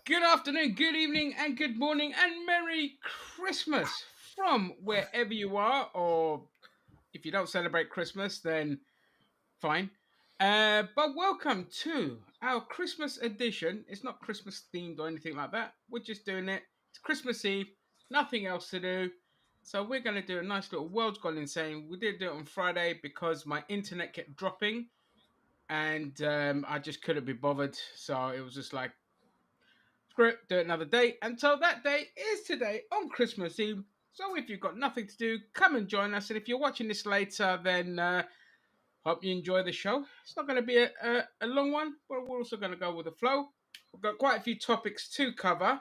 Good afternoon, good evening, and good morning, and Merry Christmas from wherever you are, or if you don't celebrate Christmas, then fine. But welcome to our Christmas edition. It's not Christmas themed or anything like that. We're just doing it. It's Christmas Eve, nothing else to do. So we're going to do a nice little World's Gone Insane. We did do it on Friday because my internet kept dropping and I just couldn't be bothered. So it was just like, script, do it another day. And so that day is today on Christmas Eve. So if you've got nothing to do, come and join us. And if you're watching this later, then hope you enjoy the show. It's not going to be a long one, but we're also going to go with the flow. We've got quite a few topics to cover.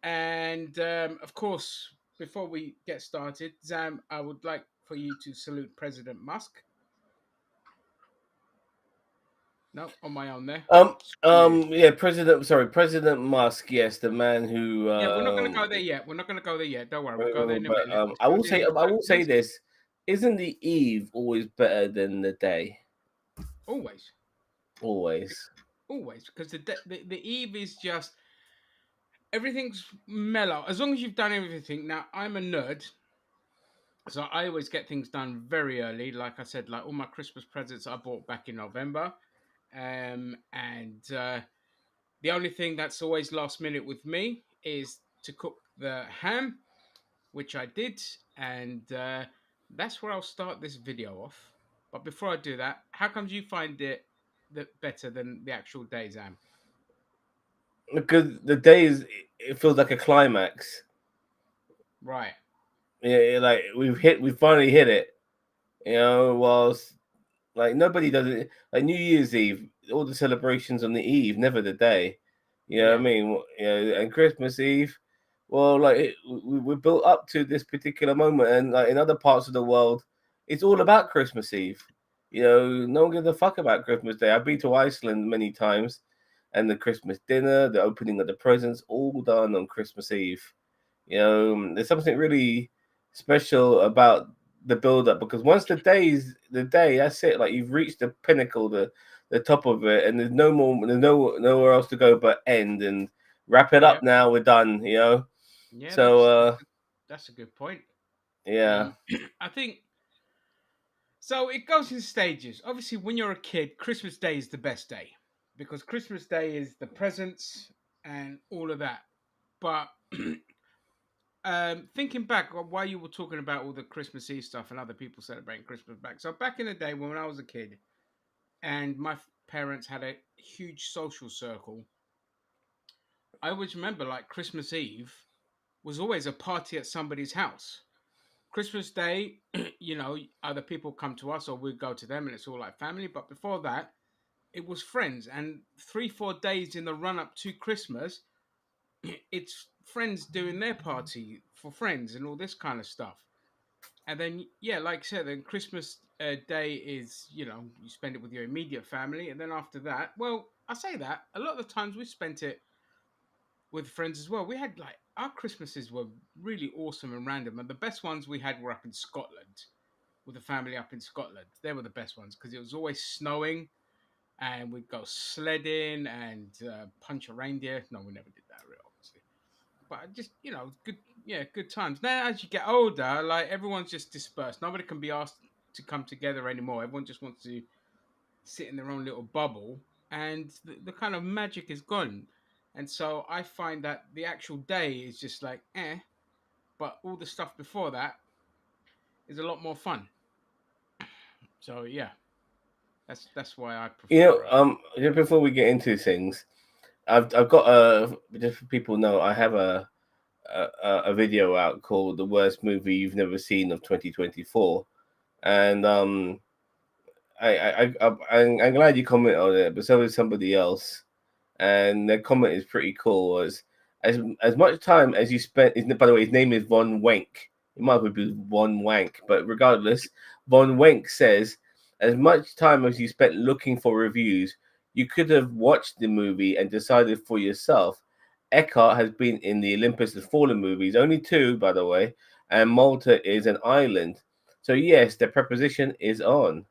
And of course, before we get started, Zam, I would like for you to salute President Musk. No, on my own there. Screw you. Yeah, President Musk, yes, the man who, Yeah, we're not going to go there yet. We're not going to go there yet. Don't worry, we'll go there in a but minute. Let's I go will to say, the I will say introductions. this: isn't the eve always better than the day? Always, Always. always, because the eve is just everything's mellow. As long as you've done everything. Now, I'm a nerd, so I always get things done very early. Like I said, like all my Christmas presents I bought back in November, and the only thing that's always last minute with me is to cook the ham, which I did, and that's where I'll start this video off. But before I do that, how comes you find it better than the actual days, Am? Because the day is, it feels like a climax. Right. Yeah, like we finally hit it. Whilst like nobody does it. Like New Year's Eve, all the celebrations on the eve, never the day. You know what I Yeah. mean? And Christmas Eve, well, like we're built up to this particular moment, and like in other parts of the world, it's all about Christmas Eve. No one gives a fuck about Christmas Day. I've been to Iceland many times, and the Christmas dinner, the opening of the presents, all done on Christmas Eve. There's something really special about the build up because once the day, that's it. Like you've reached the pinnacle, the top of it, and there's nowhere else to go but end and wrap it Yeah. up. Now we're done. Yeah. So That's a good point. yeah, I think so. It goes in stages. Obviously, when you're a kid, Christmas Day is the best day because Christmas Day is the presents and all of that. But thinking back on why you were talking about all the Christmas Eve stuff and other people celebrating Christmas back. So back in the day when I was a kid, and my parents had a huge social circle, I always remember like Christmas Eve was always a party at somebody's house. Christmas Day, either people come to us or we go to them, and it's all like family. But before that, it was friends, and 3-4 days in the run up to Christmas, it's friends doing their party for friends and all this kind of stuff. And then, yeah, like I said, then Christmas Day is, you spend it with your immediate family. And then after that, well, I say that a lot of the times we spent it with friends as well. We had like our Christmases were really awesome and random. And the best ones we had were up in Scotland with the family up in Scotland. They were the best ones because it was always snowing and we'd go sledding and punch a reindeer. No, we never did that, real obviously. But just good, yeah, good times. Now as you get older, like everyone's just dispersed. Nobody can be asked to come together anymore. Everyone just wants to sit in their own little bubble, and the kind of magic is gone. And so I find that the actual day is just like but all the stuff before that is a lot more fun. So yeah, that's why I prefer. just before we get into things, I've got just for people know, I have a video out called "The Worst Movie You've Never Seen of 2024," and I'm glad you comment on it, but so is somebody else, and their comment is pretty cool. As much time as you spent, by the way, his name is Von Wank. It might be Von Wank, but regardless, Von Wank says, as much time as you spent looking for reviews, you could have watched the movie and decided for yourself. Eckhart has been in the Olympus Has Fallen movies, only two, by the way, and Malta is an island. So yes, the preposition is on.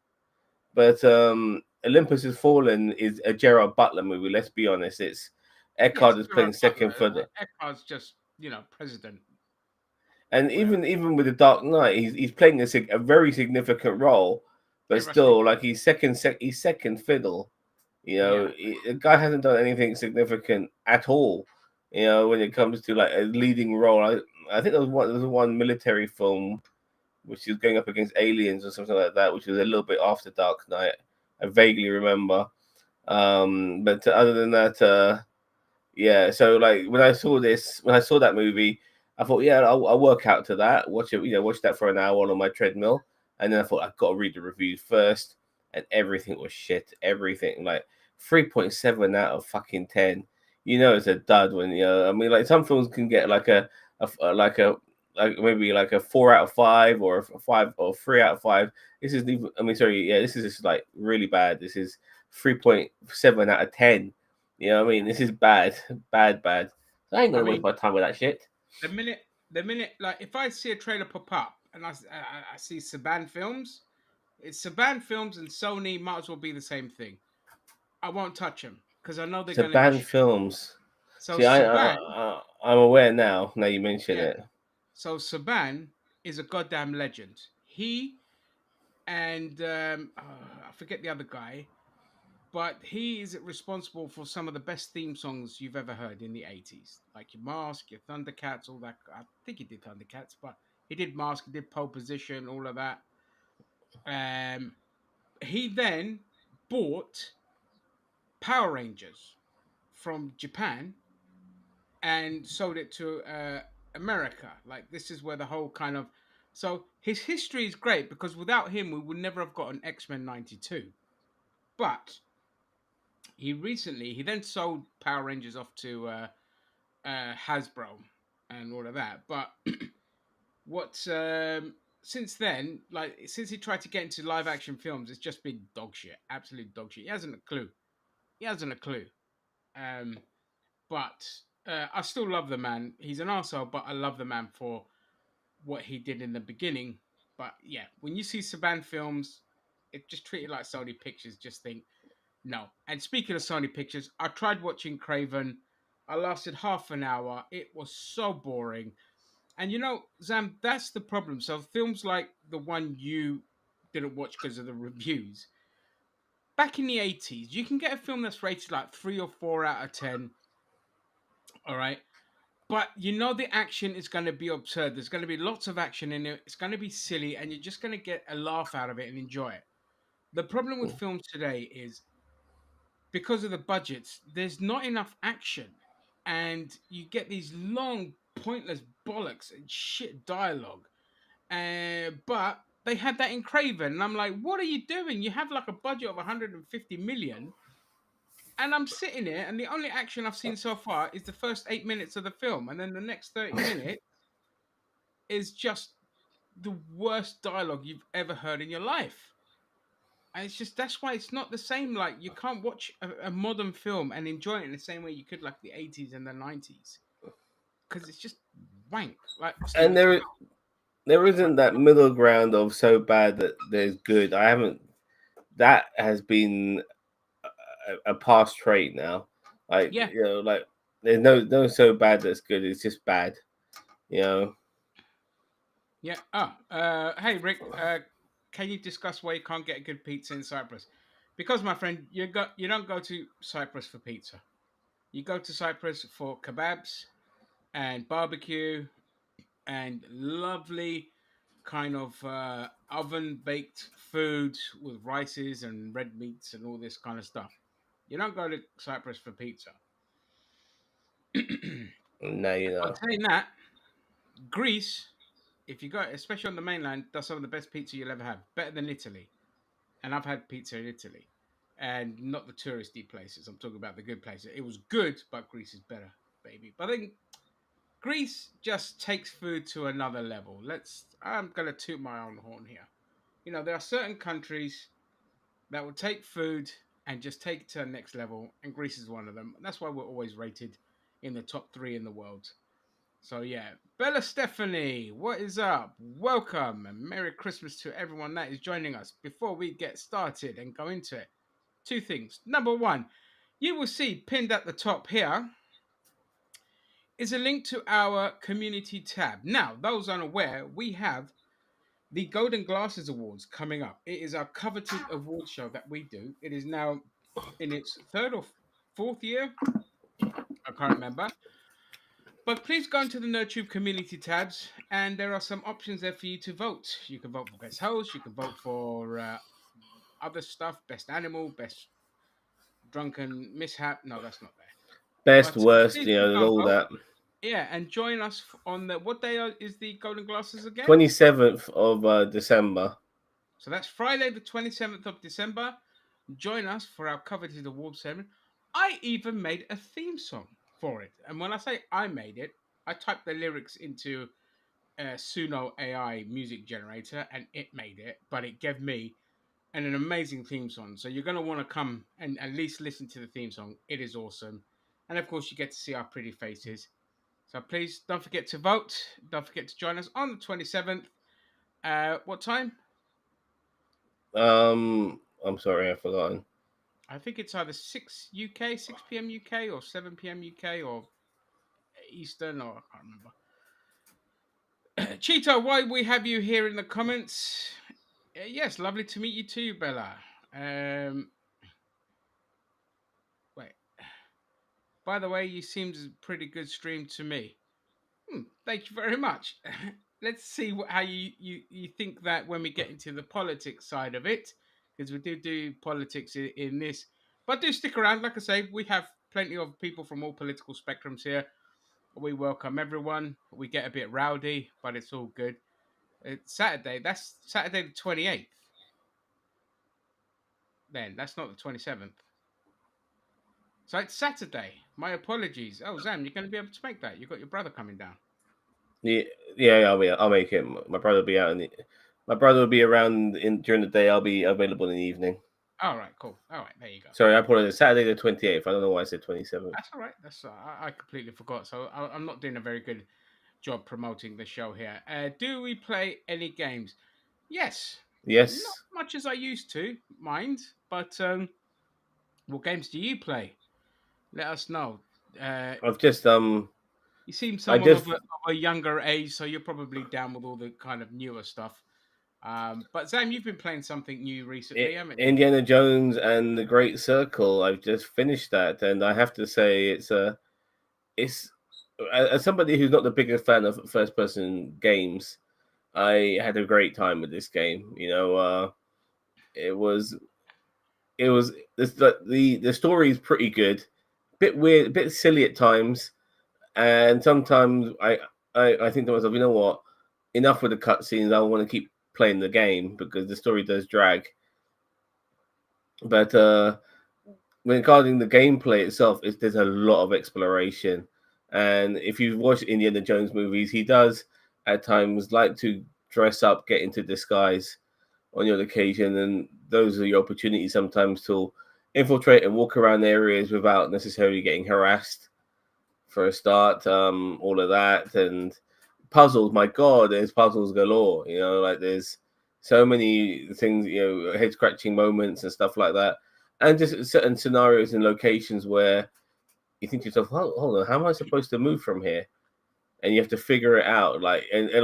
But Olympus Has Fallen is a Gerard Butler movie. Let's be honest. It's Eckhart Yes, is Gerard playing second Butler. fiddle. Eckhart's just president, And whatever. even with the Dark Knight, he's playing a very significant role, Yeah, but Rusty. still, like he's second fiddle. You know, Yeah, the guy hasn't done anything significant at all. You know, when it comes to like a leading role, I think there was one military film which is going up against aliens or something like that, which was a little bit after Dark Knight. I vaguely remember. But other than that, yeah. So like when I saw that movie, I thought, yeah, I'll work out to that. Watch it, watch that for an hour on my treadmill, and then I thought I've got to read the reviews first, and everything was shit. Everything like 3.7 out of fucking 10. You know, it's a dud when I mean, like some films can get like like maybe like a 4 out of 5 or a 5 or 3 out of 5. This is even. I mean, sorry, yeah, this is just like really bad. This is 3.7 out of 10. You know what I mean? This is bad, bad, bad. I ain't I gonna waste mean my time with that shit. the minute like if I see a trailer pop up and I see Saban Films, it's Saban Films and Sony might as well be the same thing. I won't touch them because I know they're So gonna be banned shit. films. So See, Saban, I'm aware now. Now you mention yeah. it. So Saban is a goddamn legend. He and I forget the other guy, but he is responsible for some of the best theme songs you've ever heard in the 80s, like your Mask, your Thundercats, all that. I think he did Thundercats, but he did Mask, he did Pole Position, all of that. Um, he then bought Power Rangers from Japan and sold it to America. Like this is where the whole kind of so his history is great because without him we would never have got an X-Men 92. But he then sold Power Rangers off to Hasbro and all of that. But what since then, like since he tried to get into live action films, it's just been dog shit, absolute dog shit. He hasn't a clue. He hasn't a clue. Um, but I still love the man. He's an arsehole, but I love the man for what he did in the beginning. But yeah, when you see Saban films, it just treat it like Sony Pictures. Just think no. And speaking of Sony Pictures, I tried watching Craven. I lasted half an hour. It was so boring. And Zam, that's the problem. So films like the one you didn't watch because of the reviews. Back in the 80s, you can get a film that's rated like 3 or 4 out of 10. All right. But the action is going to be absurd. There's going to be lots of action in it. It's going to be silly, and you're just going to get a laugh out of it and enjoy it. The problem with films today is because of the budgets, there's not enough action, and you get these long, pointless bollocks and shit dialogue. But they had that in Craven, and I'm like, what are you doing? You have like a budget of 150 million, and I'm sitting here, and the only action I've seen so far is the first 8 minutes of the film, and then the next 30 minutes is just the worst dialogue you've ever heard in your life. And it's just that's why it's not the same. Like you can't watch a modern film and enjoy it in the same way you could like the 80s and the 90s because it's just wank. Like what's the And name? there isn't that middle ground of so bad that there's good. I haven't. That has been a past trait now. Like Yeah, like there's no so bad that's good. It's just bad. You know. yeah. Hey Rick, can you discuss why you can't get a good pizza in Cyprus? Because my friend, you don't go to Cyprus for pizza. You go to Cyprus for kebabs and barbecue and lovely kind of oven baked food with rices and red meats and all this kind of stuff. You don't go to Cyprus for pizza. No, you On know. saying that, Greece, if you go, especially on the mainland, does some of the best pizza you'll ever have. Better than Italy. And I've had pizza in Italy. And not the touristy places. I'm talking about the good places. It was good, but Greece is better, baby. But I think Greece just takes food to another level. I'm gonna toot my own horn here. There are certain countries that will take food and just take it to the next level, and Greece is one of them. That's why we're always rated in the top 3 in the world. So yeah, Bella Stephanie, what is up? Welcome and Merry Christmas to everyone that is joining us. Before we get started and go into it, two things. Number one, you will see pinned at the top here. is a link to our community tab. Now, those unaware, we have the Golden Glasses Awards coming up. It is our coveted award show that we do. It is now in its third or fourth year. I can't remember. But please go into the NerdTube community tabs, and there are some options there for you to vote. You can vote for best host. You can vote for other stuff, best animal, best drunken mishap. No, that's not there. Best, But worst, please do go and all vote. that. Yeah, and join us on the what day is the Golden Glasses again? 27th of December. So that's Friday, the 27th of December. Join us for our coveted award ceremony. I even made a theme song for it. And when I say I made it, I typed the lyrics into a Suno AI music generator and it made it, but it gave me an amazing theme song. So you're going to want to come and at least listen to the theme song. It is awesome. And of course, you get to see our pretty faces. So please don't forget to vote. Don't forget to join us on the 27th. What time? I'm sorry, I've forgotten. I think it's either 6 UK, 6 p.m. UK, or 7 p.m. UK, or Eastern, or I can't remember. Cheetah, why we have you here in the comments? Yes, lovely to meet you too, Bella. Wait. By the way, you seems a pretty good stream to me. Thank you very much. Let's see how you think that when we get into the politics side of it, because we do politics in this. But do stick around. Like I say, we have plenty of people from all political spectrums here. We welcome everyone. We get a bit rowdy, but it's all good. It's Saturday. That's Saturday the 28th. Then that's not the 27th. So it's Saturday. My apologies. Oh, Zam, you're going to be able to make that. You've got your brother coming down. Yeah, yeah, I'll make it. My brother will be out my brother will be around during the day. I'll be available in the evening. All right, cool. All right, there you go. Sorry, I apologize. Saturday the 28th. I don't know why I said 27th. That's all right. That's I completely forgot. So I'm not doing a very good job promoting the show here. Do we play any games? Yes, not Yes, much as I used to, mind. But what games do you play? Let us know. Uh, I've just you seem I someone just of a younger age, so you're probably down with all the kind of newer stuff. But Zam, you've been playing something new recently, haven't you? Indiana Jones and the Great Circle. I've just finished that, and I have to say it's as somebody who's not the biggest fan of first person games. I had a great time with this game. It was the story is pretty good, bit weird, a bit silly at times, and sometimes I think to myself, you know what, enough with the cutscenes. I want to keep playing the game because the story does drag. But regarding the gameplay itself, there's a lot of exploration, and if you've watched Indiana Jones movies, he does at times like to dress up, get into disguise on your occasion, and those are your opportunities sometimes to infiltrate and walk around areas without necessarily getting harassed. For a start, all of that and puzzles. My God, there's puzzles galore. Like there's so many things. Head scratching moments and stuff like that, and just certain scenarios and locations where you think to yourself, hold on, how am I supposed to move from here? And you have to figure it out. And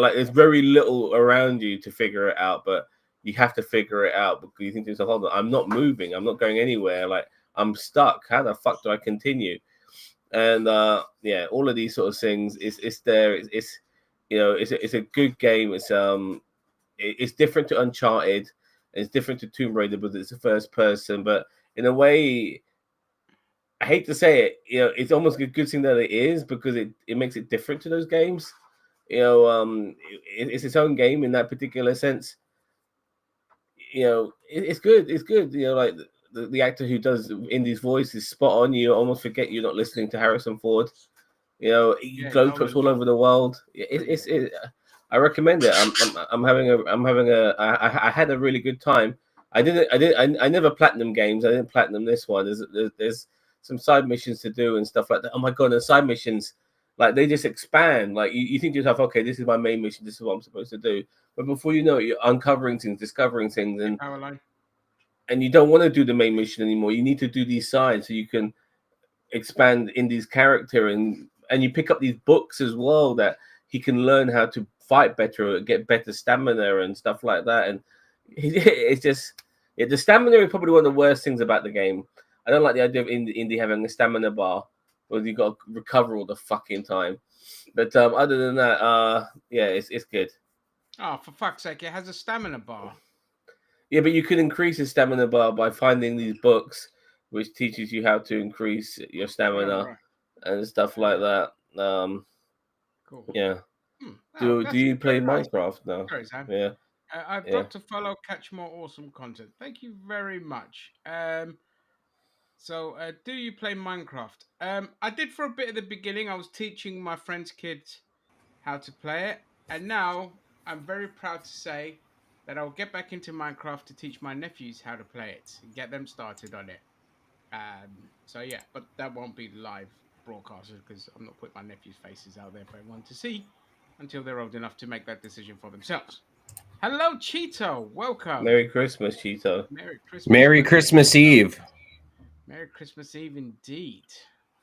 like there's very little around you to figure it out, but you have to figure it out because you think to yourself, hold on, I'm not moving, I'm not going anywhere. Like I'm stuck. How the fuck do I continue? And yeah, all of these sort of things it's there. It's a good game. It's different to Uncharted. It's different to Tomb Raider because it's a first person, but in a way, I hate to say it, it's almost a good thing that it is because it makes it different to those games. It's its own game in that particular sense. It's good. It's good. Like the actor who does Indy's voice is spot on. You almost forget you're not listening to Harrison Ford. He Yeah, globetrots Nolan all North. over the world. I recommend it. I had a really good time. I never platinum games. I didn't platinum this one. There's some side missions to do and stuff like that. Oh my god, the side missions, like they just expand. Like you think to yourself, okay, this is my main mission. This is what I'm supposed to do. But before you know it, you're uncovering things, discovering things, Yeah, and Powerline. and you don't want to do the main mission anymore. You need to do these sides so you can expand Indy's character and you pick up these books as well that he can learn how to fight better, get better stamina and stuff like that. And it's just, yeah, the stamina is probably one of the worst things about the game. I don't like the idea of Indy having a stamina bar where you got to recover all the fucking time. But other than that, yeah, it's good. Oh, for fuck's sake! It has a stamina bar. Yeah, but you can increase your stamina bar by finding these books, which teaches you how to increase your Oh, stamina right. and stuff like that. Cool. Yeah. Oh, Do that's you play very nice. Minecraft now? Sorry, Sam. Yeah, I've yeah. got to follow, catch more awesome content. Thank you very much. So, do you play Minecraft? I did for a bit at the beginning. I was teaching my friend's kids how to play it, and now I'm very proud to say that I'll get back into Minecraft to teach my nephews how to play it and get them started on it. So yeah, but that won't be live broadcasted because I'm not putting my nephews' faces out there for everyone to see until they're old enough to make that decision for themselves. Hello, Cheeto. Welcome. Merry Christmas, Cheeto. Merry Christmas, Merry buddy. Christmas Eve. Merry Christmas Eve indeed.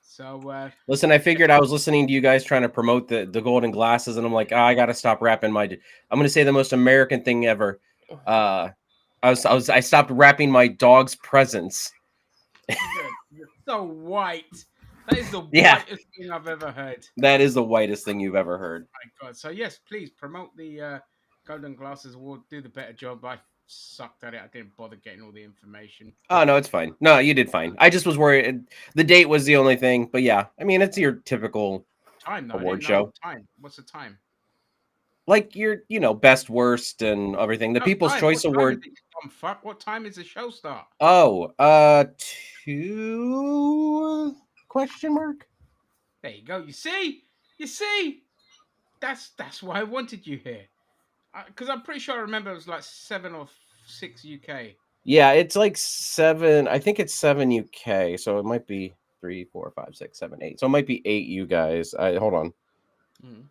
So, Listen, I figured I was listening to you guys trying to promote the golden glasses, and I'm like, I gotta stop wrapping my. I'm gonna say the most American thing ever. I stopped wrapping my dog's presents. you're so white. That is the Yeah, whitest thing I've ever heard. that is the whitest thing you've ever heard. My God. So yes, please promote the Golden Glasses Award. Do the better job. I sucked at it. I didn't bother getting all the information. Oh no, it's fine. No, you did fine. I just was worried. The date was the only thing, but yeah, I mean, it's your typical Time though. I award didn't know show, time. What's the time? like your best, worst, and everything. The No People's time. Choice What time is Award. it? You dumb fuck. What time is the show start? Oh, 2 question mark. There you go. You see. You see. That's why I wanted you here. Because I'm pretty sure I remember it was like 7 or 6 UK. Yeah, it's like 7. I think it's 7 UK, so it might be 3, 4, 5, 6, 7, 8. So it might be 8 you guys. Hold on. Mm.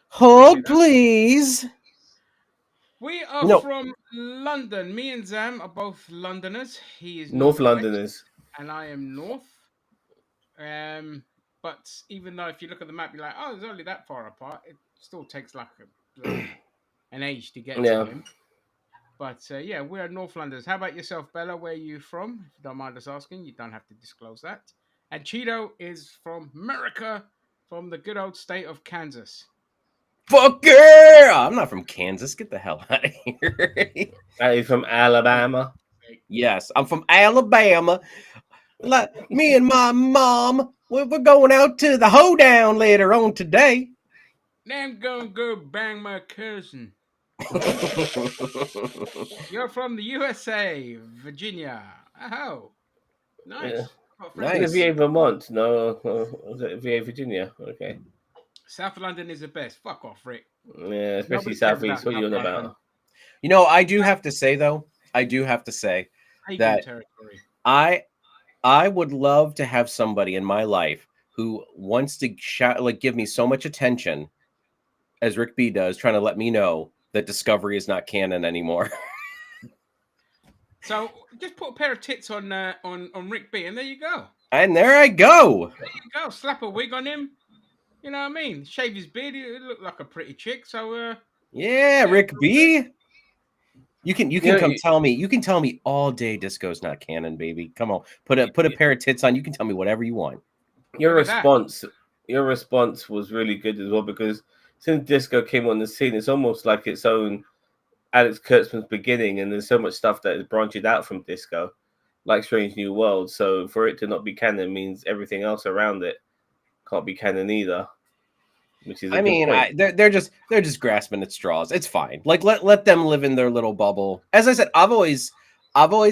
Hold, please. We are No, from London. Me and Zam are both Londoners. He is North northwest, Londoners. and I am north. But even though if you look at the map, you're like, oh, it's only that far apart. It still takes like a bloody an age to get to Yeah. him. But yeah, we are North Londoners. How about yourself, Bella? Where are you from? If you don't mind us asking, you don't have to disclose that. And Cheeto is from America, from the good old state of Kansas. fuck yeah! I'm not from Kansas. Get the hell out of here. That is from Alabama. Yes, I'm from Alabama. Like me and my mom, we're going out to the hoedown later on today. Now I'm gonna go bang my cousin. You're from the USA, Virginia. Oh, Yeah. nice. Got a friend In the in Nice. VA Virginia. Vermont. No, was it VA Virginia? Okay. South London is the best. Fuck off, Rick. Yeah, especially Nobody cares about Southeast. What are South you on London. about? I do have to say though, Pagan that territory. I would love to have somebody in my life who wants to give me so much attention as Rick B does, trying to let me know that Discovery is not canon anymore. So just put a pair of tits on Rick B, and there you go. And there I go. There you go. Slap a wig on him. You know what I mean? Shave his beard. He look like a pretty chick. So Yeah, yeah, Rick B. You can You know, come tell me. You can tell me all day disco's not canon, baby. Come on. Put a pair of tits on. You can tell me whatever you want. your look at that. response was really good as well, because since disco came on the scene, it's almost like its own Alex Kurtzman's beginning, and there's so much stuff that is branched out from disco, like Strange New World. So for it to not be canon means everything else around it can't be canon either, which is a I good mean, point. they're just grasping at straws. It's fine. Like let them live in their little bubble. As I said, I've always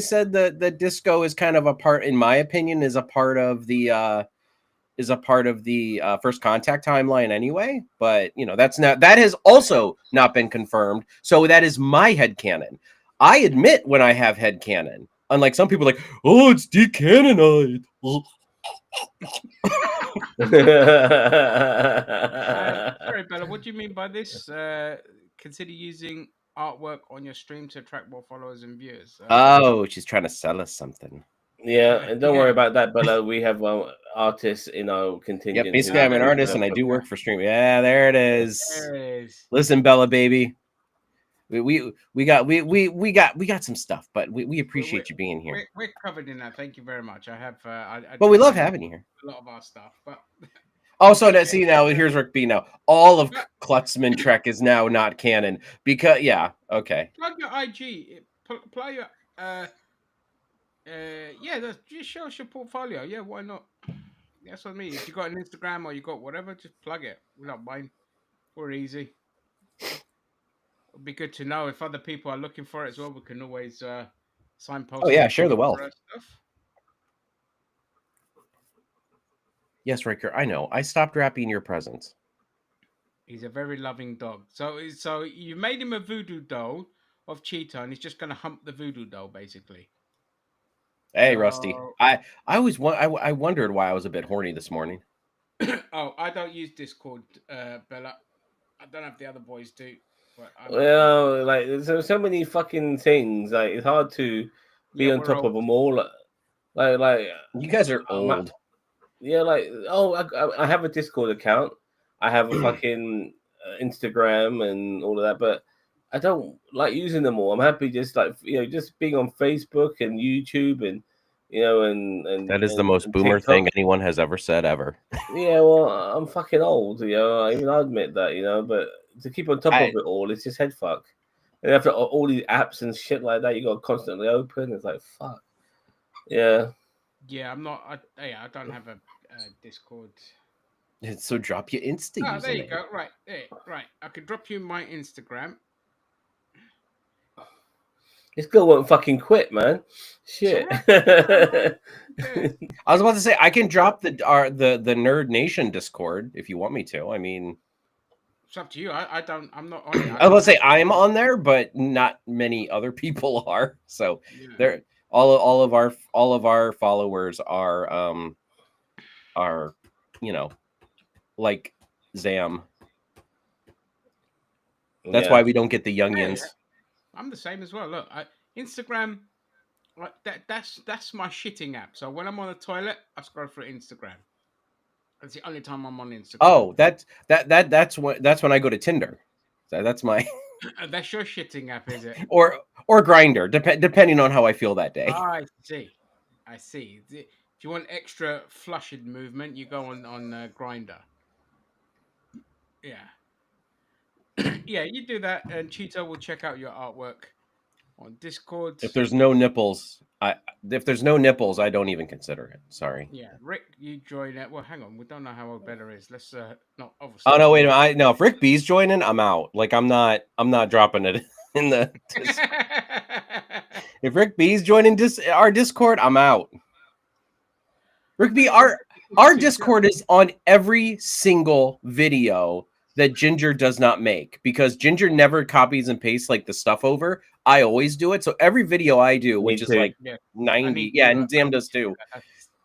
said that disco is kind of a part, in my opinion, is a part of the First Contact timeline anyway. But that has also not been confirmed. So that is my headcanon. I admit when I have headcanon. Unlike some people like, oh, it's decanonized. Sorry, Bella. What do you mean by this? Consider using artwork on your stream to attract more followers and viewers. Oh, she's trying to sell us something. Yeah, and don't worry Yeah. about that, Bella. We have artists in our Yep, contingent. basically Ah, I'm an there we artist go. and I do work for stream. Yeah, there it is. There it is. Listen, Bella, baby. We got some stuff, but we We're, appreciate you being here. we're covered in that. Thank you very much. I have. I But do we love manage having you here. a lot of our stuff, but Also, yeah, see now, here's Rick B. Now, all of but Klutzman Trek is now not canon because okay. plug your IG. Play your yeah. Just show us your portfolio. Yeah, why not? That's what I mean. If you got an Instagram or you got whatever, just plug it. We don't mind. We're easy. It'll be good to know if other people are looking for it as well. We can always signpost Oh yeah, them to share the your wealth. stuff. Yes, Ricker, I know. I stopped wrapping your presents. He's a very loving dog. So you made him a voodoo doll of Cheetah, and he's just going to hump the voodoo doll, basically. Hey, So, Rusty. I always I wondered why I was a bit horny this morning. oh, I don't use Discord, Bella. I don't know if the other boys do, but I don't. Well, like there's so many fucking things. Like it's hard to be Yeah, on we're top old. of them all. Like You guys are old. yeah, like I have a Discord account. I have a fucking Instagram and all of that, but I don't like using them all. I'm happy just like just being on Facebook and YouTube and That is the most and boomer TikTok. thing anyone has ever said ever. Yeah, well, I'm fucking old, even I admit that, but to keep on top of it all, it's just head fuck. And after all these apps and shit like that, you got to constantly open. It's like fuck. Yeah. Yeah, I'm not. I don't have a Discord. So drop your Insta Ah, there you username. go. Right, there. Right, I could drop you my Instagram. This girl won't fucking quit, man. Shit. Yeah. I was about to say I can drop the Nerd Nation Discord if you want me to. I mean, It's up to you. I don't. I'm not on it. I was about to say I'm on there, but not many other people are. So Yeah. there, all of our followers are like Zam. That's why we don't get the youngins. Yeah. I'm the same as well. Look, Instagram. Like that's my shitting app. So when I'm on the toilet, I scroll through Instagram. That's the only time I'm on Instagram. Oh, that's when I go to Tinder. So that's my That's your shitting app, is it? or Grinder, depending on how I feel that day. I see. I see. If you want extra flushing movement, you go on Grinder. Yeah. Yeah, you do that, and Cheetah will check out your artwork on Discord. If there's no nipples, I don't even consider it. Sorry. Yeah, Rick, you join it. Well, hang on, we don't know how old Bella is. Let's not obviously. Oh no, wait a minute. No, if Rick B's joining, I'm out. Like I'm not dropping it in the. If Rick B's joining our Discord, I'm out. Rick B, our Discord is on every single video that Ginger does not make because Ginger never copies and pastes like the stuff over. I always do it. So every video I do, which is like 90, and Zam does too.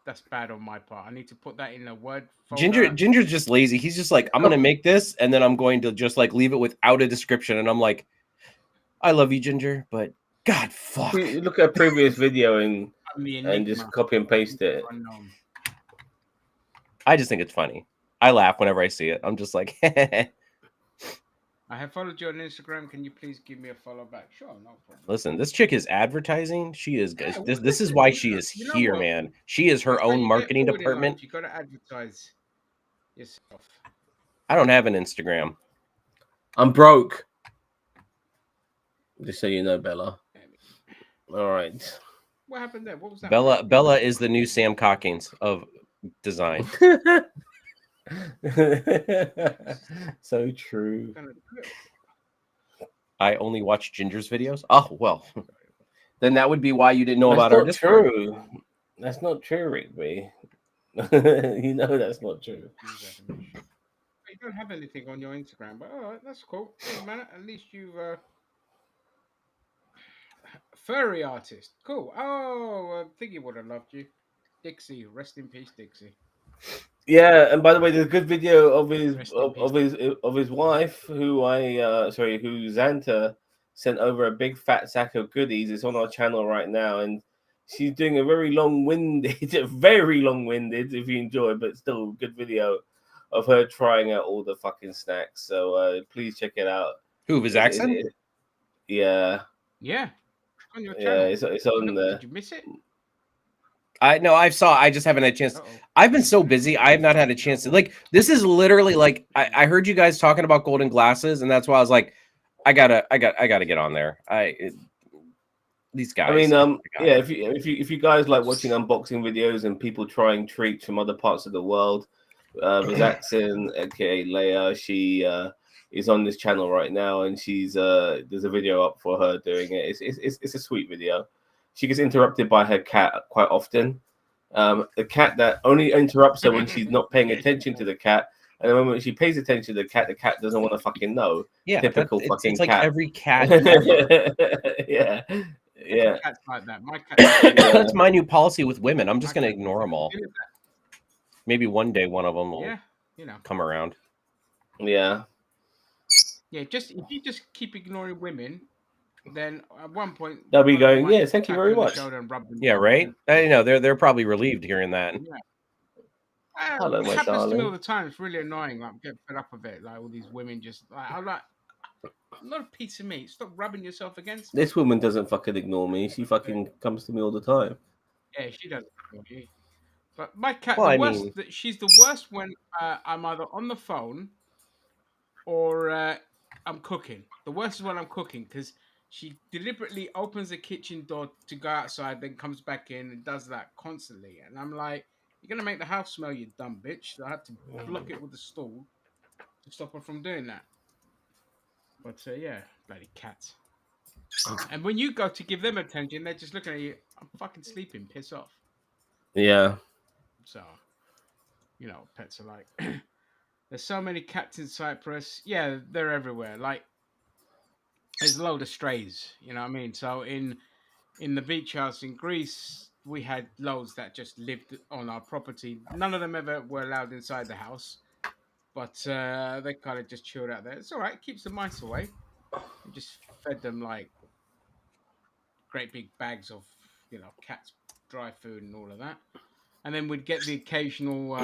That's bad on my part. I need to put that in a Word folder. Ginger's just lazy. He's just like, I'm gonna make this, and then I'm going to just like leave it without a description. And I'm like, I love you, Ginger, but God, fuck. You look at a previous video and just copy and paste it. I just think it's funny. I laugh whenever I see it. I'm just like, I have followed you on Instagram. Can you please give me a follow back? Sure, no problem. Listen, this chick is advertising. She is. Yeah, this is why she is here, man. She is her own marketing department. You got to advertise yourself. I don't have an Instagram. I'm broke. Just so you know, Bella. All right. What happened there? What was that? Bella is the new Sam Cockings of design. So true. I only watch Ginger's videos. Oh well, then that would be why you didn't know about our Discord. True. That's not true, Rick B. You know that's not true. You don't have anything on your Instagram, but all right, that's cool. Doesn't matter. At least you've furry artist. Cool. Oh, I think he would have loved you, Dixie. Rest in peace, Dixie. Yeah, and by the way, there's a good video of his wife, who Xanta sent over a big fat sack of goodies. It's on our channel right now, and she's doing a very long-winded, if you enjoy, but still good video of her trying out all the fucking snacks. So please check it out. Who was accent? Yeah. Yeah. On your Yeah, channel. it's on there. Did you miss it? I just haven't had a chance. Uh-oh. I've been so busy. I have not had a chance to like. This is literally like I heard you guys talking about golden glasses, and that's why I was like, I gotta get on there. These guys. I mean, yeah. If you guys like watching unboxing videos and people trying treats from other parts of the world, there's Axon, aka Leia. She is on this channel right now, and she's there's a video up for her doing it. It's a sweet video. She gets interrupted by her cat quite often. The cat that only interrupts her when she's not paying attention to the cat, and the moment she pays attention to the cat doesn't want to fucking know. Yeah, typical fucking it's like cat. every cat. Ever. Yeah. Yeah, cat's like that. My cat. That's my new policy with women. I'm just gonna ignore them all. Maybe one day one of them will come around. Yeah. Yeah, just if you just keep ignoring women, then at one point they'll be going, yeah, thank you very much. Yeah, right. I know they're probably relieved hearing that. Yeah. Hello, it my happens darling. to me all the time. It's really annoying. Like, I'm getting fed up of it. Like all these women just like I'm not a piece of meat. Stop rubbing yourself against me. This woman doesn't fucking ignore me. She fucking comes to me all the time. Yeah, she doesn't. But my cat, she's the worst when I'm either on the phone or I'm cooking. The worst is when I'm cooking because she deliberately opens the kitchen door to go outside, then comes back in and does that constantly. And I'm like, you're going to make the house smell, you dumb bitch. So I have to block it with a stool to stop her from doing that. But yeah, bloody cats. And when you go to give them attention, they're just looking at you. I'm fucking sleeping. Piss off. Yeah. So, pets are like. There's so many cats in Cyprus. Yeah, they're everywhere. Like, there's a load of strays. You know what I mean? So in the beach house in Greece, we had loads that just lived on our property. None of them ever were allowed inside the house, but they kind of just chilled out there. It's all right. It keeps the mice away. We just fed them like great big bags of cat's dry food and all of that, and then we'd get the occasional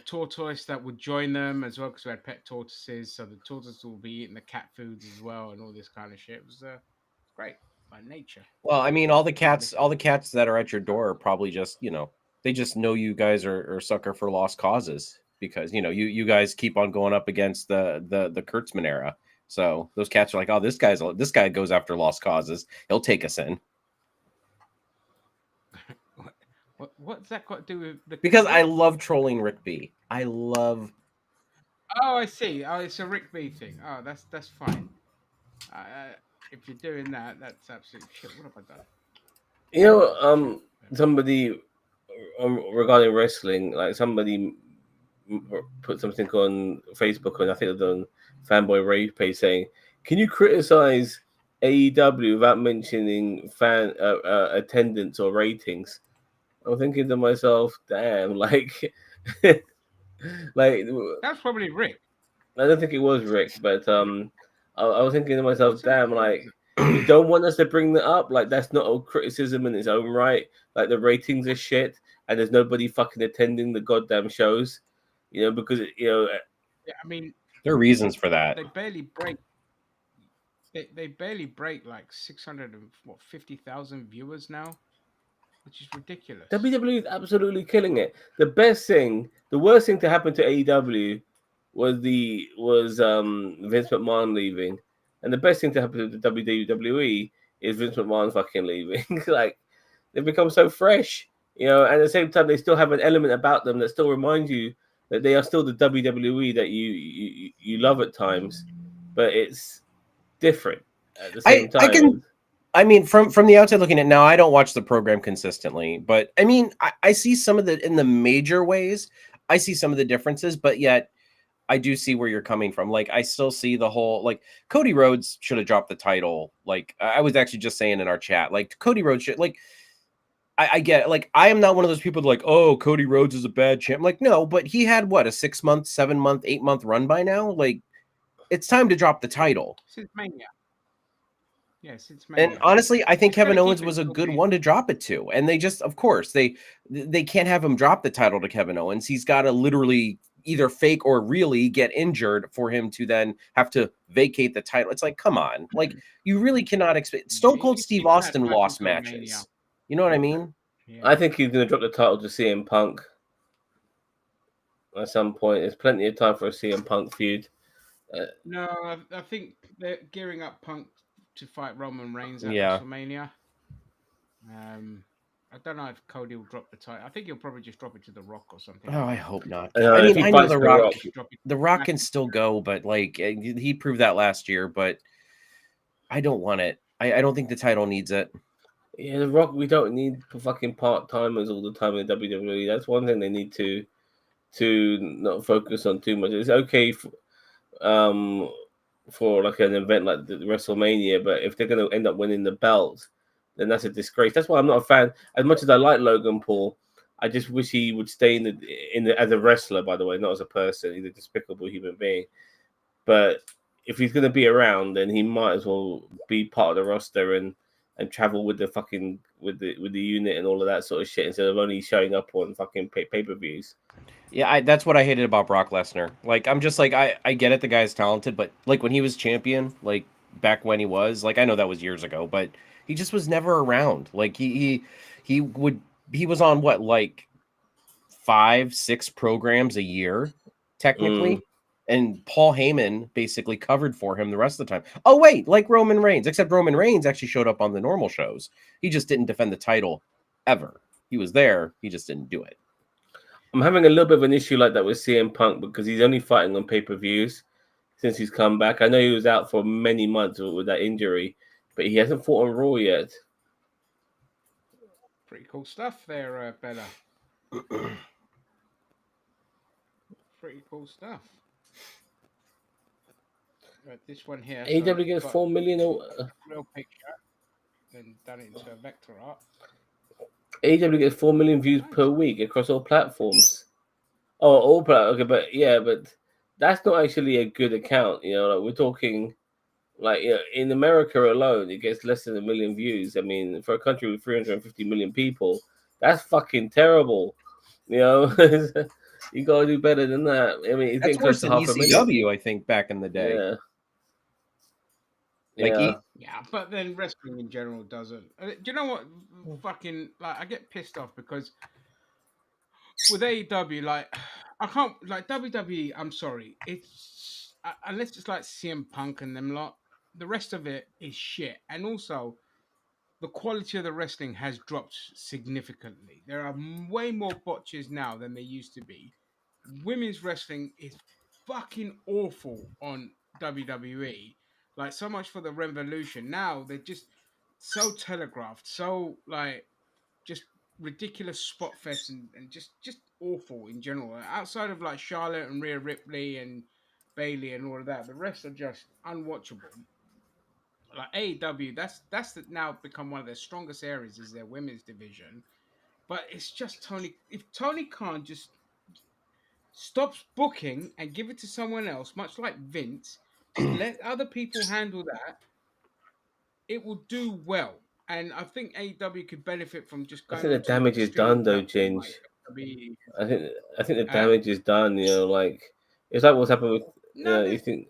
tortoise that would join them as well because we had pet tortoises. So the tortoise will be eating the cat foods as well and all this kind of shit. It was great by nature. Well, I mean, all the cats that are at your door are probably just they just know you guys are sucker for lost causes because you guys keep on going up against the Kurtzman era. So those cats are like, oh, this guy goes after lost causes. He'll take us in. What's that got to do with the? Because I love trolling Rick B. I love. Oh, I see. Oh, it's a Rick B thing. Oh, that's fine. If you're doing that, that's absolute shit. What have I done? Somebody regarding wrestling, like somebody put something on Facebook, and I think it was on Fanboy Rave page saying, "Can you criticize AEW without mentioning fan attendance or ratings?" I'm thinking to myself, "Damn, like, like that's probably Rick." I don't think it was Rick, but I was thinking to myself, "Damn, like." You don't want us to bring that up? Like, that's not a criticism in its own right. Like, the ratings are shit, and there's nobody fucking attending the goddamn shows, because Yeah, I mean, there are reasons for that. They barely break. They barely break like 650,000 viewers now, which is ridiculous. WWE is absolutely killing it. The worst thing to happen to AEW was Vince McMahon leaving. And the best thing to happen to the WWE is Vince McMahon fucking leaving. Like, they've become so fresh, and at the same time, they still have an element about them that still reminds you that they are still the WWE that you love at times, but it's different at the same time. I mean, from the outside looking at it now, I don't watch the program consistently, but I mean, I see some of in the major ways, I see some of the differences, but yet I do see where you're coming from. Like, I still see the whole, like, Cody Rhodes should have dropped the title. Like, I was actually just saying in our chat, like, Cody Rhodes should, like, I get it. Like, I am not one of those people like, oh, Cody Rhodes is a bad champ. I'm like, no, but he had what, a 6 month, 7 month, 8 month run by now? Like, it's time to drop the title. Since Mania. Yeah, since And Mania. honestly, I think It's gonna Kevin keep Owens it was a until good Mania. one to drop it to. And they just, of course, they can't have him drop the title to Kevin Owens. He's got to literally either fake or really get injured for him to then have to vacate the title. It's like, come on. Like, you really cannot expect. Yeah, Stone you Cold can Steve keep that Austin title lost till Mania. matches. You know what I mean? Yeah. I think he's going to drop the title to CM Punk at some point. There's plenty of time for a CM Punk feud. No, I think they're gearing up Punk to fight Roman Reigns at Yeah. WrestleMania. I don't know if Cody will drop the title. I think he'll probably just drop it to The Rock or something. Oh, I hope not. I know, I if mean, he I know fights The The Rock. Rock- The Rock can still go, but like he proved that last year. But I don't want it. I don't think the title needs it. Yeah, The Rock. We don't need fucking part timers all the time in WWE. That's one thing they need to not focus on too much. It's okay for like an event like the WrestleMania, but if they're going to end up winning the belt, then that's a disgrace. That's why I'm not a fan. As much as I like Logan Paul, I just wish he would stay in the as a wrestler. By the way, not as a person. He's a despicable human being. But if he's going to be around, then he might as well be part of the roster and travel with the fucking with the unit and all of that sort of shit instead of only showing up on fucking pay-per-views. Yeah, that's what I hated about Brock Lesnar. Like, I'm just like, I get it, the guy's talented, but like when he was champion, like back when he was, like I know that was years ago, but he just was never around. Like he was on what, like 5-6 programs a year, technically. And Paul Heyman basically covered for him the rest of the time. Oh, wait, like Roman Reigns, except Roman Reigns actually showed up on the normal shows. He just didn't defend the title ever. He was there, he just didn't do it. I'm having a little bit of an issue like that with CM Punk because he's only fighting on pay-per-views since he's come back. I know he was out for many months with that injury, but he hasn't fought on Raw yet. Pretty cool stuff there, Bella. Pretty cool stuff. Right, this one here. AEW gets 4 million. Real picture, then done it into a vector art. AEW gets 4 million views per week across all platforms. Oh, all platforms. Okay, but yeah, but that's not actually a good account. You know, like we're talking, like, you know, in America alone, it gets less than 1 million views. I mean, for a country with 350 million people, that's fucking terrible. You know, you gotta do better than that. I mean, it's That's getting close worse to than 500,000. ECW, I think, back in the day. Yeah. Like, Yeah. Yeah, but then wrestling in general doesn't. Do you know what? Fucking like, I get pissed off because with AEW, like, I can't like WWE. I'm sorry, it's unless it's like CM Punk and them lot. The rest of it is shit, and also the quality of the wrestling has dropped significantly. There are way more botches now than there used to be. Women's wrestling is fucking awful on WWE. Like, so much for the revolution. Now they're just so telegraphed, so like just ridiculous spot fests and just awful in general. Outside of like Charlotte and Rhea Ripley and Bailey and all of that, the rest are just unwatchable. Like AEW, now become one of their strongest areas is their women's division. But it's just Tony. If Tony Khan just stops booking and give it to someone else, much like Vince, just let other people handle that, it will do well. And I think AEW could benefit from just I going think the on to damage a is streaming done though, platform Ginge. like WWE. I think the Huh? damage is done. You know, like it's like what's happened with. No, You think?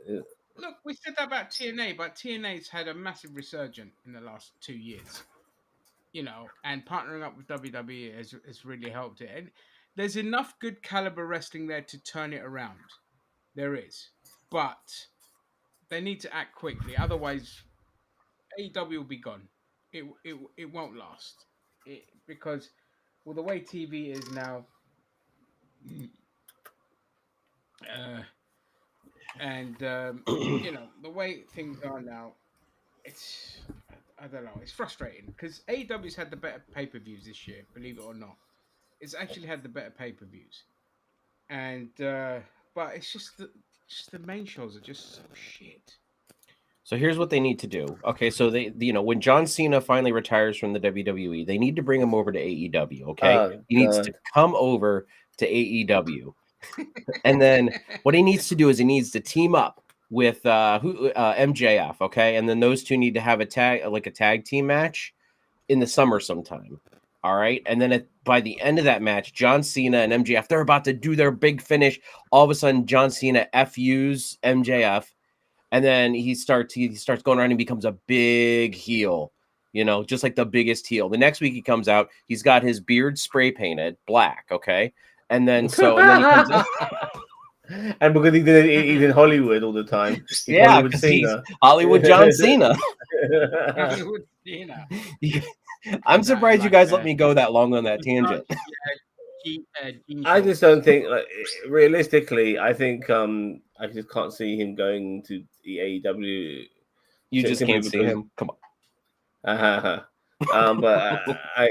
look, we said that about TNA, but TNA's had a massive resurgence in the last 2 years. You know, and partnering up with WWE has really helped it. And there's enough good caliber wrestling there to turn it around. There is, but they need to act quickly. Otherwise, AEW will be gone. It won't last. Because well, the way TV is now, uh, and you know the way things are now, it's I don't know. It's frustrating because AEW's had the better pay per views this year. Believe it or not, it's actually had the better pay per views, and but it's just the main shows are just so shit. So here's what they need to do. Okay, so when John Cena finally retires from the WWE, they need to bring him over to AEW. Okay, Oh he needs to God. come over to AEW, and then what he needs to do is he needs to team up with MJF, okay, and then those two need to have a tag team match in the summer sometime. All right, and then by the end of that match, John Cena and MJF, they're about to do their big finish. All of a sudden, John Cena FUs MJF, and then he starts going around and becomes a big heel. You know, just like the biggest heel. The next week he comes out, he's got his beard spray painted black, okay, and then he comes out. And because he's in Hollywood all the time. He's Yeah, Hollywood because he's Cena. Hollywood John Cena. Hollywood Cena. I'm surprised you guys let Like, me go that long on that tangent. I just don't think, like, realistically, I think I just can't see him going to the AEW. You just simply can't see because- him. Come on. But I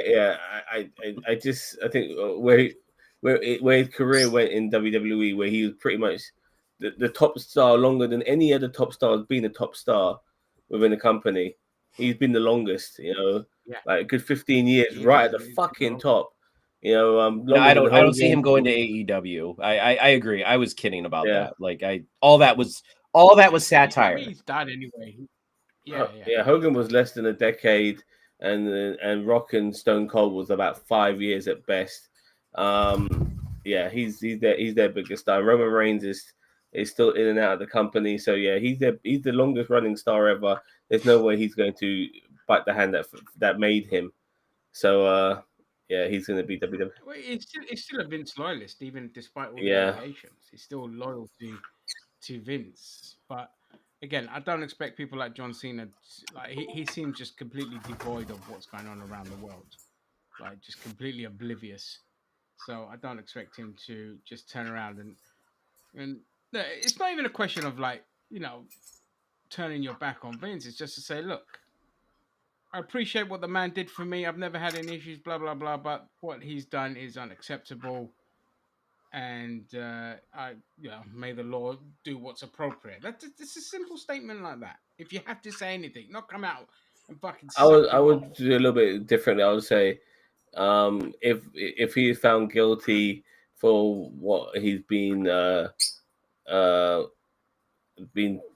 think where his career went in WWE, where he was pretty much the top star longer than any other top star has been a top star within the company. He's been the longest, you know, like a good 15 years, right at the fucking top. You know, No, I don't see him going to AEW. I agree. I was kidding about that. Like all that was satire. I mean, he's died anyway. Hogan was less than a decade, and Rock and Stone Cold was about 5 years at best. He's their biggest star. Roman Reigns is still in and out of the company, so yeah, he's the longest running star ever. There's no way he's going to bite the hand that made him. So he's going to be WWE. Well, he's still a Vince loyalist, even despite all the Yeah. allegations. He's still loyal to Vince, but again, I don't expect people like John Cena. Like he seems just completely devoid of what's going on around the world, like just completely oblivious. So I don't expect him to just turn around and no, it's not even a question of like, you know, turning your back on Vince. It's just to say, look, I appreciate what the man did for me. I've never had any issues, blah blah blah. But what he's done is unacceptable, and may the law do what's appropriate. It's a simple statement like that. If you have to say anything, not come out and fucking. I would do a little bit differently. I would say, if he is found guilty for what he's been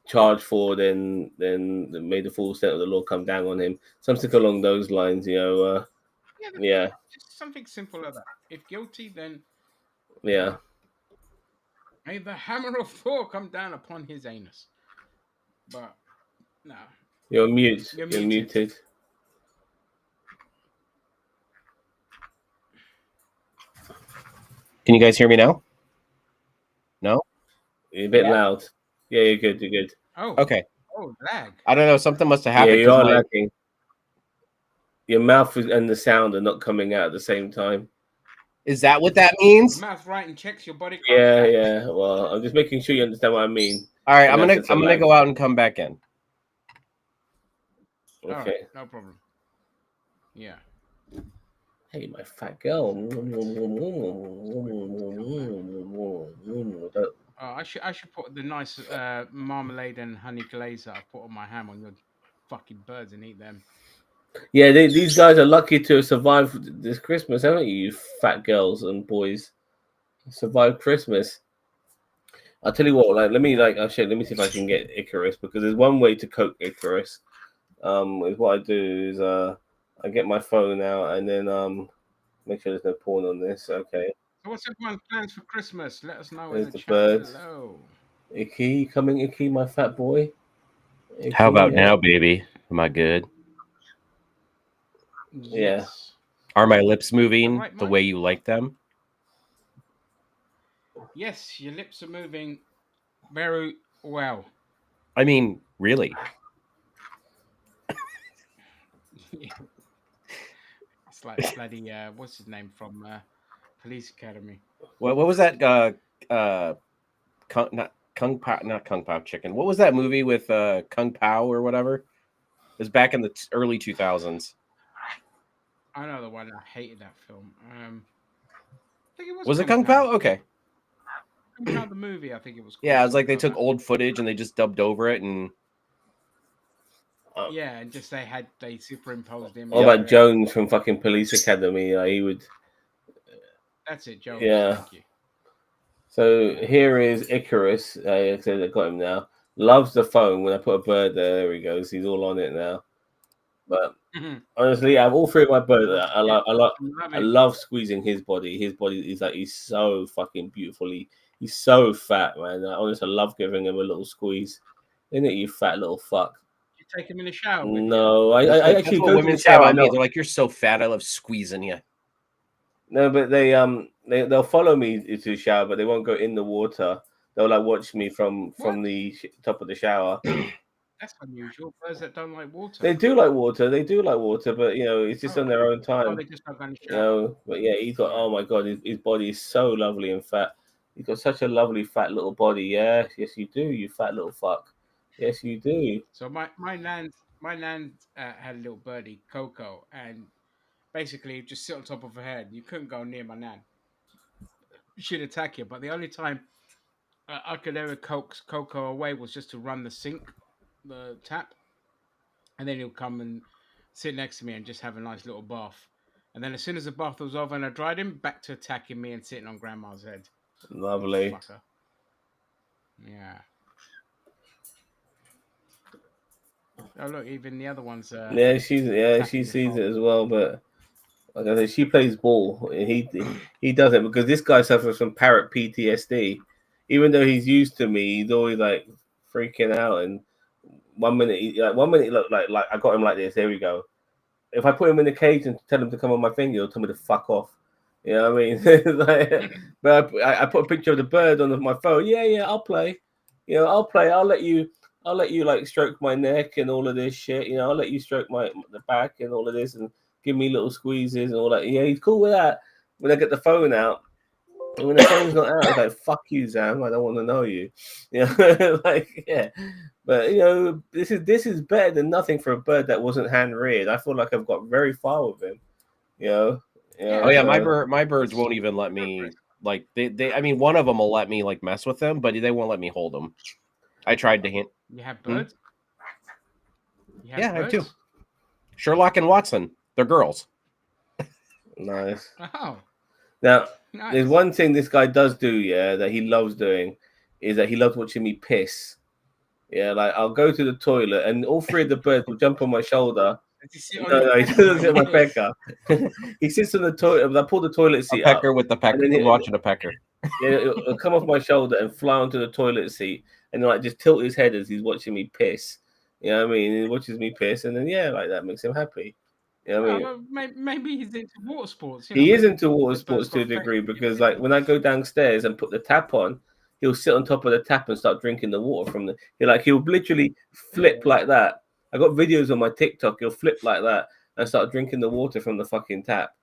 charged for, then may the full extent of the law come down on him. Something along those lines, you know. Just something simple like that. If guilty, then yeah. May the hammer of Thor come down upon his anus. But no. You're mute. You're muted. Can you guys hear me now? No? You're a bit loud. Yeah, you're good. You're good. Oh. Okay. Oh, lag. I don't know. Something must have happened. Yeah, you are lagging. Your mouth and the sound are not coming out at the same time. Is that what that means? Your mouth writing checks your body. Yeah. Well, I'm just making sure you understand what I mean. All right, I'm gonna go out and come back in. Okay. Right, no problem. Yeah. Hey, my fat girl. I should put the nice marmalade and honey glaze that I put on my ham on your fucking birds and eat them. Yeah, these guys are lucky to have survived this Christmas, haven't you, you fat girls and boys? Survived Christmas. I'll tell you what, let me see if I can get Icarus, because there's one way to cook Icarus. Is what I do is I get my phone out and then make sure there's no porn on this. Okay. So what's everyone's plans for Christmas? Let us know There's in the the chat birds. below. Icky, coming, Icky, my fat boy. Icky, How about now, baby? Am I good? Yes. Are my lips moving Right, the Mike? way you like them? Yes, your lips are moving very well. I mean, really? It's like bloody what's his name from Police Academy? What was that? Not Kung Pao Chicken. What was that movie with Kung Pao or whatever? It was back in the early 2000s. I know the one. I hated that film. I think it was. Was it Kung Pao? Okay. Kung Pao the movie. I think it was. Yeah, it was like they took old footage and they just dubbed over it and. Yeah, and just they superimposed him. What about Jones from fucking Police Academy? He would. That's it, Jones. Yeah. Thank you. So here is Icarus. I said I got him now. Loves the phone. When I put a bird there he goes. He's all on it now. But honestly, I have all three of my birds. I love squeezing his body. His body is like he's so fucking beautifully. He's so fat, man. I honestly love giving him a little squeeze. Isn't it, you fat little fuck? You take him in the shower with you. No, I That's actually what go to women the say shower. about me. They're like, "You're so fat. I love squeezing you." No, but they'll follow me to the shower, but they won't go in the water. They'll like watch me from the top of the shower. That's unusual. Birds that don't like water. They do like water. They do like water, but you know, it's just on their own Oh, time. they just don't go in the You shower. know, but yeah, he's got. Oh my god, his body is so lovely and fat. He's got such a lovely fat little body. Yeah, yes you do, you fat little fuck. Yes you do. So my nan had a little birdie, Coco, and basically he'd just sit on top of her head. You couldn't go near my nan. She'd attack you. But the only time I could ever coax Coco away was just to run the sink, the tap, and then he'll come and sit next to me and just have a nice little bath. And then as soon as the bath was over and I dried him, back to attacking me and sitting on Grandma's head. Lovely. Fucker. Yeah. Oh look, even the other ones. Yeah, she sees phone. it as well, but like I said, she plays ball. He doesn't because this guy suffers from parrot PTSD. Even though he's used to me, he's always like freaking out. And 1 minute, look like I got him like this. There we go. If I put him in a cage and tell him to come on my thing, he'll tell me to fuck off. You know what I mean? Like, but I put a picture of the bird on my phone. Yeah, I'll play. You know, I'll play. I'll let you like stroke my neck and all of this shit. You know, I'll let you stroke the back and all of this and give me little squeezes and all that. Yeah, he's cool with that. When I get the phone out, and when the phone's not out, it's like, fuck you, Zam. I don't want to know you. You know, like, yeah. But, you know, this is better than nothing for a bird that wasn't hand reared. I feel like I've got very far with him. You know? Oh yeah, my birds won't even let me. Like they. I mean, one of them will let me like mess with them, but they won't let me hold them. I tried to hint. You have birds? You Yeah, birds? I have two. Sherlock and Watson. They're girls. Nice. Oh. Now, Nice. there's one thing this guy does do, yeah, that he loves doing, is that he loves watching me piss. Yeah, like I'll go to the toilet and all three of the birds will jump on my shoulder. No, he doesn't sit on my pecker. He sits on the toilet. I pull the toilet seat a pecker up, with the pecker. He's watching a pecker. Yeah, it'll come off my shoulder and fly onto the toilet seat, and like just tilt his head as he's watching me piss. You know what I mean? He watches me piss, and then like that makes him happy. You know what I mean? Well, maybe he's into water sports. He is into water sports to a degree because, like, when I go downstairs and put the tap on, he'll sit on top of the tap and start drinking the water from the. He'll literally flip like that. I got videos on my TikTok. He'll flip like that and start drinking the water from the fucking tap.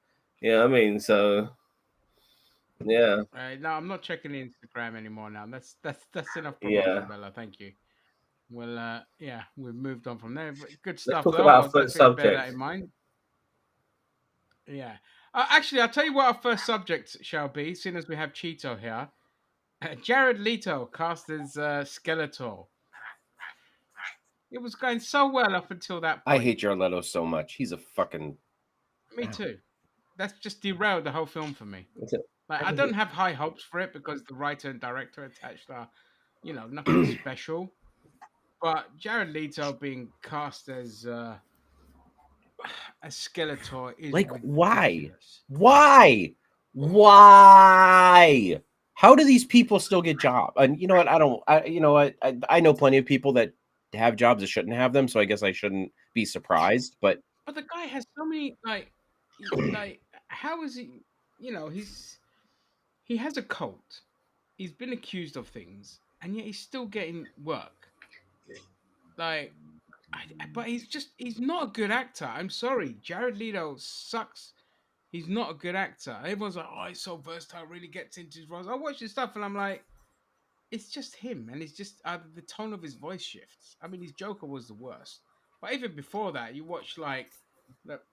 You know what I mean? So, yeah. No, I'm not checking Instagram anymore now. That's enough promotion, Yeah. Bella. Thank you. Well, yeah, we've moved on from there. But good stuff. Let's talk about our first Bear subject. that in mind. Yeah. Actually, I'll tell you what our first subject shall be, seeing as we have Cheeto here. Jared Leto cast as Skeletor. It was going so well up until that point. I hate Jared Leto so much. He's a fucking. Me too. That's just derailed the whole film for me. Like, I don't have high hopes for it because the writer and director attached are, nothing special. But Jared Leto being cast as Skeletor is like ridiculous. Why? How do these people still get jobs? And you know what? I know plenty of people that have jobs that shouldn't have them, so I guess I shouldn't be surprised. But the guy has so many like how is he? He has a cult. He's been accused of things, and yet he's still getting work. Like, but he's not a good actor. I'm sorry, Jared Leto sucks. He's not a good actor. Everyone's like, oh, he's so versatile, really gets into his roles. I watch his stuff and I'm like, it's just him, and it's just the tone of his voice shifts. I mean, his Joker was the worst, but even before that, you watch like,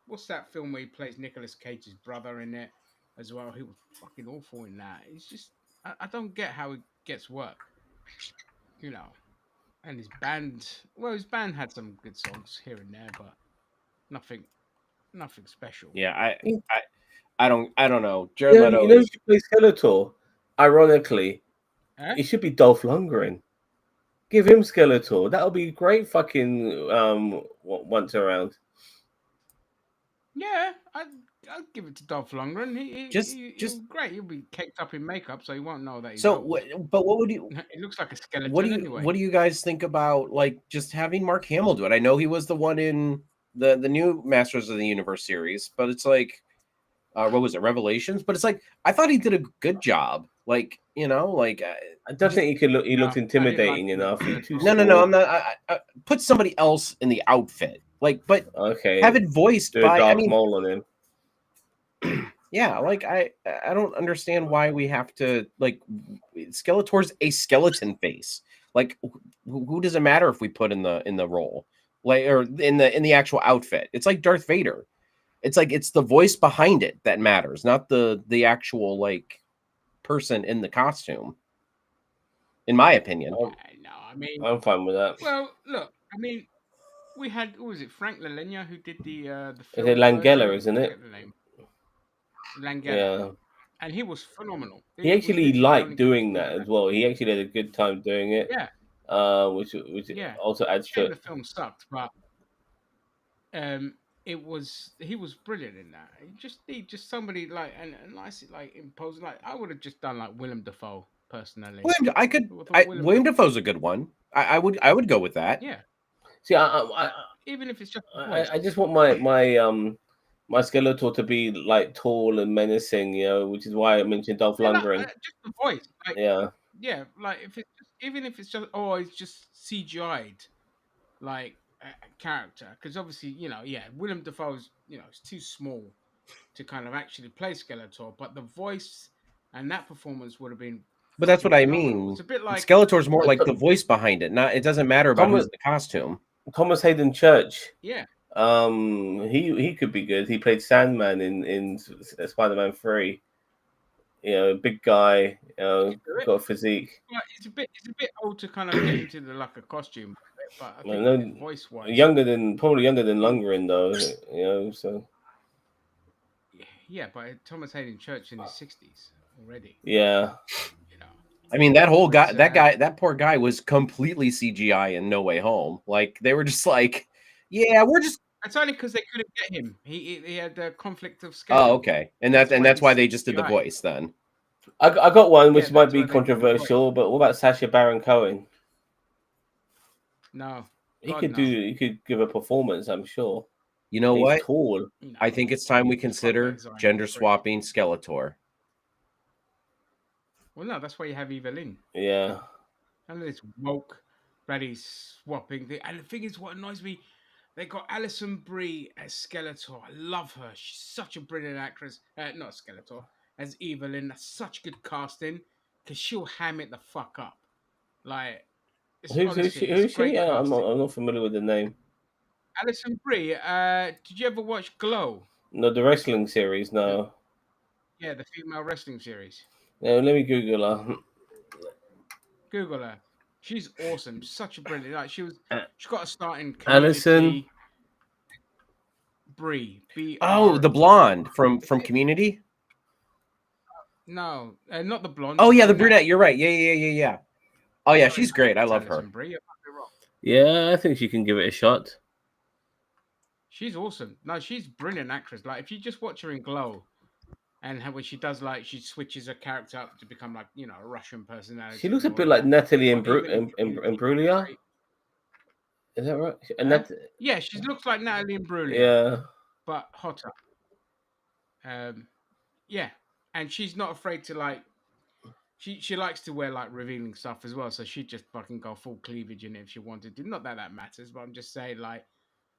what's that film where he plays Nicolas Cage's brother in it as well? He was fucking awful in that. It's just I don't get how he gets work, And his band, had some good songs here and there, but nothing special. Yeah, I don't know. Jared Leto. You know who should play Skeletor? Ironically, it should be Dolph Lundgren. Give him Skeletor. That'll be great. Fucking once around. Yeah, I'd give it to Dolph Lundgren. Just He'll be great. He'll be caked up in makeup, so he won't know that he's so. old. But what would you? It looks like a skeleton anyway. What do you guys think about like just having Mark Hamill do it? I know he was the one in the new Masters of the Universe series, but it's like what was it, Revelations? But it's like I thought he did a good job. Like like I don't think he could look. He No, looked I didn't like intimidating him enough. as He's too Skeletor. no. small. I'm not. I put somebody else in the outfit. Like, but Okay. have it voiced Do a by. I dark mean, mole on him. yeah. Like I don't understand why we have to like Skeletor's a skeleton face. Like, who does it matter if we put in the role, like, or in the actual outfit? It's like Darth Vader. It's like it's the voice behind it that matters, not the actual like person in the costume. In my opinion. No, I mean, I'm fine with that. well, look, I mean, we had what was it, Frank Lelenia, who did the Is it film Langella, version? isn't I it? forget the name. Langella, Yeah. and he was phenomenal. He It was actually literally the liked only doing good that as actor. well. He actually had a good time doing it. Yeah, Which yeah. also adds Shame to the film sucked, but he was brilliant in that. He just need just somebody like and nice like imposing. Like I would have just done like Willem Dafoe personally. I thought Willem William Dafoe, Dafoe's a good one. I would go with that. yeah. see. Even if it's just a voice. I just want my Skeletor to be like tall and menacing, which is why I mentioned Dolph Yeah, like, Lundgren. just the voice. Like Yeah. yeah, like if it's just, even if it's just it's just CGI'd like a character because obviously Willem Dafoe's it's too small to kind of actually play Skeletor, but the voice and that performance would have been But that's fucking what I phenomenal. It's mean. a bit like Skeletor's more Uh, like the Th- voice behind it. Not it doesn't matter about who's Thomas in the costume. Thomas Hayden Church. yeah, He could be good. He played Sandman in Spider-Man 3. Big guy. he could do it. Got a physique. But it's a bit old to kind of get into the like a costume, but I I think know, voice wise, probably younger than Lundgren though. So yeah. But Thomas Hayden Church in his 60s already, yeah. you know. I mean, that whole guy, It's that poor guy was completely CGI in No Way Home. Like they were just like, yeah, we're just. it's only because they couldn't get him. He had a conflict of Oh, schedule. okay, and that's why they just did the CGI. voice then. I got one which Yeah, might that's be why they did the voice. controversial, but what about Sacha Baron Cohen? No, He God, could no. he could give a performance, I'm sure. You know He's what? tall. No. I think it's time we Fuck consider that Zion gender prick. swapping Skeletor. Well, no, that's why you have Evelyn. Yeah. None of this woke, bloody swapping thing. And the thing is, what annoys me, they got Alison Brie as Skeletor. I love her. She's such a brilliant actress. Not Skeletor, as Evelyn. That's such good casting because she'll ham it the fuck up. Like, it's honestly, it's Who's she? great casting. I'm not familiar with the name. Alison Brie. Did you ever watch Glow? No, the wrestling series. No. Yeah, the female wrestling series. No, let me Google her. Google her. She's awesome. Such a brilliant. Like she got a start in Alison. Community. Brie. Oh, the blonde from Community. No, not the blonde. Oh yeah, the brunette. You're right. Yeah. Oh yeah, she's great. I love her. Brie. I might be wrong. Yeah, I think she can give it a shot. She's awesome. No, she's a brilliant actress. Like if you just watch her in Glow, and when she does like she switches her character up to become like a Russian personality. She looks a and all bit like that. Natalie But even in Community, Imbruglia. great. Is that right? Yeah, she looks like Natalie Imbruglia, Yeah. but hotter. Yeah, and she's not afraid to like. She likes to wear like revealing stuff as well, so she'd just fucking go full cleavage in it if she wanted to. Not that that matters, but I'm just saying like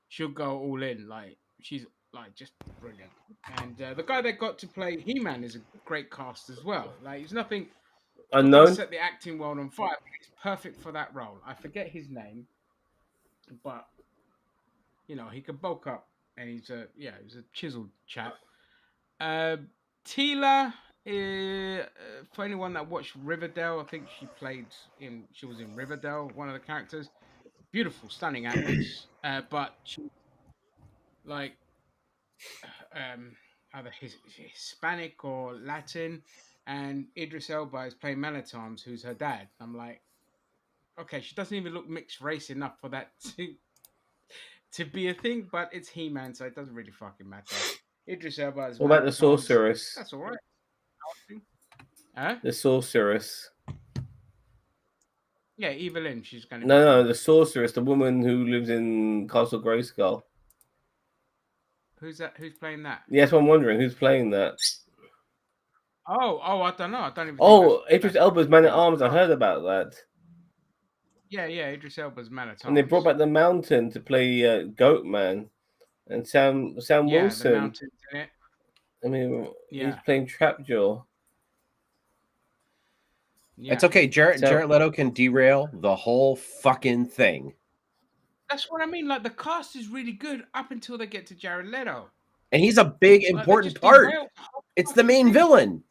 she'll go all in. Like she's like just brilliant. And the guy that got to play He-Man is a great cast as well. Like he's not gonna Unknown. set the acting world on fire. But he's perfect for that role. I forget his name, but he could bulk up, and he's a chiseled chap. Tila, for anyone that watched Riverdale, I think she was in Riverdale, one of the characters. Beautiful, stunning actress, but she like either Hispanic or Latin, and Idris Elba is playing Melatoms, who's her dad. I'm like, okay, she doesn't even look mixed race enough for that to be a thing, but it's He-Man, so it doesn't really fucking matter. Idris Elba as What about the Man-at-Arms. sorceress? That's all right. Huh? The sorceress. Yeah, Evelyn. She's going to be No, cool. the sorceress, the woman who lives in Castle Grayskull. Who's that? Who's playing that? Yes, I'm wondering who's playing that. Oh, I don't know. I don't even think Oh, that's Idris Elba's Man at being Arms. I cast. heard about that. Yeah, Idris Elba's And they brought Man-at-Arms. back the Mountain to play Goat Man, and Sam Yeah, the Wilson. mountains in it. I mean, he's Yeah, playing Trapjaw. yeah. It's okay. Jared So- Leto can derail the whole fucking thing. That's what I mean. Like the cast is really good up until they get to Jared Leto. And he's a big, Like, they important just part. derail the whole It's the fucking main thing. villain.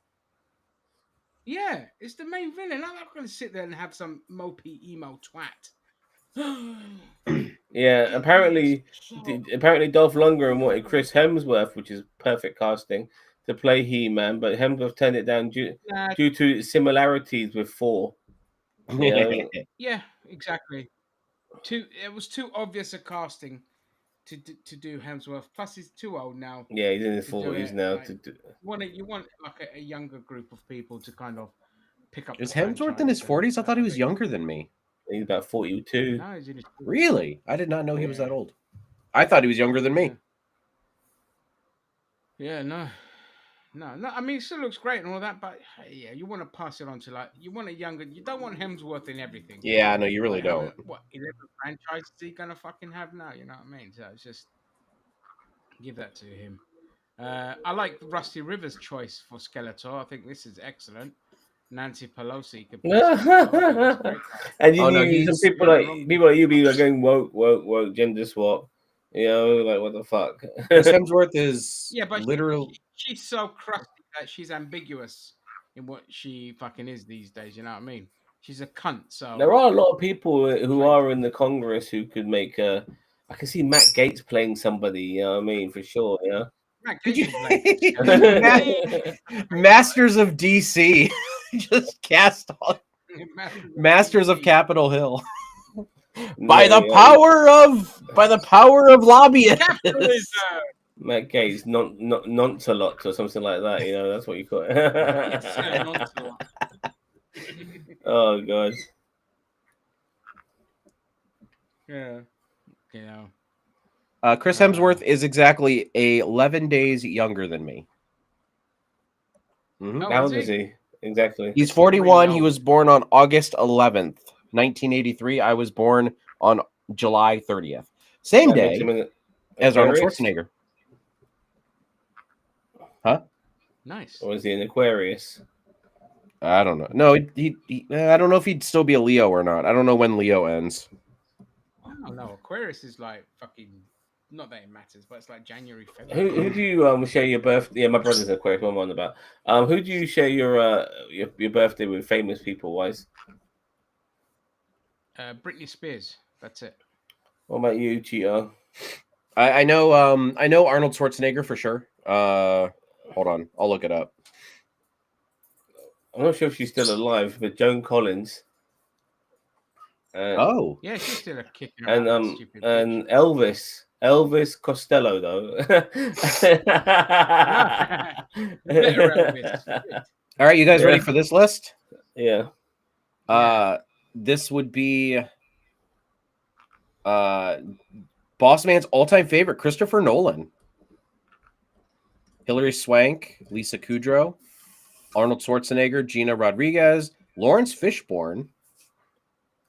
Yeah, it's the main villain. I'm not going to sit there and have some mopey emo twat. Yeah, apparently Dolph Lundgren wanted Chris Hemsworth, which is perfect casting, to play He-Man, but Hemsworth turned it down due to similarities with Thor. You know? Yeah, exactly. It was too obvious a casting to do Hemsworth. Plus, he's too old now. Yeah, he's in his to do 40s it, now. like, you want like a younger group of people to kind of pick up. Is the Hemsworth in his franchise. 40s? I thought he was younger than me. He's about 42. No, he's in his 40s. Really? I did not know he was Yeah. that old. I thought he was younger than me. Yeah, no. I mean, it still looks great and all that, but yeah, you want to pass it on to you want a younger. You don't want Hemsworth in everything. Yeah, no, you really Like, don't. What 11 franchises is he gonna fucking have now? You know what I mean? So it's just give that to him. I like Rusty Rivers' choice for Skeletor. I think this is excellent. Nancy Pelosi could play Skeletor. Great. And you Oh, no, knew some people like you be like going woke, gender swap. You know, like what the fuck? Chris Hemsworth is but literally. she's so crusty that she's ambiguous in what she fucking is these days. You know what I mean? She's a cunt. So There are a lot of people who are in the Congress who could make a. I can see Matt Gaetz playing somebody. You know what I mean? For sure. Yeah. Matt Could you- Gaetz is Masters of DC. Just cast on Masters of Capitol Hill. By the power of lobbyists. Matt Gaetz, noncelot or something like that. You know, that's what you call it. Oh god. Yeah. Yeah. Chris Hemsworth is exactly 11 days younger than me. Oh, How is old is he? Exactly. He's 41. He was born on August 11th, 1983. I was born on July 30th. Same That makes day him an as Arnold Aquarius? Schwarzenegger. Huh? Nice. Or is he an Aquarius? I don't know. No, he I don't know if he'd still be a Leo or not. I don't know when Leo ends. I don't know. Aquarius is like fucking. Not that it matters, but it's like January, February. Who do you share your birthday? Yeah, my brother's an Aquarius. What am I on about? Who do you share your birthday with? Famous people wise. Britney Spears. That's it. What about you, Cheeto? I know Arnold Schwarzenegger for sure. Hold on, I'll look it up. I'm not sure if she's still alive, but Joan Collins. Oh, Yeah, she's still a kicking and around. Stupid and bitch. Elvis Costello though. all right, you guys ready Yeah. for this list? Yeah. This would be Boss Man's all-time favorite, Christopher Nolan, Hilary Swank, Lisa Kudrow, Arnold Schwarzenegger, Gina Rodriguez, Lawrence Fishburne,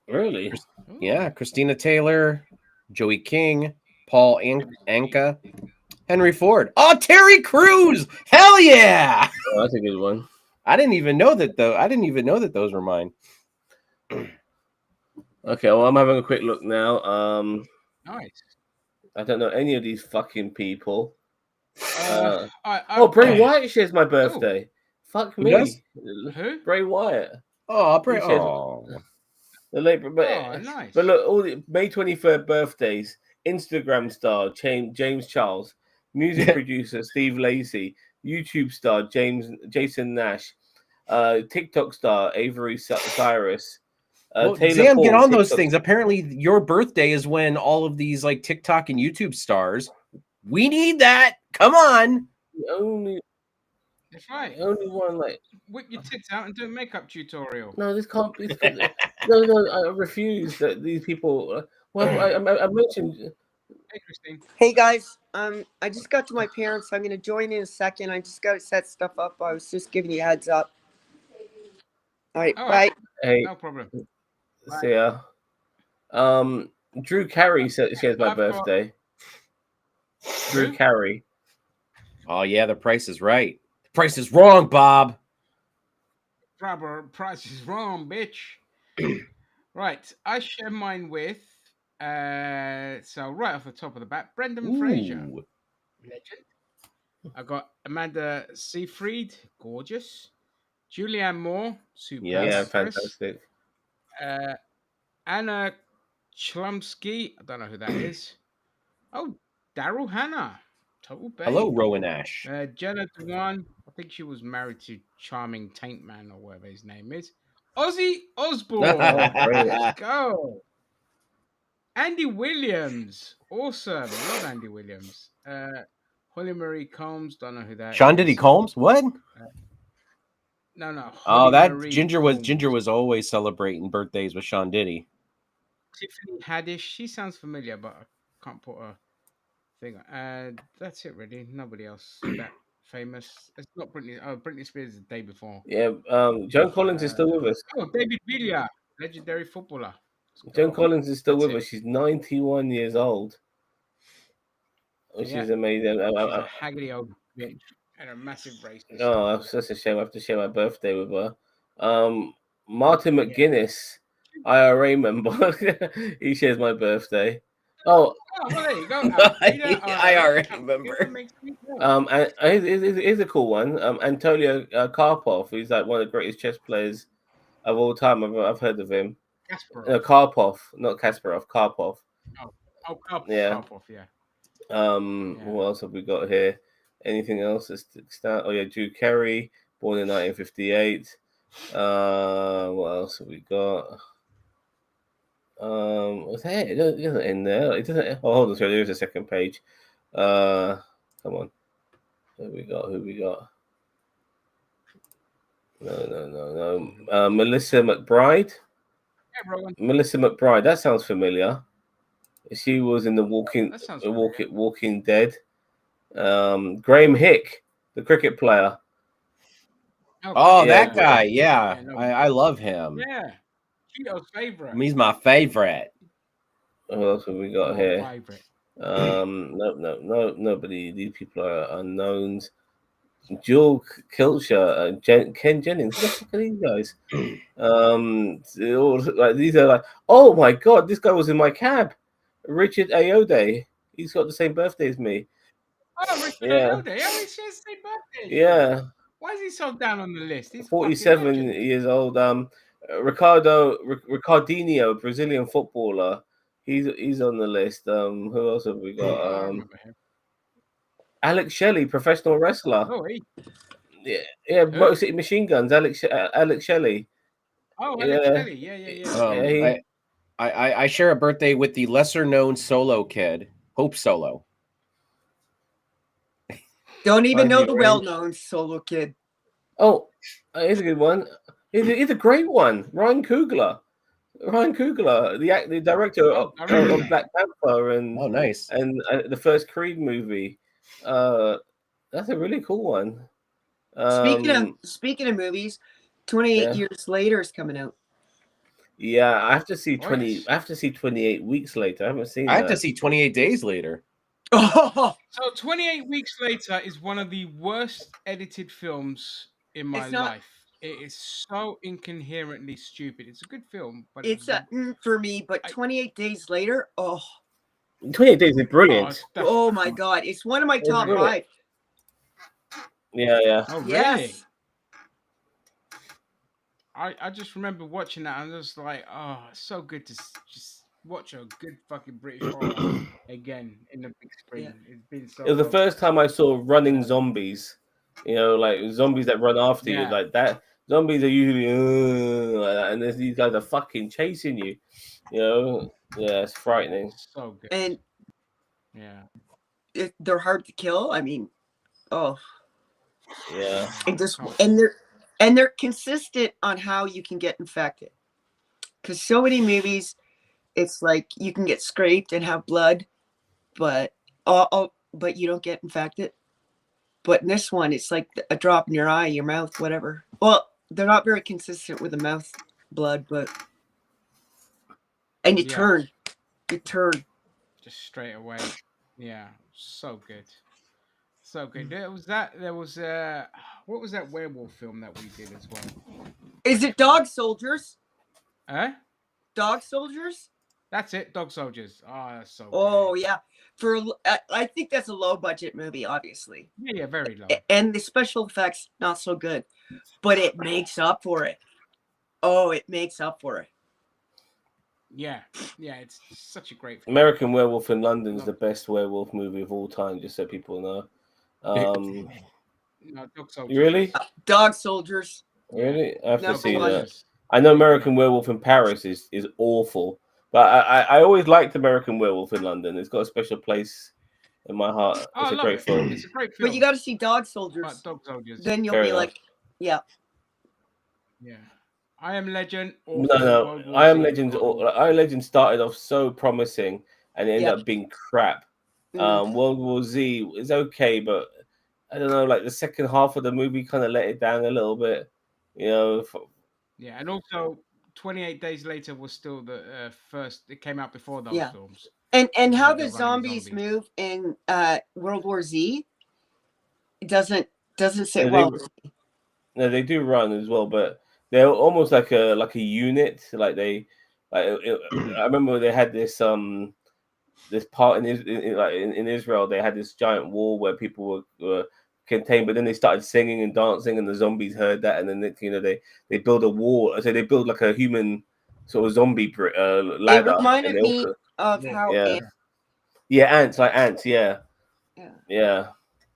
Really? yeah, Christina Taylor, Joey King, Paul Anka, Henry Ford. Oh, Terry Crews! Hell yeah! Oh, that's a good one. I didn't even know that though. I didn't even know that those were mine. Okay, well, I'm having a quick look now. Nice. I don't know any of these fucking people. I Bray Wyatt shares my birthday. Fuck Who me. does? Who? Bray Wyatt. Oh, He said- The late, but, Oh, nice. but look, all the May 23rd birthdays. Instagram star James Charles, music producer Steve Lacy, YouTube star Jason Nash, TikTok star Avery Cyrus, Well, Taylor Zam, get Paul on those TikTok. things. Apparently, your birthday is when all of these like TikTok and YouTube stars. We need that. Come on. The only That's right. one like Whip your tits out and do a makeup tutorial. no, this can't. No, I refuse that these people. Well, I mentioned. Hey, Christine. Hey guys, I just got to my parents. I'm gonna join in a second. I just gotta set stuff up. I was just giving you a heads up. All right, All bye. right. Hey, No problem. see ya. Drew Carey shares my I've got- birthday. Drew Who? Carey. Oh yeah, the price is right. The price is wrong, Bob. Rubber price is wrong, bitch. Right. I share mine with so right off the top of the bat, Brendan Fraser. Ooh. Legend. I got Amanda Seyfried, gorgeous. Julianne Moore, super Yes. Yeah, actress. fantastic. Anna Chlumsky, I don't know who that is. Oh, Daryl Hannah, total babe. Hello, Rowan Ash. Jenna Dewan, I think she was married to Charming Taint Man or whatever his name is. Ozzy Osbourne, great. let's go. Andy Williams, awesome. Love Andy Williams. Holly Marie Combs, don't know who that Sean is. Diddy Combs? What? No. Oh, Holly that Marie Ginger Combs. was always celebrating birthdays with Sean Diddy. Tiffany Haddish. She sounds familiar, but I can't put a thing. That's it, really. Nobody else that famous. It's not Britney. Oh, Britney Spears the day before. Yeah, Joan Collins is still with us. Oh, David Villa, legendary footballer. Joan Collins is still That's with it. us. She's 91 years old, which Yeah. is amazing. She's a haggity old bitch and a massive racist. Oh, that's such a shame. I have to share my birthday with her. Martin McGuinness, IRA member. He shares my birthday. Oh, Oh, well, there you go. I already remember. and here's a cool one. Antonio Karpov, who's like one of the greatest chess players of all time. I've heard of him. Kasparov. Karpov, not Kasparov. Karpov. Oh, Karpov. Yeah. Karpov, yeah. What else have we got here? Anything else that sticks out? Oh yeah, Drew Carey, born in 1958. What else have we got? What's that? It doesn't end there. It doesn't. Oh, hold on, sorry. There's a second page. Come on. Who we got? No. Melissa McBride. Yeah, Rowan. Melissa McBride. That sounds familiar. She was in the Walking Dead. Graham Hick, the cricket player. Oh, Yeah. that guy. Yeah. Yeah, no. I love him. Yeah. Cheeto's favorite. He's my favorite. What else have we got here? Favorite. No. Nobody. These people are unknowns. Jewel Kilcher, Ken Jennings. What the fuck are these guys? These are like, oh my god, this guy was in my cab. Richard Ayoade. He's got the same birthday as me. Oh, Richard Yeah. Ayoade. Oh, he shares the same birthday. Yeah. Why is he so down on the list? He's 47 fucking legend. years old. Ricardinho, Brazilian footballer. He's on the list. Who else have we Oh, I got? remember him. Alex Shelley, professional wrestler. Oh, he. Yeah, Motor City Machine Guns. Alex Shelley. Oh, Yeah. Alex Kelly. Yeah. I share a birthday with the lesser known solo kid, Hope Solo. Don't even know Ivy the Range. well-known solo kid. Oh, here's a good one. He's a great one. Ryan Coogler, the director of Black Panther and Oh, nice. and the first Creed movie. That's a really cool one. Speaking of movies, 28 years later is coming out. Yeah, I have to see Oh, 20. yes. I have to see 28 weeks later. I haven't seen. I have to see 28 days later. Oh, So 28 Weeks Later is one of the worst edited films in my It's not- life. It is so incoherently stupid. It's a good film, but it's for me, but I- 28 days later, 28 days is brilliant. oh my god, it's one of my It's top brilliant. 5. Yeah. Oh, really? Yes. I just remember watching that and I was like, oh, it's so good to just watch a good fucking British horror again in the big screen. Yeah. It's been so It was the long. first time I saw running zombies. Like zombies that run after you, Yeah. like that. Zombies are usually like that, and these guys are fucking chasing you. You know, yeah, it's frightening. So good. And Yeah. they're hard to kill. I mean, oh, Yeah, and just Can't- and they're consistent on how you can get infected. Because so many movies, it's like you can get scraped and have blood, but but you don't get infected. But in this one, it's like a drop in your eye, your mouth, whatever. Well, they're not very consistent with the mouth blood, but and you Yeah. turn. Just straight away. Yeah. So good. So good. There was that. There was what was that werewolf film that we did as well? Is it Dog Soldiers? Huh? Dog Soldiers? That's it. Dog Soldiers. Oh, that's so Oh good. yeah, I think that's a low budget movie, obviously, Yeah, very low. and the special effects not so good, but it makes up for it. Oh, it makes up for it. Yeah, it's such a great film. American Werewolf in London is the best werewolf movie of all time. Just so people know. No, Dog Soldiers. Really? Dog Soldiers. Really? I have to Number see one. that. I know American Werewolf in Paris is awful, but I always liked American Werewolf in London. It's got a special place in my heart. Oh, It's I a love great it. film. It's a great film. But you got to see Dog Soldiers. But Dog Soldiers. Then you'll Fair be enough. like, yeah. Yeah. I Am Legend. No, Awful. no. World War I Am Z, Legend. World War- I Am Legend started off so promising, and it ended Yeah. up being crap. Mm. World War Z is okay, but I don't know. Like the second half of the movie kind of let it down a little bit. You know. Yeah, and also 28 Days Later was still the first. It came out before those Yeah. films. And how They're the running zombies move in World War Z, it doesn't sit Yeah, well. No, they do run as well, but they're almost like a unit. Like they, I remember they had this part in Israel. They had this giant wall where people were contained, but then they started singing and dancing, and the zombies heard that, and then they build a wall. So they build like a human sort of zombie ladder. It reminded and they me also, of how yeah, ants, like ants, yeah. Yeah.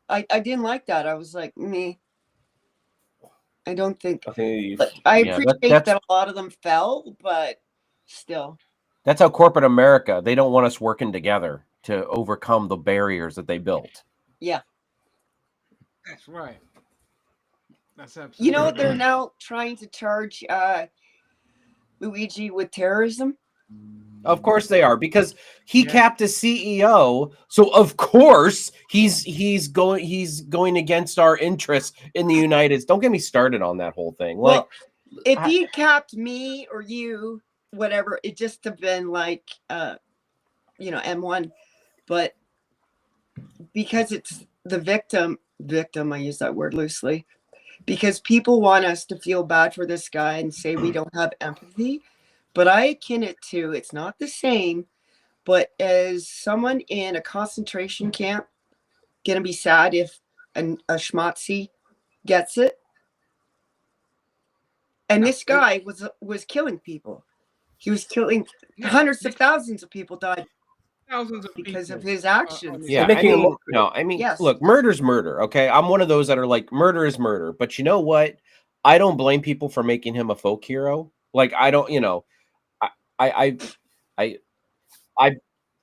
I didn't like that. I was like, me. I don't think. I think But I Yeah, appreciate that's- that a lot of them fell, but still. That's how corporate America, they don't want us working together to overcome the barriers that they built. Yeah. That's right. That's absolutely. You know, they're now trying to charge Luigi with terrorism. Of course they are, because he capped a CEO, so of course he's going against our interests in the United States. Don't get me started on that whole thing. Like, well, if he capped me or you, whatever, it just have been like M1. But because it's the victim, I use that word loosely, because people want us to feel bad for this guy and say we don't have empathy. But I akin it to, it's not the same, but as someone in a concentration camp, gonna be sad if a schmatzi gets it. And this guy was killing people. He was killing hundreds of thousands of people died thousands of because people of his actions. yeah, I mean, Yes. Look, murder's murder. Okay, I'm one of those that are like, murder is murder. But you know what? I don't blame people for making him a folk hero. Like, I don't,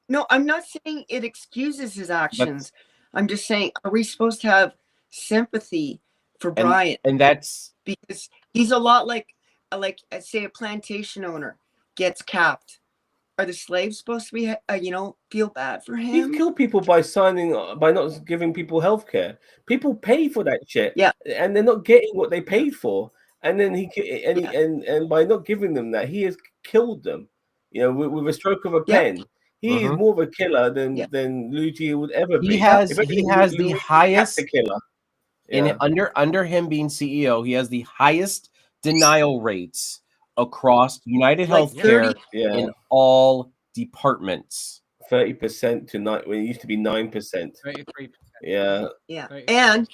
No, I'm not saying it excuses his actions. I'm just saying, are we supposed to have sympathy for Brian? And that's because he's a lot like say a plantation owner gets capped. Are the slaves supposed to be, feel bad for him? You kill people by not giving people health care. People pay for that shit, and they're not getting what they paid for. And then and by not giving them that, he has killed them. With a stroke of a pen. He is more of a killer than Luigi would ever be. He has the highest killer. Under him being CEO. He has the highest denial rates across United Healthcare in all departments. 30% to 9 when it used to be 9%. 33%. Yeah. And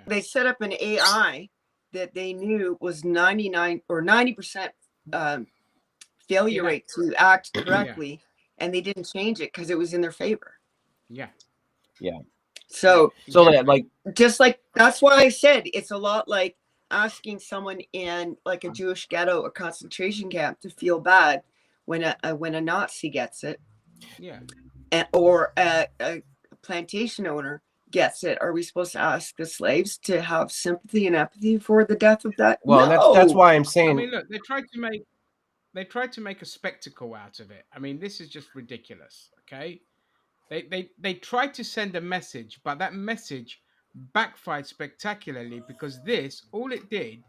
they set up an AI that they knew was 99 or 90% failure rate to act correctly, and they didn't change it because it was in their favor. Yeah. So that, like, just like, that's why I said it's a lot like asking someone in like a Jewish ghetto or concentration camp to feel bad when a Nazi gets it, Yeah. or a plantation owner gets it? Are we supposed to ask the slaves to have sympathy and empathy for the death of that? Well, and No. that's why I'm I saying mean, look, they tried to make a spectacle out of it. I mean, this is just ridiculous. Okay, they tried to send a message, but that message backfired spectacularly because this all it did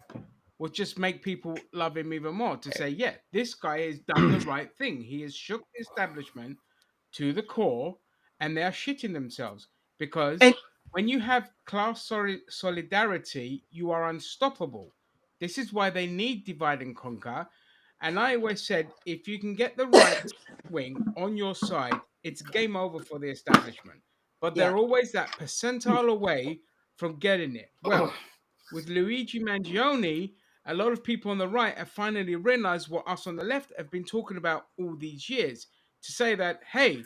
was just make people love him even more. To say, yeah, this guy has done the right thing. He has shook the establishment to the core, and they are shitting themselves because And when you have class solidarity, you are unstoppable. This is why they need divide and conquer. And I always said, if you can get the right wing on your side, it's game over for the establishment. But yeah, they're always that percentile away from getting it. Well, with Luigi Mangione, a lot of people on the right have finally realized what us on the left have been talking about all these years, to say that, hey,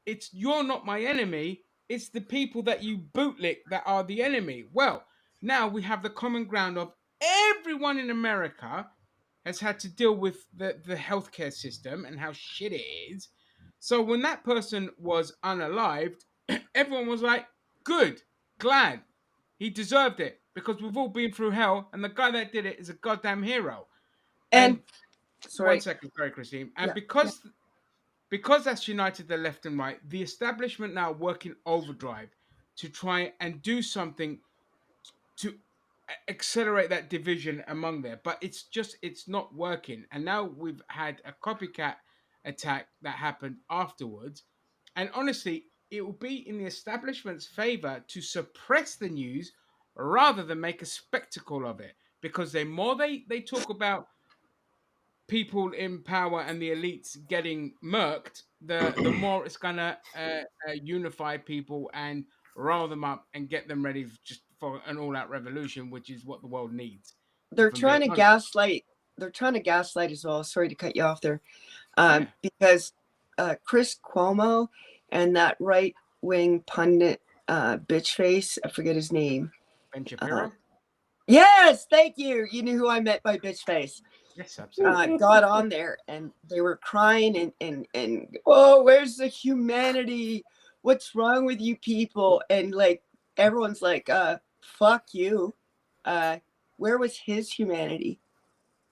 it's you're not my enemy, it's the people that you bootlick that are the enemy. Well, now we have the common ground of everyone in America has had to deal with the healthcare system and how shit it is. So when that person was unalived, everyone was like, good, glad. He deserved it because we've all been through hell, and the guy that did it is a goddamn hero. and And one sorry, second, sorry, Christine. And yeah, yeah. because that's united the left and right, the establishment now working overdrive to try and do something to accelerate that division among there. But it's not working. And now we've had a copycat attack that happened afterwards. And honestly, it will be in the establishment's favor to suppress the news rather than make a spectacle of it. Because the more they talk about people in power and the elites getting murked, the more it's gonna unify people and rile them up and get them ready just for an all-out revolution, which is what the world needs. They're If I'm being trying to honest, gaslight. They're trying to gaslight as well. Sorry to cut you off there, yeah, because Chris Cuomo and that right wing pundit bitch face, I forget his name. Ben Shapiro. Yes, thank you. You knew who I meant by bitch face. Yes, absolutely. Got on there and they were crying and oh, where's the humanity? What's wrong with you people? And like everyone's like, fuck you. Where was his humanity?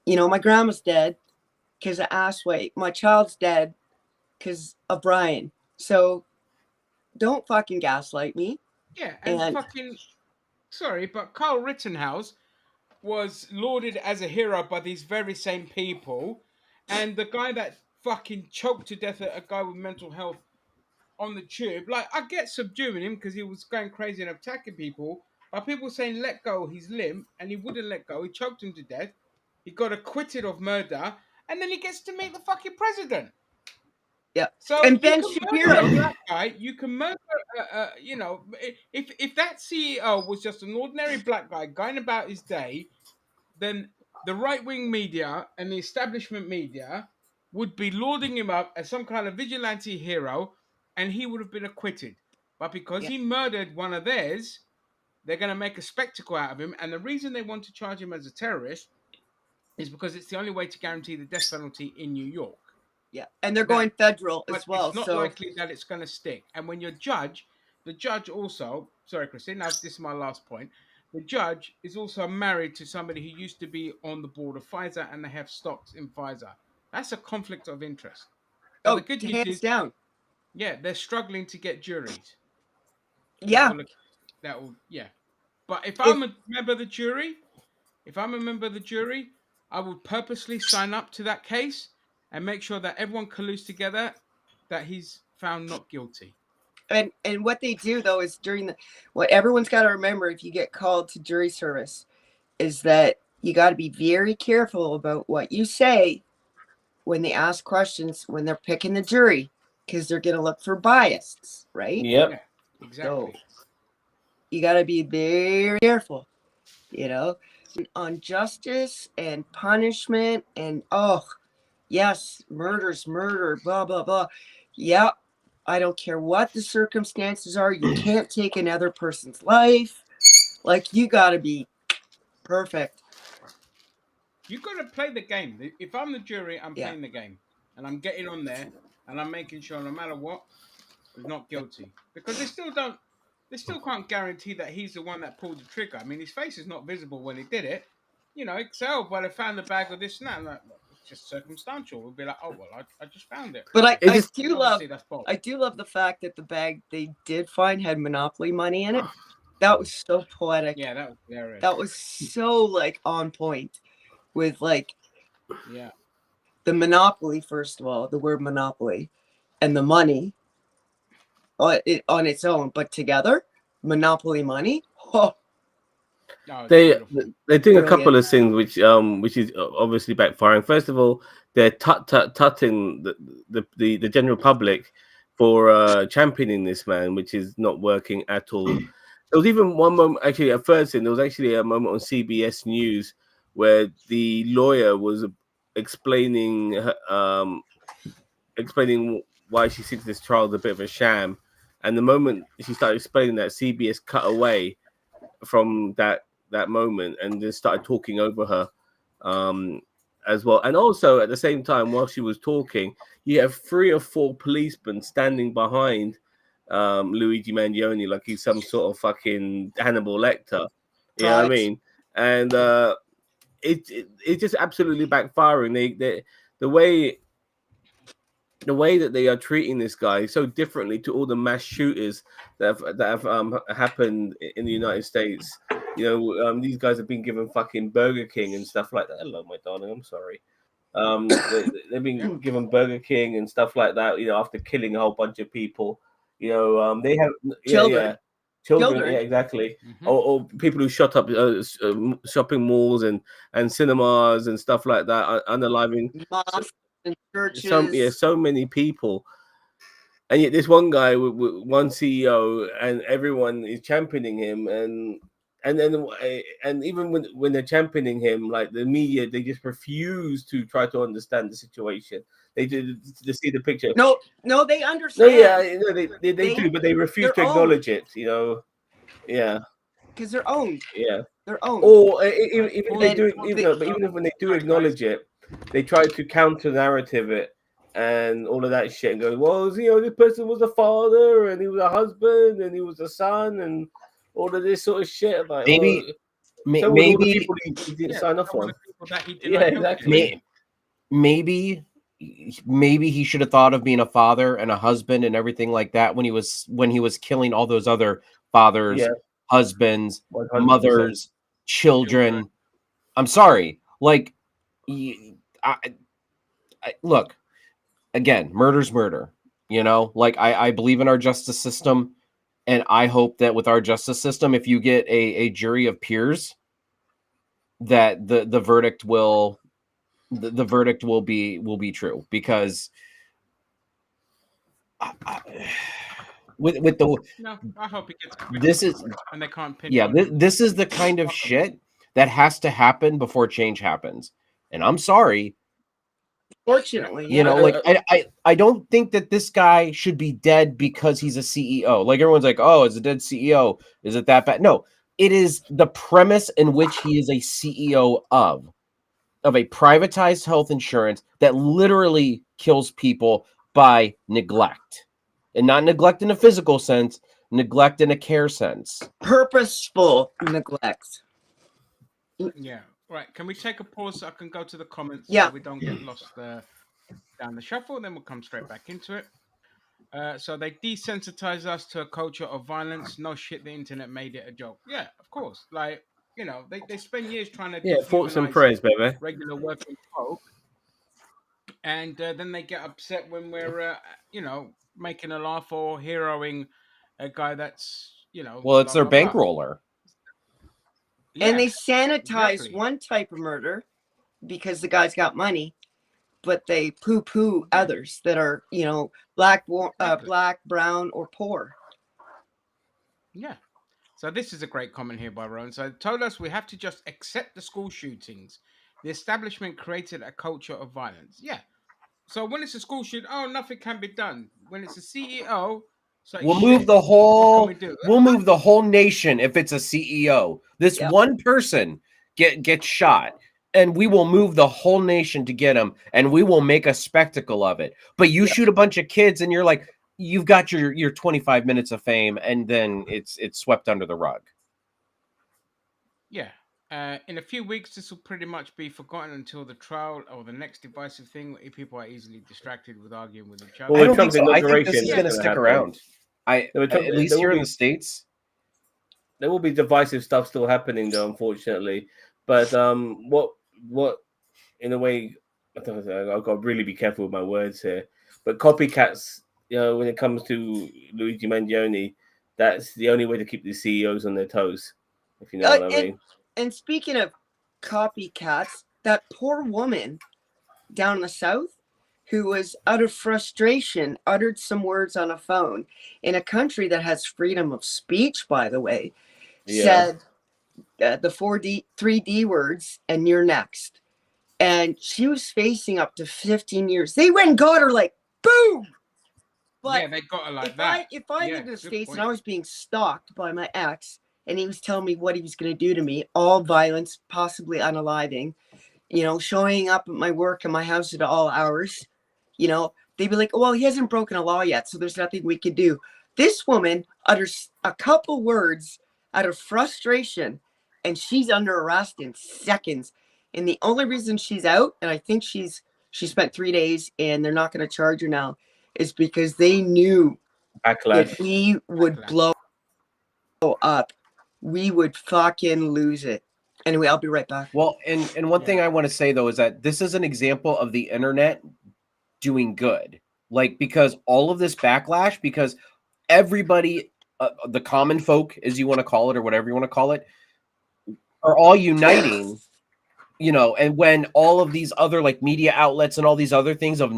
You know, my grandma's dead because of ass weight. My child's dead because of Brian. So don't fucking gaslight me. Yeah, and And fucking sorry, but Carl Rittenhouse was lauded as a hero by these very same people, and the guy that fucking choked to death a guy with mental health on the tube. Like, I get subduing him because he was going crazy and attacking people, but people saying let go, he's limp, and he wouldn't let go. He choked him to death. He got acquitted of murder, and then he gets to meet the fucking president. yeah. So And you Ben can murder a Shapiro. black guy. You can murder, if that CEO was just an ordinary black guy going about his day, then the right wing media and the establishment media would be lauding him up as some kind of vigilante hero, and he would have been acquitted. But because Yeah. he murdered one of theirs, they're going to make a spectacle out of him. And the reason they want to charge him as a terrorist is because it's the only way to guarantee the death penalty in New York. Yeah. And they're Now, going federal but as well. it's not So likely that it's going to stick. And when the judge also, sorry, Christine, now this is my last point. The judge is also married to somebody who used to be on the board of Pfizer, and they have stocks in Pfizer. That's a conflict of interest. But the good news hands is, down. yeah, they're struggling to get juries. Yeah. Yeah. But if If I'm a member of the jury, I would purposely sign up to that case and make sure that everyone colludes together that he's found not guilty. and what they do though is during what everyone's got to remember if you get called to jury service is that you got to be very careful about what you say when they ask questions when they're picking the jury because they're going to look for bias, right? Yep. Yeah, exactly. So you got to be very careful, you know, on justice and punishment and yes, murder's murder, blah blah blah. Yeah, I don't care what the circumstances are. You can't take another person's life. Like you got to be Perfect. You got to play the game. If I'm the jury, I'm Yeah. playing the game, and I'm getting on there, and I'm making sure, no matter what, he's not guilty, because they still can't guarantee that he's the one that pulled the trigger. I mean, his face is not visible when he did it. You know, Excel, but I found the bag of this and that. And like, well, it's just circumstantial. We'll be like, oh well, I just found it. But It I just- do love Obviously, that's false. I do love the fact that the bag they did find had Monopoly money in it. That was so poetic. Yeah, that was hilarious. That was so like on point with like Yeah. the Monopoly, first of all, the word Monopoly, and the money on its own, but together, Monopoly money. Oh, No, it's They beautiful. they're doing a Brilliant. couple of things which is obviously backfiring. First of all, they're tutting the general public for championing this man, which is not working at all. There was even one moment, actually, at first, and there was actually a moment on CBS News where the lawyer was explaining explaining why she thinks this trial is a bit of a sham, and the moment she started explaining that, CBS cut away from that moment and just started talking over her as well. And also at the same time, while she was talking, you have 3 or 4 policemen standing behind Luigi Mangione like he's some sort of fucking Hannibal Lecter. You know what I Right. mean? And it's just absolutely backfiring. The way that they are treating this guy so differently to all the mass shooters that have happened in the United States. You know, these guys have been given fucking Burger King and stuff like that. Hello, my darling. I'm sorry. They've been given Burger King and stuff like that. You know, after killing a whole bunch of people. You know, they have Children. children. Yeah, exactly. Mhm. Or people who shot up shopping malls and cinemas and stuff like that, unaliving Mosques and churches. so many people, and yet this one guy with one CEO, and everyone is championing him, and even when they're championing him, like the media, they just refuse to try to understand the situation. They do to see the picture. No, they No, understand. yeah, you know, they do, but they refuse to they're acknowledge it. You know, yeah, because they're owned. yeah. They're owned. Or even if they And do, they- but even if when they do acknowledge it, they try to counter narrative it and all of that shit and go, well, you know, this person was a father and he was a husband and he was a son and all of this sort of shit. Like, Maybe, so was all the maybe, people he didn't sign off Some of on. the people that he did Yeah, not help exactly. maybe he should have thought of being a father and a husband and everything like that when he was killing all those other fathers, Yeah. husbands, 100%. mothers, children. I'm sorry, like, look, again, murder's murder. You know, like I believe in our justice system, and I hope that with our justice system, if you get a jury of peers, that the verdict will the verdict will be true, because with the No, I hope it gets quick. this is And they can't pin. yeah this is the kind of shit that has to happen before change happens. And I'm sorry, Fortunately, you know, like I don't think that this guy should be dead because he's a CEO. Like everyone's like, oh, it's a dead CEO. Is it that bad? No, it is the premise in which he is a CEO of a privatized health insurance that literally kills people by neglect, and not neglect in a physical sense, neglect in a care sense. purposeful neglect. Yeah. Right. Can we take a pause so I can go to the comments Yeah. so we don't get lost down the shuffle? Then we'll come straight back into it. So they desensitize us to a culture of violence. No shit, the internet made it a joke. Yeah, of course. Like, you know, they spend years trying to Thoughts and dehumanize prayers, baby. regular working folk, and then they get upset when we're, you know, making a laugh or heroing a guy that's, you know, Well, it's blah, their blah, blah. bankroller. Yeah, And they sanitize exactly. one type of murder because the guy's got money, but they poo-poo others that are, you know, black, brown, or poor. Yeah. So this is a great comment here by Rowan. So it told us we have to just accept the school shootings. The establishment created a culture of violence. Yeah. So when it's a school shooting, oh, nothing can be done. When it's a CEO, so We'll move the what whole can we do? we'll move the whole nation if it's a CEO. This Yep. one person get shot, and we will move the whole nation to get them, and we will make a spectacle of it. But you shoot a bunch of kids, and you're like, you've got your 25 minutes of fame, and then it's swept under the rug. Yeah. In a few weeks, this will pretty much be forgotten until the trial or the next divisive thing where people are easily distracted with arguing with each other. Well, I with don't think Trump's so. I think this inauguration, is Yeah. going to it's stick happen. around. There At least will here in be- the States. There will be divisive stuff still happening, though, unfortunately. But what in a way, I don't know, I've got to really be careful with my words here. But copycats, when it comes to Luigi Mangione, that's the only way to keep the CEOs on their toes, if you know what I mean. And speaking of copycats, that poor woman down in the south who was out of frustration uttered some words on a phone in a country that has freedom of speech, by the way, said the 3D words, and you're next. And she was facing up to 15 years. They went and got her like, boom! But yeah, they got her like that. if I Yeah, lived in the good States point. and I was being stalked by my ex and he was telling me what he was going to do to me, all violence, possibly unaliving, showing up at my work and my house at all hours, they'd be like, well, he hasn't broken a law yet, so there's nothing we could do. This woman utters a couple words out of frustration and she's under arrest in seconds. And the only reason she's out, and I think she spent 3 days and they're not going to charge her now, is because they knew Backlash. if we would blow up, we would fucking lose it. Anyway, I'll be right back. Well, and one thing I want to say though is that this is an example of the internet doing good, like, because all of this backlash, because everybody, the common folk, as you want to call it, or whatever you want to call it, are all uniting. And when all of these other like media outlets and all these other things of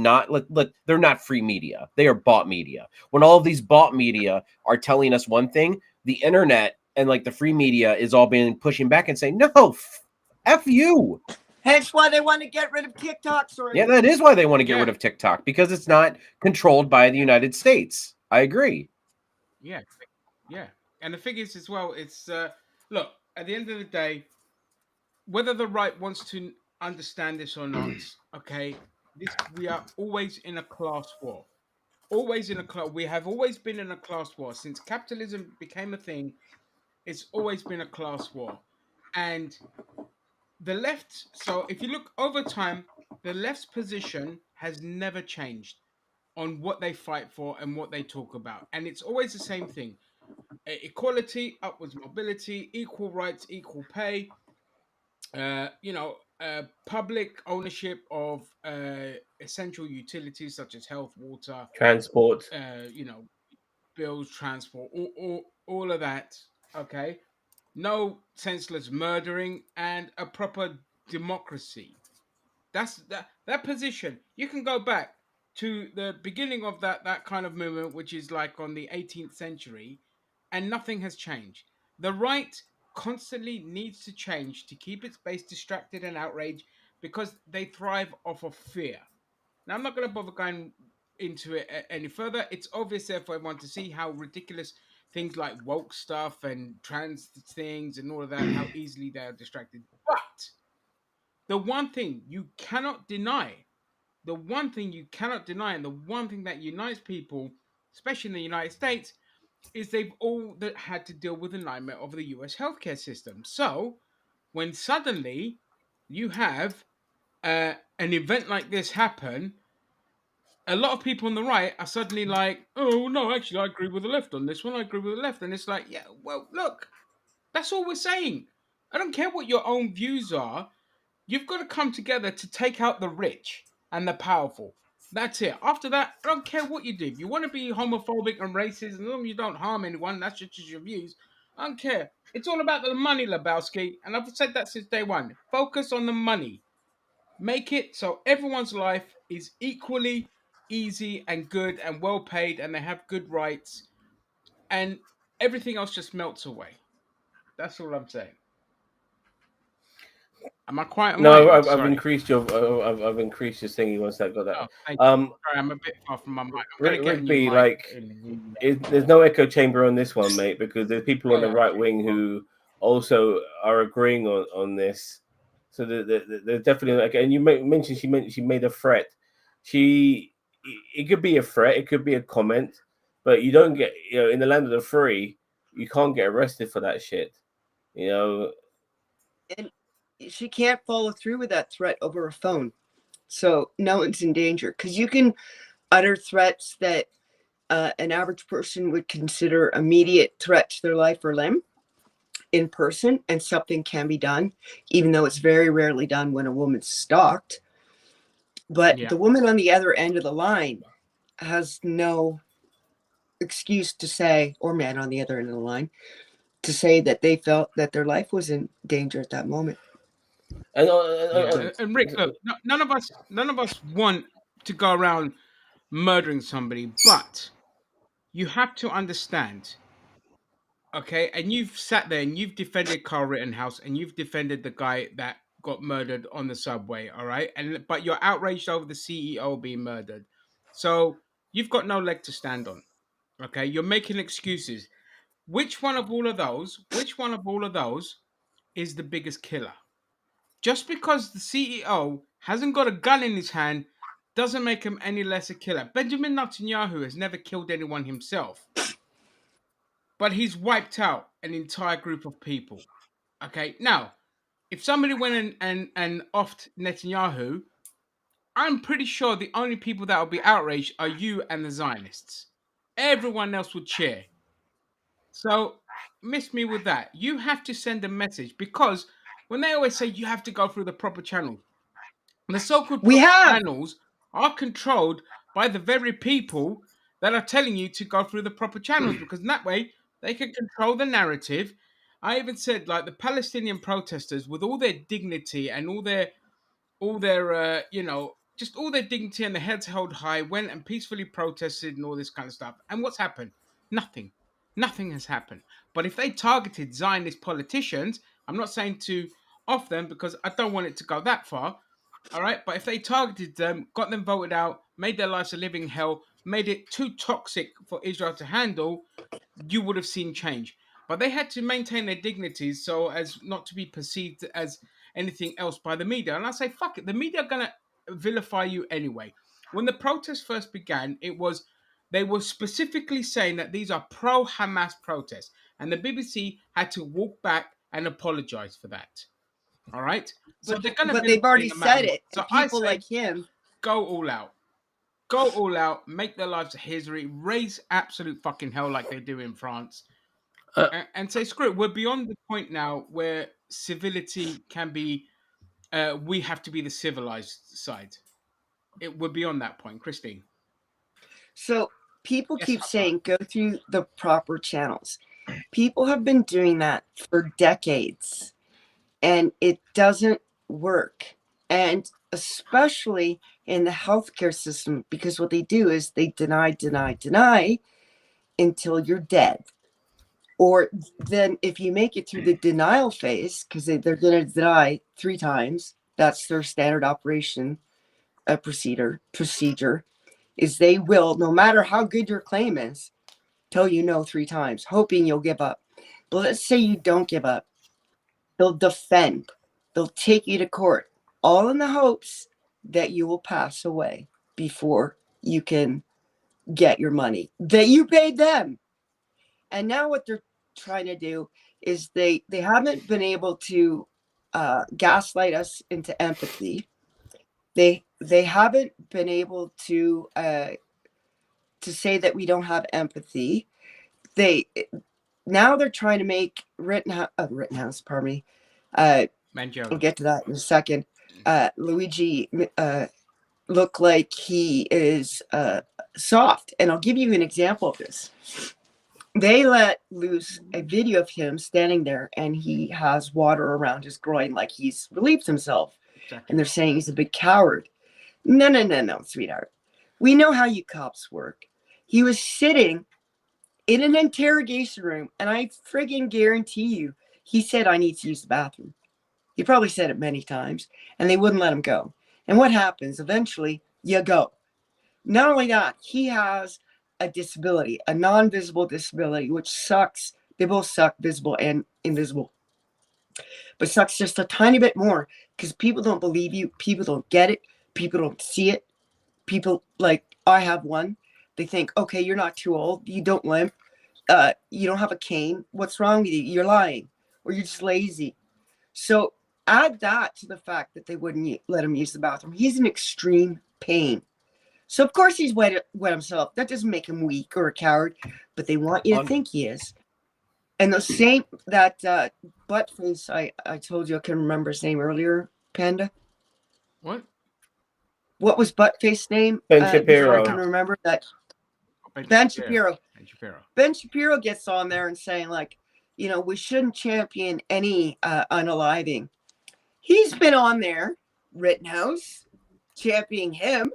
they're not free media, they are bought media. When all of these bought media are telling us one thing, the internet and like the free media is all being pushing back and saying, no, F you. Hence why they want to get rid of TikTok. Sorry. Yeah, that is why they want to get rid of TikTok, because it's not controlled by the United States. I agree. Yeah. And the thing is as well, it's look, at the end of the day, whether the right wants to understand this or not, okay, we are always in a class war. Always in a class. We have always been in a class war since capitalism became a thing. It's always been a class war, and the left. So if you look over time, the left's position has never changed on what they fight for and what they talk about, and it's always the same thing: equality, upwards mobility, equal rights, equal pay. Public ownership of essential utilities such as health, water, Transport. Bills, transport, all of that. Okay, no senseless murdering and a proper democracy. That's that position. You can go back to the beginning of that kind of movement, which is like on the 18th century, and nothing has changed. The right constantly needs to change to keep its base distracted and outraged because they thrive off of fear. Now, I'm not going to bother going into it any further. It's obvious there for everyone to see how ridiculous things like woke stuff and trans things and all of that, how easily they are distracted. But the one thing you cannot deny, and the one thing that unites people, especially in the United States, is they've all that had to deal with the nightmare of the US healthcare system. So when suddenly you have an event like this happen, a lot of people on the right are suddenly like, oh no, actually I agree with the left on this one. I agree with the left. And it's like, yeah, well, look, that's all we're saying. I don't care what your own views are. You've got to come together to take out the rich and the powerful. That's it. After that, I don't care what you do. If you want to be homophobic and racist, as long as you don't harm anyone, that's just your views. I don't care. It's all about the money, Lebowski. And I've said that since day one. Focus on the money. Make it so everyone's life is equally easy and good and well paid and they have good rights. And everything else just melts away. That's all I'm saying. Am I quiet on No, my end? I've Sorry. increased your increased your thingy once I got that. Oh, thank you. Sorry, I'm a bit far from my mic. I'm gonna get a new Rick mic. there's no echo chamber on this one, mate, because there's people on the Yeah, right okay, wing well. who also are agreeing on this. So they're definitely like, and you mentioned she made a threat. It could be a threat, it could be a comment, but you don't get, in the land of the free, you can't get arrested for that shit. And she can't follow through with that threat over a phone. So no one's in danger, because you can utter threats that an average person would consider immediate threat to their life or limb in person, and something can be done, even though it's very rarely done when a woman's stalked. But Yeah. the woman on the other end of the line has no excuse to say, or man on the other end of the line, to say that they felt that their life was in danger at that moment. And Rick, look, none of us want to go around murdering somebody, but you have to understand, okay? And you've sat there and you've defended Carl Rittenhouse and you've defended the guy that got murdered on the subway, all right? But you're outraged over the CEO being murdered, so you've got no leg to stand on, okay? You're making excuses. Which one of all of those? Which one of all of those is the biggest killer? Just because the CEO hasn't got a gun in his hand doesn't make him any less a killer. Benjamin Netanyahu has never killed anyone himself, but he's wiped out an entire group of people. Okay, now, if somebody went and offed Netanyahu, I'm pretty sure the only people that will be outraged are you and the Zionists. Everyone else would cheer. So, miss me with that. You have to send a message, because when they always say you have to go through the proper channel, the so-called We proper have. channels are controlled by the very people that are telling you to go through the proper channels, because in that way they can control the narrative. I even said, like, the Palestinian protesters, with all their dignity and all their just all their dignity and their heads held high, went and peacefully protested and all this kind of stuff. And what's happened? Nothing has happened. But if they targeted Zionist politicians, I'm not saying to off them, because I don't want it to go that far, all right? But if they targeted them, got them voted out, made their lives a living hell, made it too toxic for Israel to handle, you would have seen change. But they had to maintain their dignities so as not to be perceived as anything else by the media. And I say, fuck it, the media are gonna vilify you anyway. When the protests first began, they were specifically saying that these are pro-Hamas protests, and the BBC had to walk back and apologize for that. All right, so they're gonna But they've vilify already you no matter said what. it. So And I people say, like him. go all out. Go all out, make their lives a misery, raise absolute fucking hell like they do in France, and say, screw it. We're beyond the point now where civility can be, we have to be the civilized side. We're beyond that point. Christine. So people Yes, keep saying go through the proper channels. People have been doing that for decades, and it doesn't work. And especially in the healthcare system, because what they do is they deny until you're dead. Or then if you make it through the denial phase, because they're going to deny 3 times, that's their standard operation procedure, is they will, no matter how good your claim is, tell you no 3 times, hoping you'll give up. But let's say you don't give up. They'll defend. They'll take you to court, all in the hopes that you will pass away before you can get your money that you paid them. And now what they're trying to do is they haven't been able to gaslight us into empathy. They haven't been able to say that we don't have empathy. Now they're trying to make Rittenhouse, pardon me. Mangione. I'll get to that in a second. Luigi look like he is soft, and I'll give you an example of this. They let loose a video of him standing there, and he has water around his groin like he's relieved himself. Exactly. And they're saying he's a big coward. No, sweetheart. We know how you cops work. He was sitting in an interrogation room, and I friggin' guarantee you, he said, I need to use the bathroom. He probably said it many times, and they wouldn't let him go. And what happens? Eventually, you go. Not only that, he has a disability, a non-visible disability, which sucks. They both suck, visible and invisible. but sucks just a tiny bit more because people don't believe you. People don't get it. People don't see it. People like, I have one. They think, okay, you're not too old. You don't limp. You don't have a cane. What's wrong with you? You're lying, or you're just lazy. So add that to the fact that they wouldn't let him use the bathroom. He's in extreme pain. So of course he's wet himself. That doesn't make him weak or a coward, but they want you to think he is. And the same, that butt face, I told you, I couldn't remember his name earlier, Panda. What? What was Buttface's name? Ben I Shapiro. can remember that. Ben Ben Shapiro. Shapiro. Ben Shapiro. Ben Shapiro gets on there and saying, like, you know, we shouldn't champion any unaliving. He's been on there, Rittenhouse, championing him,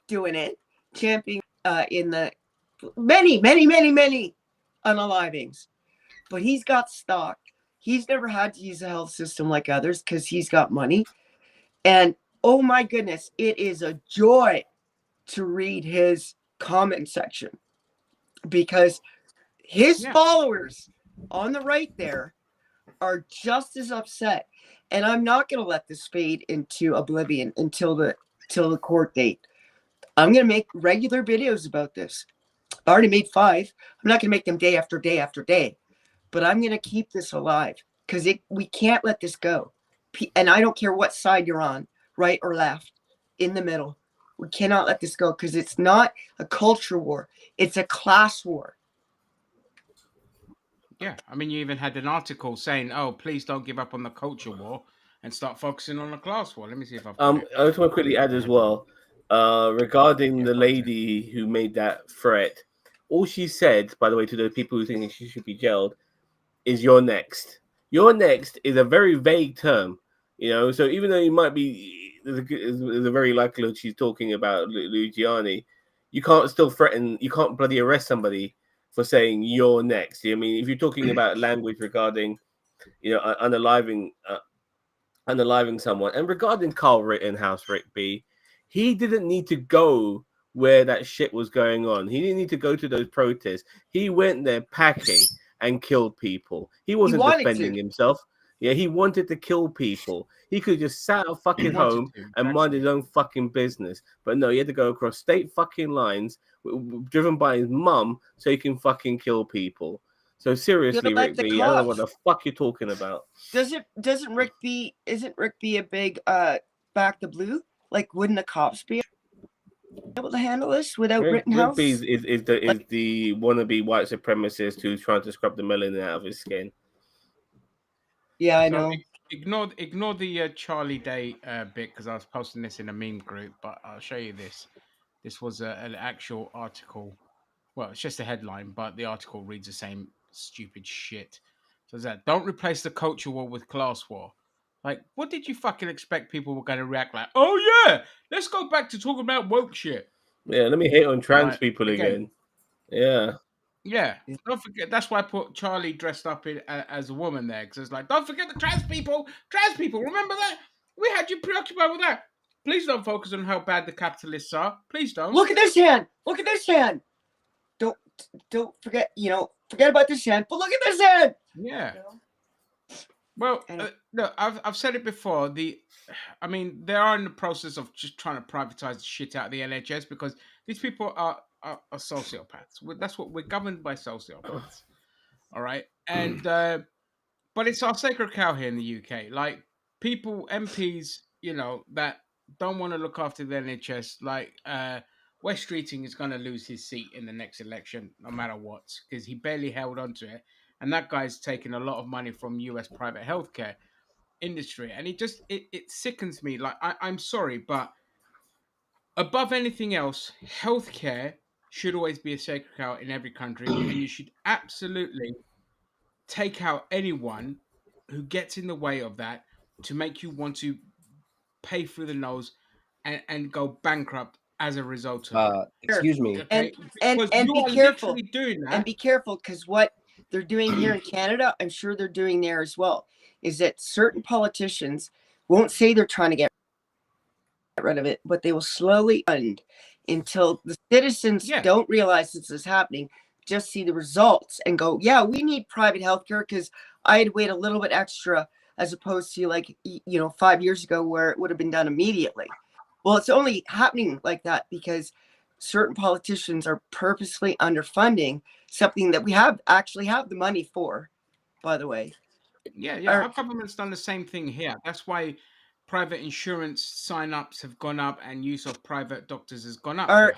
doing it, championing in the many unalivings. But he's got stock. He's never had to use a health system like others because he's got money. And oh my goodness, it is a joy to read his comment section because his followers on the right there are just as upset. And I'm not going to let this fade into oblivion until the court date. I'm going to make regular videos about this. I already made 5. I'm not going to make them day after day after day, but I'm going to keep this alive because we can't let this go. And I don't care what side you're on, right or left, in the middle. We cannot let this go because it's not a culture war. It's a class war. Yeah, I mean, you even had an article saying, "Oh, please don't give up on the culture war and start focusing on the class war." Let me see if I've got it. I just want to quickly add as well, regarding the lady who made that threat. All she said, by the way, to the people who think she should be jailed, is "you're next." You're next is a very vague term, you know. So even though you might be, there's a very likelihood she's talking about Luciani, you can't still threaten. You can't bloody arrest somebody for saying "you're next." I mean, if you're talking about language regarding, you know, unaliving someone, and regarding Carl Rittenhouse, Rick B, he didn't need to go where that shit was going on. He didn't need to go to those protests. He went there packing and killed people. He wasn't defending himself. Yeah, he wanted to kill people. He could just sat at fucking home and mind his own fucking business. But no, he had to go across state fucking lines, driven by his mum, so he can fucking kill people. So seriously, Rick B, I don't know what the fuck you're talking about. Isn't Rick B a big back the blue? Like, wouldn't the cops be able to handle this without Rittenhouse? Rick B is the wannabe white supremacist who's trying to scrub the melanin out of his skin. Yeah, I know. Ignore the Charlie Day bit because I was posting this in a meme group, but I'll show you this. This was an actual article. Well, it's just a headline, but the article reads the same stupid shit. So that don't replace the culture war with class war. Like, what did you fucking expect people were going to react like? Oh yeah, let's go back to talking about woke shit. Yeah, let me hate on trans people again. Yeah. Yeah, don't forget. That's why I put Charlie dressed up as a woman there, because it's like, don't forget the trans people. Trans people, remember that? We had you preoccupied with that. Please don't focus on how bad the capitalists are. Please don't. Look at this hand. Look at this hand. Don't forget. Forget about this hand. But look at this hand. Yeah. Well, no, I've said it before. They are in the process of just trying to privatize the shit out of the NHS because these people are sociopaths. That's what we're governed by, sociopaths. All right, and but it's our sacred cow here in the UK. Like people, MPs, that don't want to look after the NHS. Like West Streeting is going to lose his seat in the next election, no matter what, because he barely held on to it, and that guy's taking a lot of money from US private healthcare industry, and it sickens me. Like I'm sorry, but above anything else, healthcare should always be a sacred cow in every country, and you should absolutely take out anyone who gets in the way of that to make you want to pay through the nose and go bankrupt as a result of it. Excuse me. Okay? And be careful. Doing that. And be careful, because what they're doing here in Canada, I'm sure they're doing there as well, is that certain politicians won't say they're trying to get rid of it, but they will slowly fund until the citizens don't realize this is happening, just see the results and go, yeah, we need private healthcare because I had to wait a little bit extra as opposed to like, 5 years ago where it would have been done immediately. Well, it's only happening like that because certain politicians are purposely underfunding something that we actually have the money for, by the way. Yeah. Our Our government's done the same thing here. That's why private insurance sign-ups have gone up and use of private doctors has gone up our here.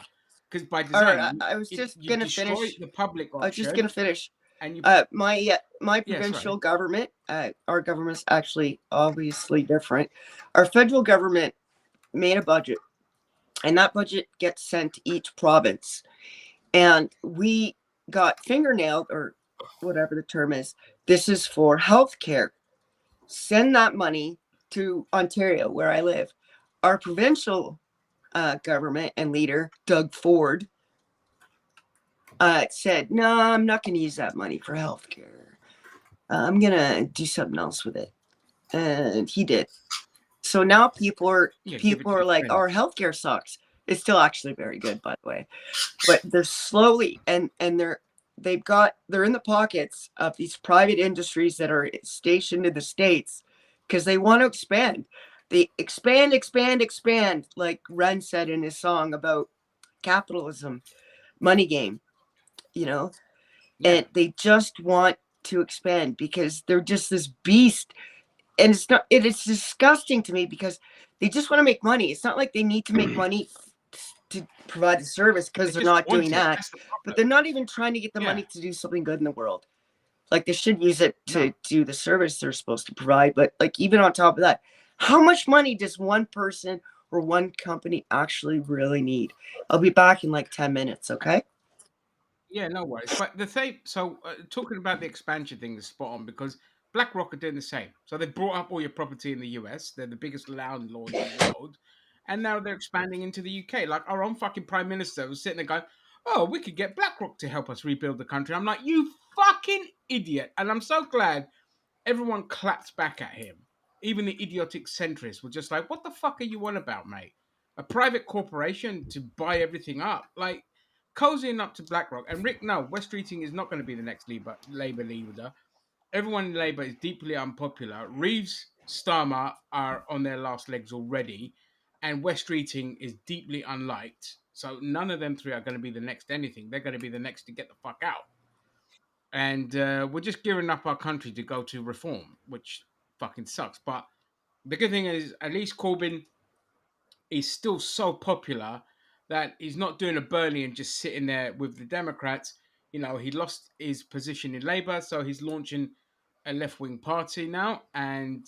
Because by our design, I was just you gonna destroy finish. the public I was just option gonna finish. and you. My Yeah, provincial sorry. government, our government's actually obviously different. Our federal government made a budget, and that budget gets sent to each province. And we got fingernailed, or whatever the term is. This is for healthcare. Send that money to Ontario, where I live. Our provincial government and leader, Doug Ford, said, "No, I'm not going to use that money for healthcare. I'm going to do something else with it." And he did. So now people are Yeah, give it to like, Ukraine. "Our healthcare sucks." It's still actually very good, by the way. But they're slowly and they're in the pockets of these private industries that are stationed in the States because they want to expand. They expand, expand, expand, like Ren said in his song about capitalism, money game, you know, Yeah. and they just want to expand because they're just this beast. And it's disgusting to me because they just want to make money. It's not like they need to make money to provide the service because They they're just not want doing it. that. That's the But problem. they're not even trying to get the Yeah. money to do something good in the world. Like they should use it to No. do the service they're supposed to provide. But like even on top of that, how much money does one person or one company actually really need? I'll be back in like 10 minutes, okay? Yeah, no worries. But the thing, so talking about the expansion thing is spot on because BlackRock are doing the same. So they brought up all your property in the US. They're the biggest landlord in the world. And now they're expanding into the UK. Like our own fucking prime minister was sitting there going, "Oh, we could get BlackRock to help us rebuild the country." I'm like, "You fucking idiot." And I'm so glad everyone clapped back at him. Even the idiotic centrists were just like, "What the fuck are you on about, mate? A private corporation to buy everything up?" Like, cozying up to BlackRock. And Rick, no, West Streeting is not going to be the next Labour leader. Everyone in Labour is deeply unpopular. Reeves, Starmer are on their last legs already. And West Streeting is deeply unliked. So none of them three are going to be the next anything. They're going to be the next to get the fuck out. And we're just gearing up our country to go to reform, which fucking sucks. But the good thing is, at least Corbyn is still so popular that he's not doing a Bernie and just sitting there with the Democrats. You know, he lost his position in Labour, so he's launching a left-wing party now, and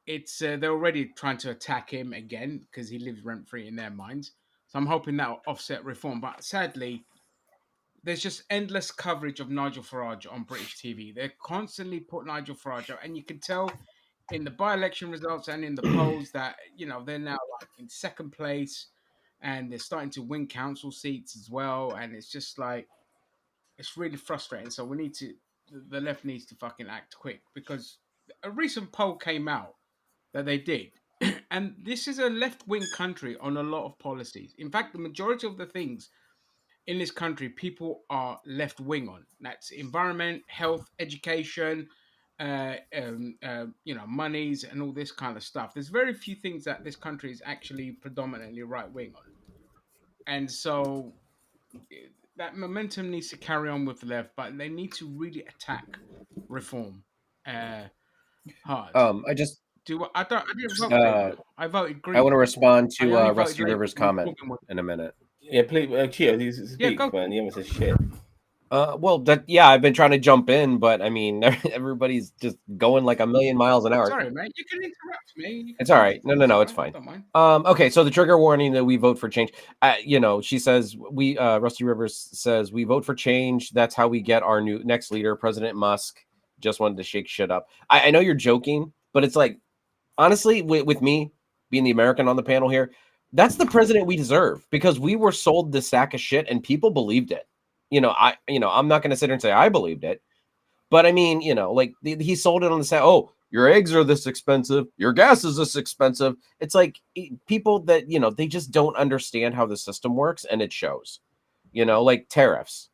it's they're already trying to attack him again because he lives rent-free in their minds. So I'm hoping that'll offset reform. But sadly, there's just endless coverage of Nigel Farage on British TV. They're constantly put Nigel Farage out, and you can tell in the by-election results and in the polls that they're now like in second place, and they're starting to win council seats as well. And it's just like it's really frustrating. So the left needs to fucking act quick because a recent poll came out that they did. And this is a left-wing country on a lot of policies. In fact, the majority of the things in this country, people are left wing on. That's environment, health, education, monies, and all this kind of stuff. There's very few things that this country is actually predominantly right wing on, and so that momentum needs to carry on with the left, but they need to really attack reform hard. I just I didn't vote uh, Labour. I voted I Green. want to respond I to only voted Rusty Labour Rivers' when comment Corbyn was. in a minute. Yeah, please, Cheeto, you Yeah, speak, go. man. You haven't said shit. Well, I've been trying to jump in, but I mean, everybody's just going like a million miles an hour. Sorry, mate. You can interrupt me. It's all right. No, it's fine. Don't mind. Okay, so the trigger warning that we vote for change. She says Rusty Rivers says we vote for change. That's how we get our next leader, President Musk. Just wanted to shake shit up. I know you're joking, but it's like, honestly, with me being the American on the panel here, that's the president we deserve because we were sold this sack of shit and people believed it. I'm not going to sit here and say I believed it, but I mean, he sold it on the set. Oh, your eggs are this expensive. Your gas is this expensive. It's like people that, they just don't understand how the system works. And it shows, like tariffs.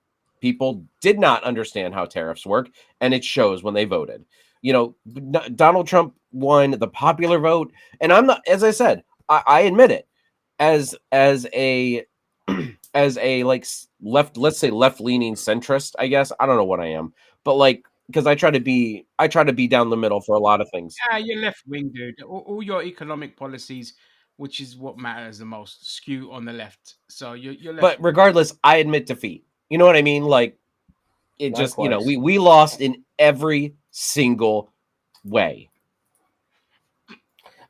People did not understand how tariffs work, and it shows when they voted. Donald Trump won the popular vote, and I'm not, as I said, I admit it, as a as a like left, let's say left leaning centrist, I guess. I don't know what I am, but like, because I try to be down the middle for a lot of things. Yeah, you're left wing, dude. All your economic policies, which is what matters the most, skew on the left. So you're left. But regardless, I admit defeat. You know what I mean? Like, it just, Likewise. we lost in every single way.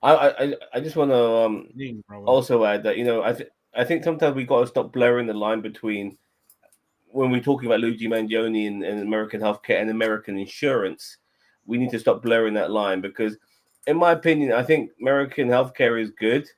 I just want to Bro. also add that I think sometimes we got to stop blurring the line between when we're talking about Luigi Mangione and American healthcare and American insurance. We need to stop blurring that line because, in my opinion, I think American healthcare is good,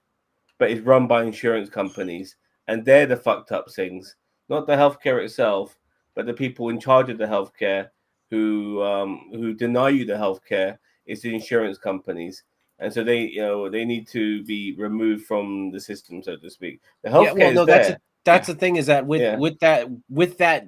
but it's run by insurance companies, and they're the fucked up things, not the healthcare itself, but the people in charge of the healthcare who deny you the healthcare. It's the insurance companies. And so they need to be removed from the system, so to speak. The healthcare is there. That's the thing, is that with that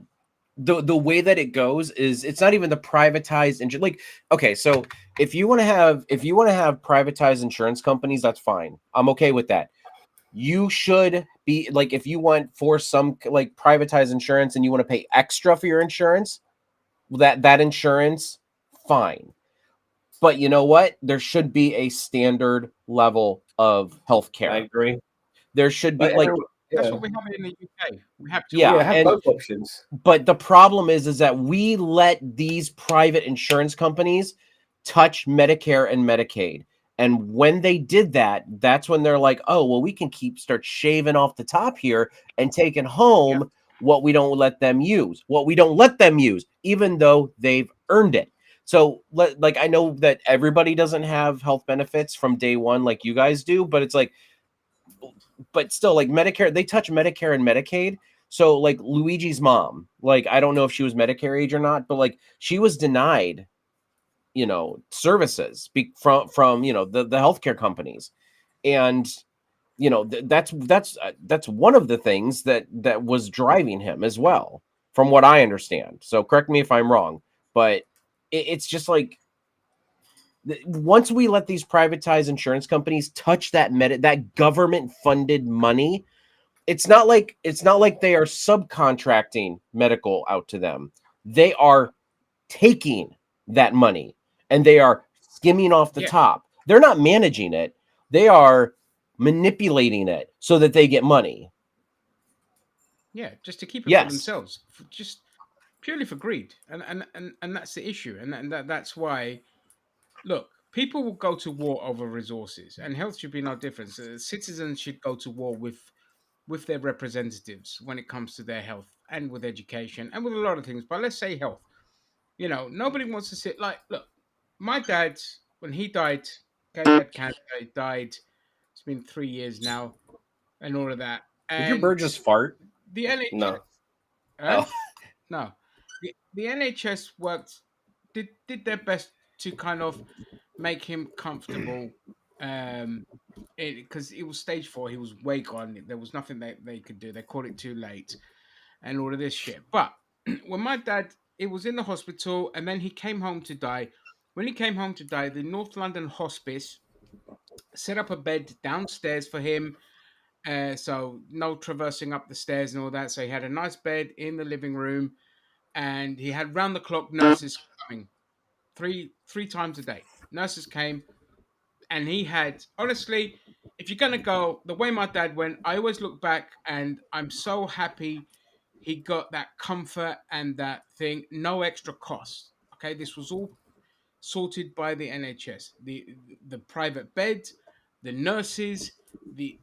the way that it goes is it's not even the privatized like, okay, so if you want to have privatized insurance companies, that's fine. I'm okay with that. You should be like, if you want for some like privatized insurance and you want to pay extra for your insurance, that insurance, fine. But you know what? There should be a standard level of healthcare. I agree. There should be that's what we have in the UK. We have to. Yeah, have both options. But the problem is that we let these private insurance companies touch Medicare and Medicaid. And when they did that, that's when they're like, oh, well, we can start shaving off the top here and taking home what we don't let them use, even though they've earned it. So, like, I know that everybody doesn't have health benefits from day one like you guys do, but it's like, but still, like Medicare, they touch Medicare and Medicaid. So, like Luigi's mom, like, I don't know if she was Medicare age or not, but like she was denied, services from the healthcare companies, and that's one of the things that was driving him as well, from what I understand. So correct me if I'm wrong, but it's just like, once we let these privatized insurance companies touch that government funded money, it's not like they are subcontracting medical out to them. They are taking that money and they are skimming off the top. They're not managing it. They are manipulating it so that they get money. Yeah, just to keep it for themselves, just purely for greed, and that's the issue, and that's why. Look, people will go to war over resources, and health should be no different. So citizens should go to war with their representatives when it comes to their health and with education and with a lot of things. But let's say health. Nobody wants to sit like, look, my dad, when he died, he had cancer, he died. It's been 3 years now, and all of that. And did your bird just fart? The NHS. No. No. The NHS did their best to kind of make him comfortable, because it was stage 4. He was way gone. There was nothing that they could do. They called it too late, and all of this shit. But when my dad, it was in the hospital, and then he came home to die. When he came home to die, the North London Hospice set up a bed downstairs for him. So no traversing up the stairs and all that. So he had a nice bed in the living room, and he had round the clock nurses coming three times a day. Nurses came, and he had, honestly, if you're gonna go the way my dad went, I always look back and I'm so happy he got that comfort and that thing, no extra cost. Okay, this was all sorted by the NHS, the private bed, the nurses, the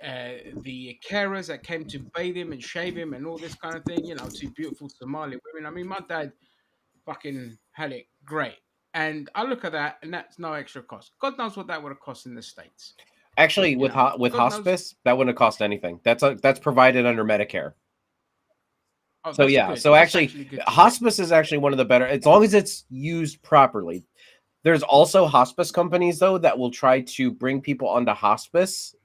carers that came to bathe him and shave him and all this kind of thing. Two beautiful Somali women. I mean, my dad fucking had it great. And I look at that, and that's no extra cost. God knows what that would have cost in the States. Actually, with hospice, that wouldn't have cost anything. That's provided under Medicare. Oh, so yeah, good. so actually hospice is actually one of the better, as long as it's used properly. There's also hospice companies though that will try to bring people onto hospice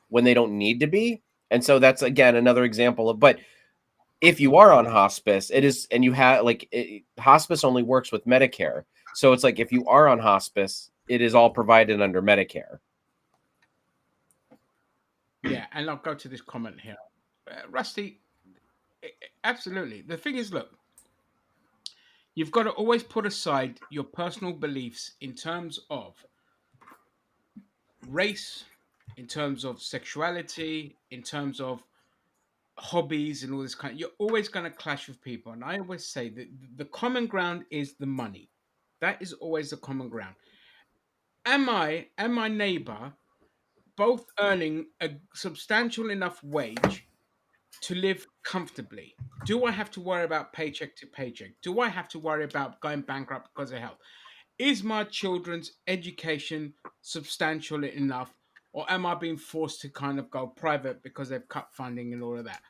when they don't need to be, and so that's again another example of. But if you are on hospice, it is, and you have hospice only works with Medicare. So it's like if you are on hospice, it is all provided under Medicare. Yeah, and I'll go to this comment here. Rusty, absolutely. The thing is, look, you've got to always put aside your personal beliefs in terms of race, in terms of sexuality, in terms of hobbies and all this kind. You're always going to clash with people, and I always say that the common ground is the money. That is always the common ground. Am I and my neighbor both earning a substantial enough wage to live comfortably? Do I have to worry about paycheck to paycheck? Do I have to worry about going bankrupt because of health? Is my children's education substantial enough, or am I being forced to kind of go private because they've cut funding and all of that?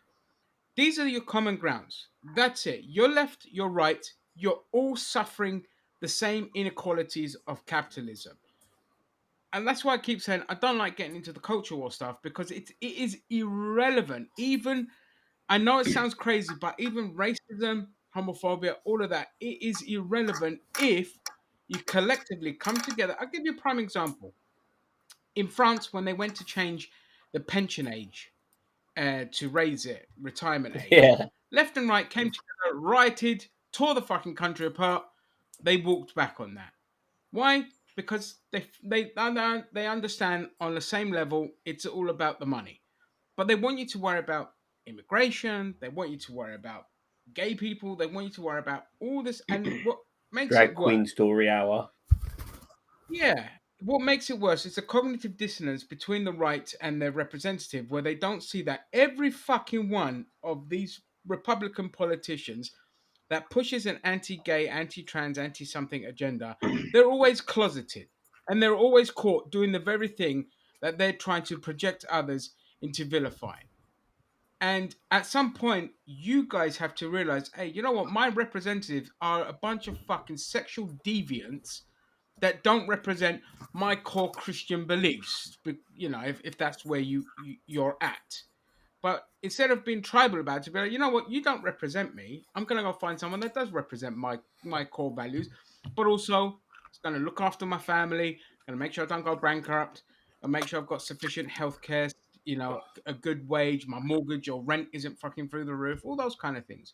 These are your common grounds. That's it. You're left, you're right. You're all suffering the same inequalities of capitalism. And that's why I keep saying I don't like getting into the culture war stuff, because it is irrelevant. Even, I know it sounds crazy, but even racism, homophobia, all of that, it is irrelevant if you collectively come together. I'll give you a prime example. In France, when they went to change the pension age to raise it, retirement age, Yeah. left and right came together, rioted, tore the fucking country apart. They walked back on that. Why? Because they understand on the same level it's all about the money, but they want you to worry about immigration. They want you to worry about gay people. They want you to worry about all this, and what makes Drag it worse? Queen Story Hour. Yeah, what makes it worse is a cognitive dissonance between the right and their representative, where they don't see that every fucking one of these Republican politicians that pushes an anti-gay, anti-trans, anti-something agenda, they're always closeted, and they're always caught doing the very thing that they're trying to project others into vilifying. And at some point, you guys have to realize, hey, you know what? My representatives are a bunch of fucking sexual deviants that don't represent my core Christian beliefs. You know, if that's where you're at. But instead of being tribal about it, be like, you know what, you don't represent me. I'm gonna go find someone that does represent my core values, but also it's gonna look after my family, gonna make sure I don't go bankrupt, and make sure I've got sufficient health care, you know, a good wage, my mortgage or rent isn't fucking through the roof, all those kind of things.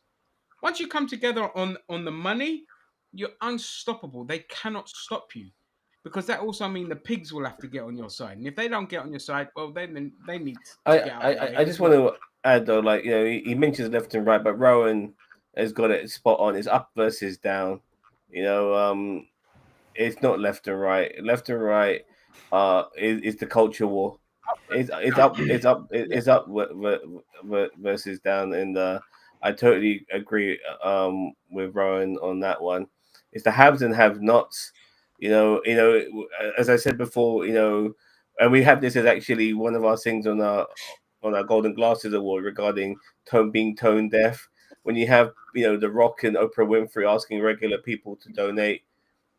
Once you come together on the money, you're unstoppable. They cannot stop you. Because that also means the pigs will have to get on your side. And if they don't get on your side, well, then they need to get out of the way. I just want to add though, like, you know, he mentions left and right, but Rowan has got it spot on. It's up versus down. You know, it's not left and right. Left and right is the culture war. It's up versus down, and I totally agree with Rowan on that one. It's the haves and have nots. You know, as I said before, you know, and we have this as actually one of our things on our Golden Glasses Award regarding being tone deaf. When you have, you know, The Rock and Oprah Winfrey asking regular people to donate,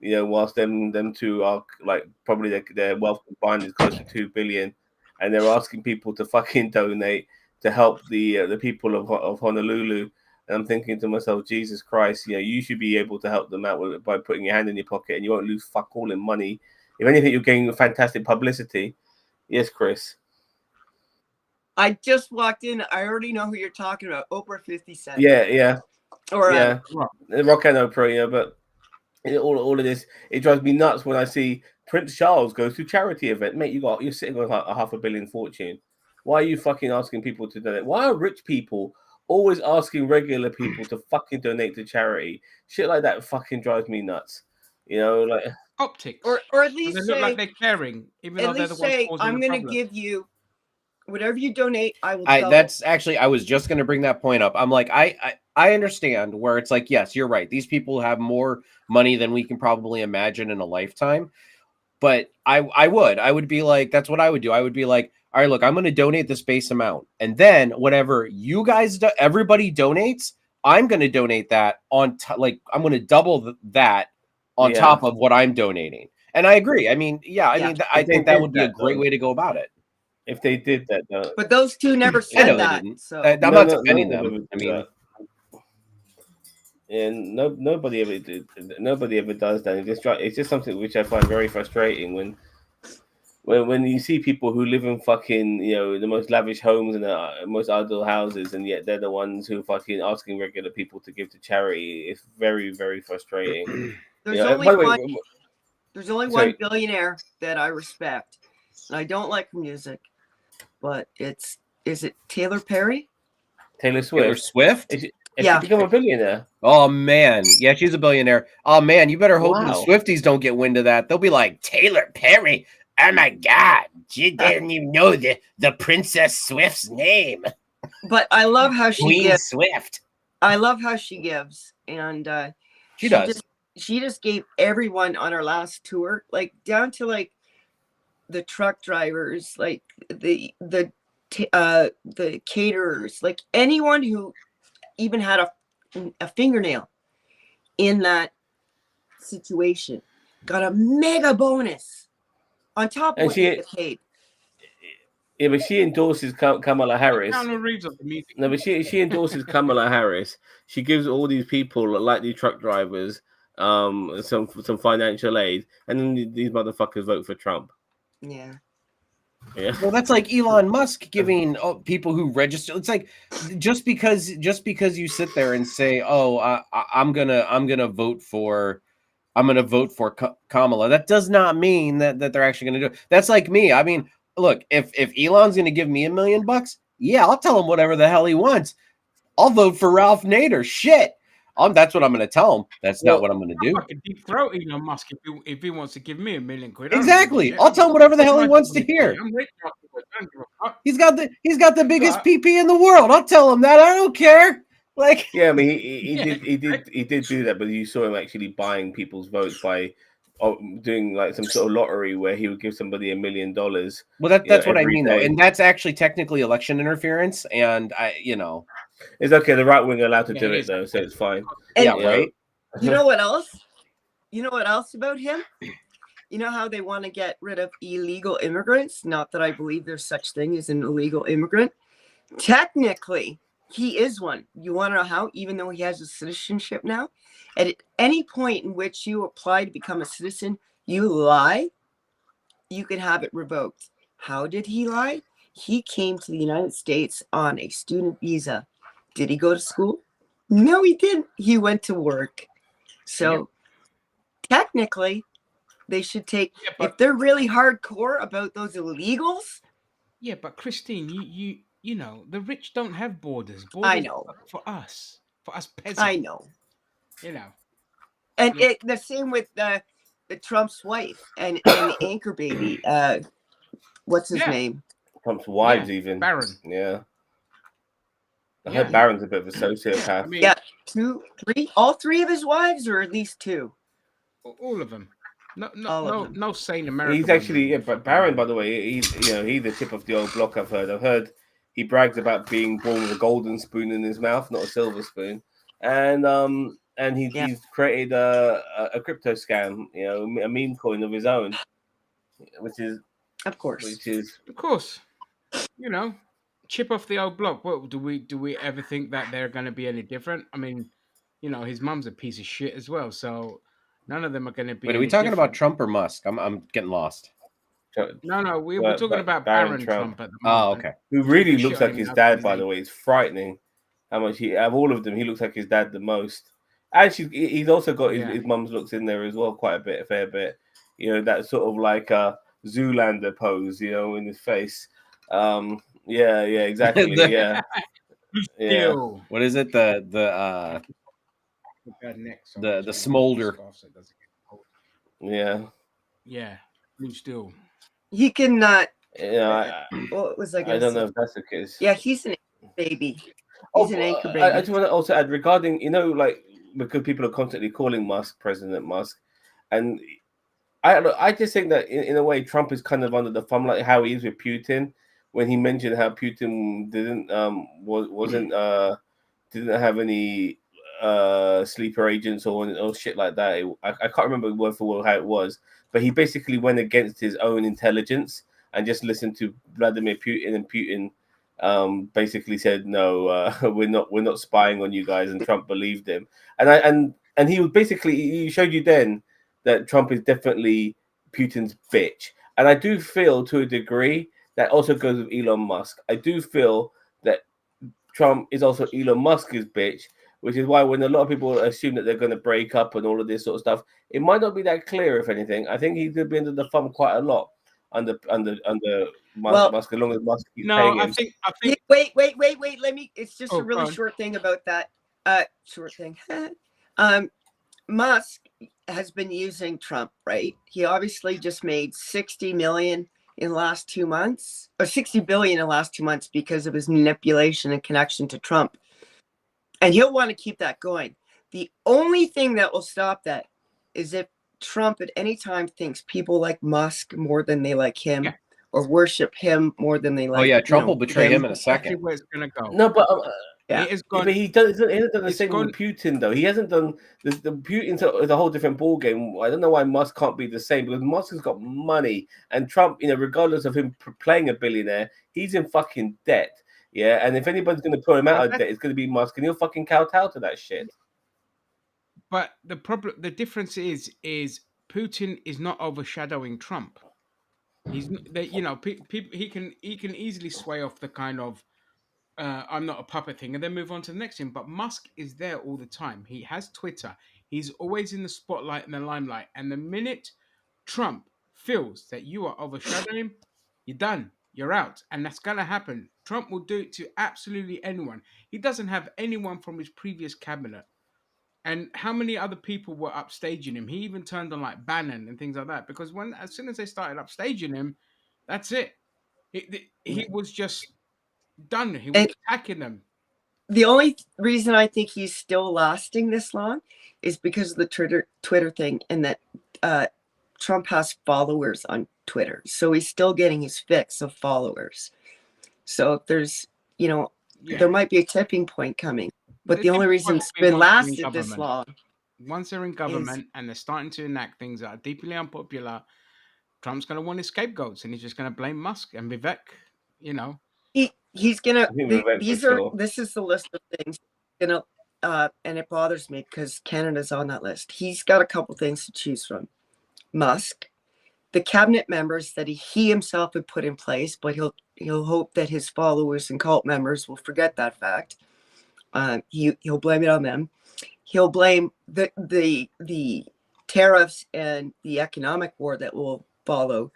you know, whilst them two are like probably their wealth combined is close to 2 billion, and they're asking people to fucking donate to help the people of Honolulu. And I'm thinking to myself, Jesus Christ, you know, you should be able to help them out by putting your hand in your pocket, and you won't lose fuck all in money. If anything, you're getting fantastic publicity. Yes, Chris. I just walked in. I already know who you're talking about. Oprah 50 Cent. Yeah. Or yeah. Rock and Oprah, yeah, but all of this, it drives me nuts when I see Prince Charles goes to charity event. Mate, you're sitting on a $500 million fortune. Why are you fucking asking people to donate? Why are rich people always asking regular people to fucking donate to charity? Shit like that fucking drives me nuts. You know, like optics. Or at least they say, look like they're caring, even though they're the ones causing I'm the going to give you whatever you donate. I will. That's actually, I was just going to bring that point up. I'm like, I understand where it's like, yes, you're right. These people have more money than we can probably imagine in a lifetime. But I would be like, that's what I would do. I would be like, all right, look, I'm going to donate this base amount. And then whatever you guys do, everybody donates, I'm going to donate that I'm going to double that on top of what I'm donating. And I agree. I mean, I think that would be a great way to go about it. If they did that, though. But those two never said that. So I'm not defending them. I mean, And nobody ever does that. It's just something which I find very frustrating when you see people who live in fucking the most lavish homes and the most ideal houses, and yet they're the ones who fucking asking regular people to give to charity. It's very, very frustrating. There's By only the way, one. There's only one sorry, billionaire that I respect, and I don't like her music, but is it Taylor Perry? Taylor Taylor Swift. Swift? Has Yeah. she become a billionaire? Oh man, yeah, she's a billionaire. Oh man, you better hope the Wow. Swifties don't get wind of that. They'll be like, Taylor Perry. Oh my god, she didn't even know the Princess Swift's name. But I love how she Queen gives. Swift. I love how she gives, and She does. She just gave everyone on our last tour, like down to like the truck drivers, like the caterers, like anyone who even had a fingernail in that situation got a mega bonus on top of And what they she, get paid. yeah, but she endorses Kamala Harris. Keanu Reeves of the music. No, but she endorses Kamala Harris. She gives all these people, like these truck drivers, some financial aid, and then these motherfuckers vote for Trump. Yeah. Yeah. Well, that's like Elon Musk giving people who register. It's like just because you sit there and say, "Oh, I'm gonna vote for Kamala," that does not mean that they're actually gonna do it. That's like me. I mean, look, if Elon's gonna give me $1 million, yeah, I'll tell him whatever the hell he wants. I'll vote for Ralph Nader. Shit. That's what I'm going to tell him. That's not what I'm going to do. I could deep throat Elon Musk if he wants to give me $1 million. I don't give a Exactly. shit. I'll tell him whatever the hell he I'm wants to hear. I'm rich afterwards. I don't give a fuck. He's got the biggest PP in the world. I'll tell him that. I don't care. Like, yeah, I mean, he did do that, but you saw him actually buying people's votes by doing like some sort of lottery where he would give somebody $1 million. Well, that's what I every mean, though, day. and that's actually technically election interference. And It's okay. The right wing are allowed to do it though, so it's fine. And yeah, right. You know what else? You know what else about him? You know how they want to get rid of illegal immigrants? Not that I believe there's such thing as an illegal immigrant. Technically, he is one. You want to know how? Even though he has a citizenship now, at any point in which you apply to become a citizen, you lie, you can have it revoked. How did he lie? He came to the United States on a student visa. Did he go to school? No, he didn't. He went to work. So technically, they should take, if they're really hardcore about those illegals. Yeah, but Christine, you know, the rich don't have borders. I know. For us peasants. I know. You know. And the same with the Trump's wife and the anchor baby. What's his name? Trump's wives, even Barron. Yeah. I heard Barron's a bit of a sociopath. I mean, 2, 3, all 3 of his wives, or at least 2. All of them. No sane American. He's actually, but Barron, by the way, he's the tip of the old block. I've heard he brags about being born with a golden spoon in his mouth, not a silver spoon, and he's created a crypto scam, a meme coin of his own, which is of course, chip off the old block. What do we ever think that they're going to be any different? I mean, his mum's a piece of shit as well, so. None of them are going to be. Wait, are we talking about Trump or Musk? I'm getting lost. No, we're talking about Barron Trump at the moment. Oh, okay. Who really looks like his dad, by the way. It's frightening how much out of all of them, he looks like his dad the most. Actually, he's also got his mum's looks in there as well, quite a fair bit. That sort of like a Zoolander pose, in his face. Yeah, exactly. yeah. What is it? The smolder. Yeah. Blue steel. He cannot. What was I don't know if that's the case. Yeah, he's an baby. He's an anchor baby. I just want to also add regarding, because people are constantly calling Musk President Musk, and I just think that in a way Trump is kind of under the thumb, like how he is with Putin, when he mentioned how Putin didn't have any sleeper agents or shit like that. I can't remember word for word how it was, but he basically went against his own intelligence and just listened to Vladimir Putin, and Putin basically said no, we're not spying on you guys, and Trump believed him. And he was basically, he showed you then that Trump is definitely Putin's bitch. And I do feel to a degree that also goes with Elon Musk. I do feel that Trump is also Elon Musk's bitch, which is why when a lot of people assume that they're going to break up and all of this sort of stuff, it might not be that clear. If anything, I think he could be under the thumb quite a lot under Well, Musk, as long as Musk keeps No, paying him. I think. wait. Let me. It's just Oh, a go really on. short thing about that. Short thing. Musk has been using Trump, right? He obviously just made 60 million in the last 2 months, or 60 billion in the last 2 months because of his manipulation and connection to Trump. And he'll want to keep that going. The only thing that will stop that is if Trump at any time thinks people like Musk more than they like him, Yeah. or worship him more than they like. Oh yeah, Trump will betray him in a Exactly second. where it's gonna go. No, but Yeah. It has gone. but he hasn't done the It's same gone. with Putin though. He hasn't done the Putin's a whole different ball game. I don't know why Musk can't be the same, because Musk has got money, and Trump, regardless of him playing a billionaire, he's in fucking debt. Yeah, and if anybody's going to pull him out of debt, it's going to be Musk, and he'll fucking kowtow to that shit. But the difference is Putin is not overshadowing Trump. He's people he can easily sway off the kind of I'm not a puppet thing and then move on to the next thing. But Musk is there all the time. He has Twitter. He's always in the spotlight and the limelight. And the minute Trump feels that you are overshadowing him, you're done. You're out. And that's going to happen. Trump will do it to absolutely anyone. He doesn't have anyone from his previous cabinet. And how many other people were upstaging him? He even turned on like Bannon and things like that. Because as soon as they started upstaging him, that's it. He was just done. He was attacking them. The only reason I think he's still lasting this long is because of the Twitter thing, and that Trump has followers on Twitter. So he's still getting his fix of followers. So if there's, there might be a tipping point coming. But the only reason it's been lasted this long. Once they're in government and they're starting to enact things that are deeply unpopular, Trump's going to want his scapegoats, and he's just going to blame Musk and Vivek, He's gonna. This is the list of things. And it bothers me because Canada's on that list. He's got a couple things to choose from. Musk, the cabinet members that he himself would put in place, but he'll hope that his followers and cult members will forget that fact. He'll blame it on them. He'll blame the tariffs and the economic war that will follow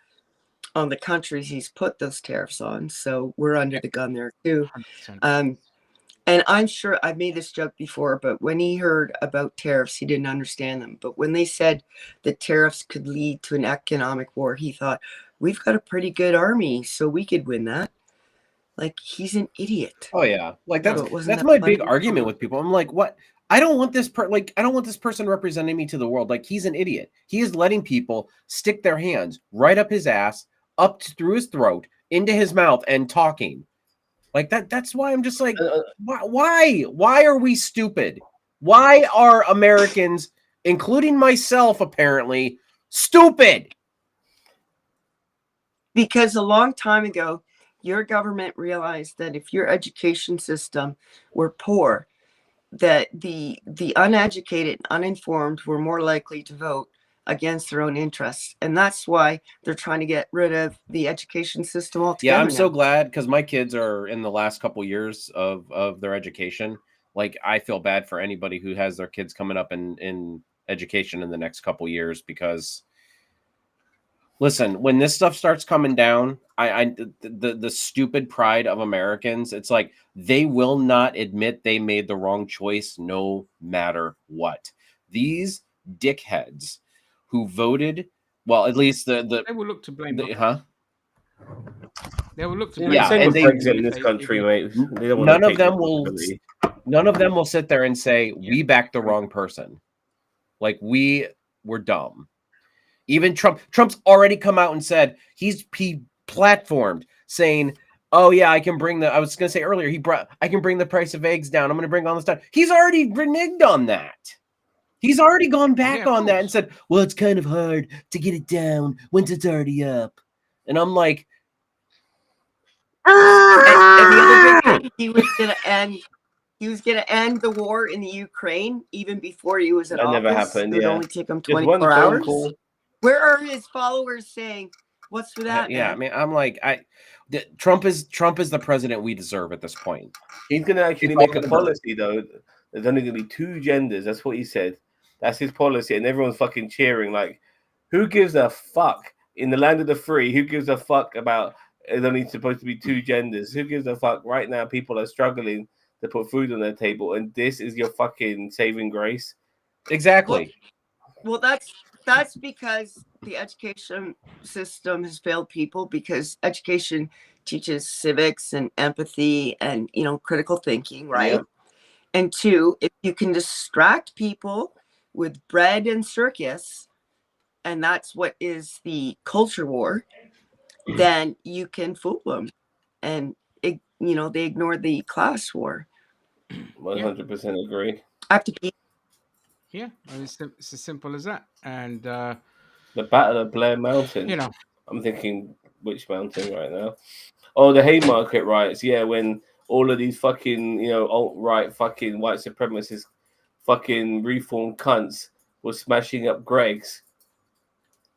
on the countries he's put those tariffs on. So we're under the gun there too. And I'm sure I've made this joke before, but when he heard about tariffs, he didn't understand them. But when they said that tariffs could lead to an economic war, he thought, we've got a pretty good army, so we could win that. Like, he's an idiot. Oh yeah, like that's my big argument with people. I'm like, what? I don't want this person representing me to the world. Like, he's an idiot. He is letting people stick their hands right up his ass, through his throat, into his mouth, and talking. Like that. That's why I'm just like, why? Why are we stupid? Why are Americans, including myself, apparently stupid? Because a long time ago, your government realized that if your education system were poor, that the uneducated, uninformed were more likely to vote against their own interests, and that's why they're trying to get rid of the education system altogether. Yeah, I'm so glad, because my kids are in the last couple years of their education. Like, I feel bad for anybody who has their kids coming up in education in the next couple years, because listen, when this stuff starts coming down, the stupid pride of Americans, it's like they will not admit they made the wrong choice no matter what. These dickheads who voted, well, at least they will look to blame. They will look to blame. Yeah, and Brexit in this country, mate. None of them will sit there and say we backed the wrong person. Like, we were dumb. Even Trump's already come out and said he platformed saying, "Oh yeah, I can bring I was going to say earlier, I can bring the price of eggs down. I'm going to bring all this down." He's already reneged on that. He's already gone back on that and said, "Well, it's kind of hard to get it down once it's already up." And I'm like, And the other big thing, he was gonna end the war in the Ukraine even before he was in That never office. happened. It would Yeah, only take him just one 24 phone hours. call. Where are his followers saying, "What's with that, Yeah, I man?" mean, I'm like, Trump is the president we deserve at this point. He's going to actually make a policy though. There's only going to be 2 genders. That's what he said. That's his policy, and everyone's fucking cheering. Like, who gives a fuck in the land of the free? Who gives a fuck about there's only supposed to be 2 genders? Who gives a fuck? Right now, people are struggling to put food on their table, and this is your fucking saving grace. Exactly. Well, that's because the education system has failed people, because education teaches civics and empathy and critical thinking, right? Yeah. And 2, if you can distract people with bread and circus, and that's what is the culture war, then you can fool them, and they ignore the class war. 100% agree. I have to be. Yeah, and it's as simple as that. And The Battle of Blair Mountain. you know, I'm thinking which mountain right now? Oh, the Haymarket riots. Yeah, when all of these fucking, alt-right fucking white supremacist fucking reform cunts were smashing up Greg's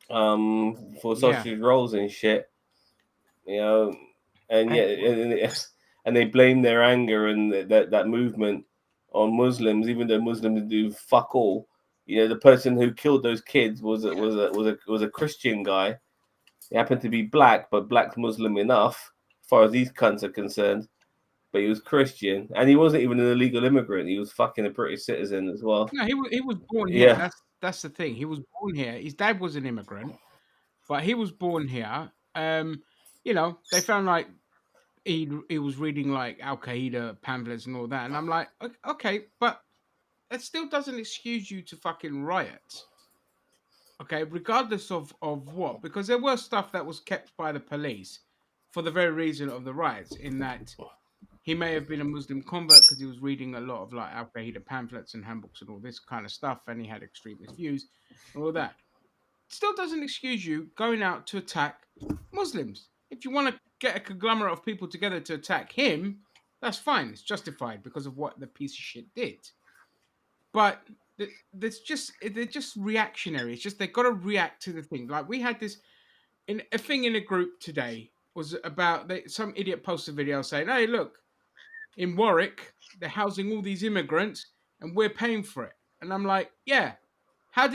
for sausage rolls and shit. And and they blame their anger and that movement on Muslims, even though Muslims do fuck all. The person who killed those kids was a Christian guy. He happened to be black, but black Muslim enough, as far as these cunts are concerned. But he was Christian, and he wasn't even an illegal immigrant. He was fucking a British citizen as well. no, he was born Yeah. here. That's the thing. He was born here. His dad was an immigrant, but he was born here. They found like he was reading like Al Qaeda pamphlets and all that, and I'm like, okay, but it still doesn't excuse you to fucking riot. Okay, regardless of what, because there was stuff that was kept by the police for the very reason of the riots, in that he may have been a Muslim convert because he was reading a lot of like Al Qaeda pamphlets and handbooks and all this kind of stuff, and he had extremist views and all that. Still doesn't excuse you going out to attack Muslims. If you want to get a conglomerate of people together to attack him, that's fine. It's justified because of what the piece of shit did. But they're just reactionary. It's just they've got to react to the thing. Like we had this in a thing in a group today was about some idiot posted a video saying, "Hey, look, in Warwick they're housing all these immigrants and we're paying for it." And I'm like, "Yeah, why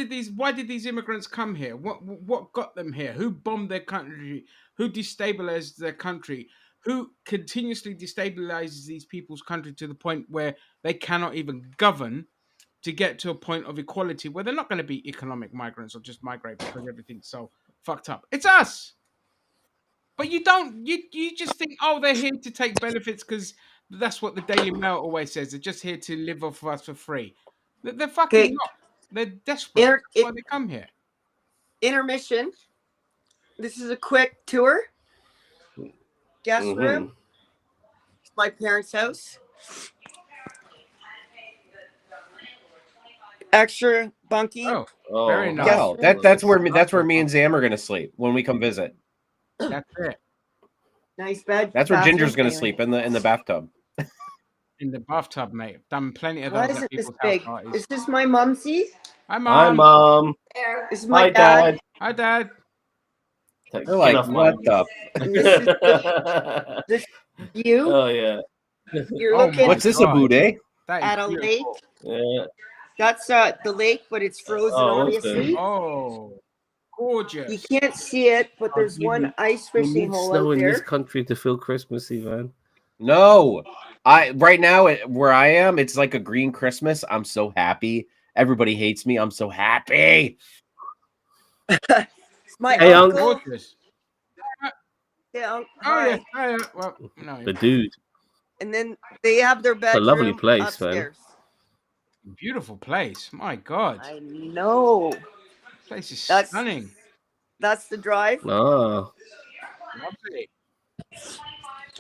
did these immigrants come here? What got them here? Who bombed their country? Who destabilized their country? Who continuously destabilizes these people's country to the point where they cannot even govern to get to a point of equality where they're not going to be economic migrants or just migrate because everything's so fucked up? It's us." But you just think, oh, they're here to take benefits because that's what the Daily Mail always says. They're just here to live off of us for free. They're fucking Okay. not. They're desperate. That's why they come here. Intermission. This is a quick tour. Guest room. It's my parents' house. Extra bunkie. Oh, very nice. Wow, that's where me and Zam are gonna sleep when we come visit. That's it. Nice bed. That's where bathroom. Ginger's gonna Anyway. sleep in the bathtub. In the bathtub, mate. I've done plenty of Why those is at it this people's house big? parties. Is this my mumsy? Hi, Hi, Mom. Mom. This is my Hi, dad. Hi, Dad. They're like, what the? And this is this you. Oh yeah. You're Oh, looking my What's this God. about, eh? That at is a beautiful. lake. Yeah. That's the lake, but it's frozen, Oh, obviously. Oh, gorgeous. You can't see it, but there's you one need- ice We fishing need hole snow out in this there. country to feel Christmassy, man. No, right now where I am, it's like a green Christmas. I'm so happy. Everybody hates me. I'm so happy. My Hey, uncle. Gorgeous. Yeah, Oh, hi. yeah. Oh, yeah. Well, no. The dude. And then they have their a bedroom lovely place, man. upstairs. Beautiful place. My God. I know. Place is That's- stunning. That's the drive, Ah. Lovely.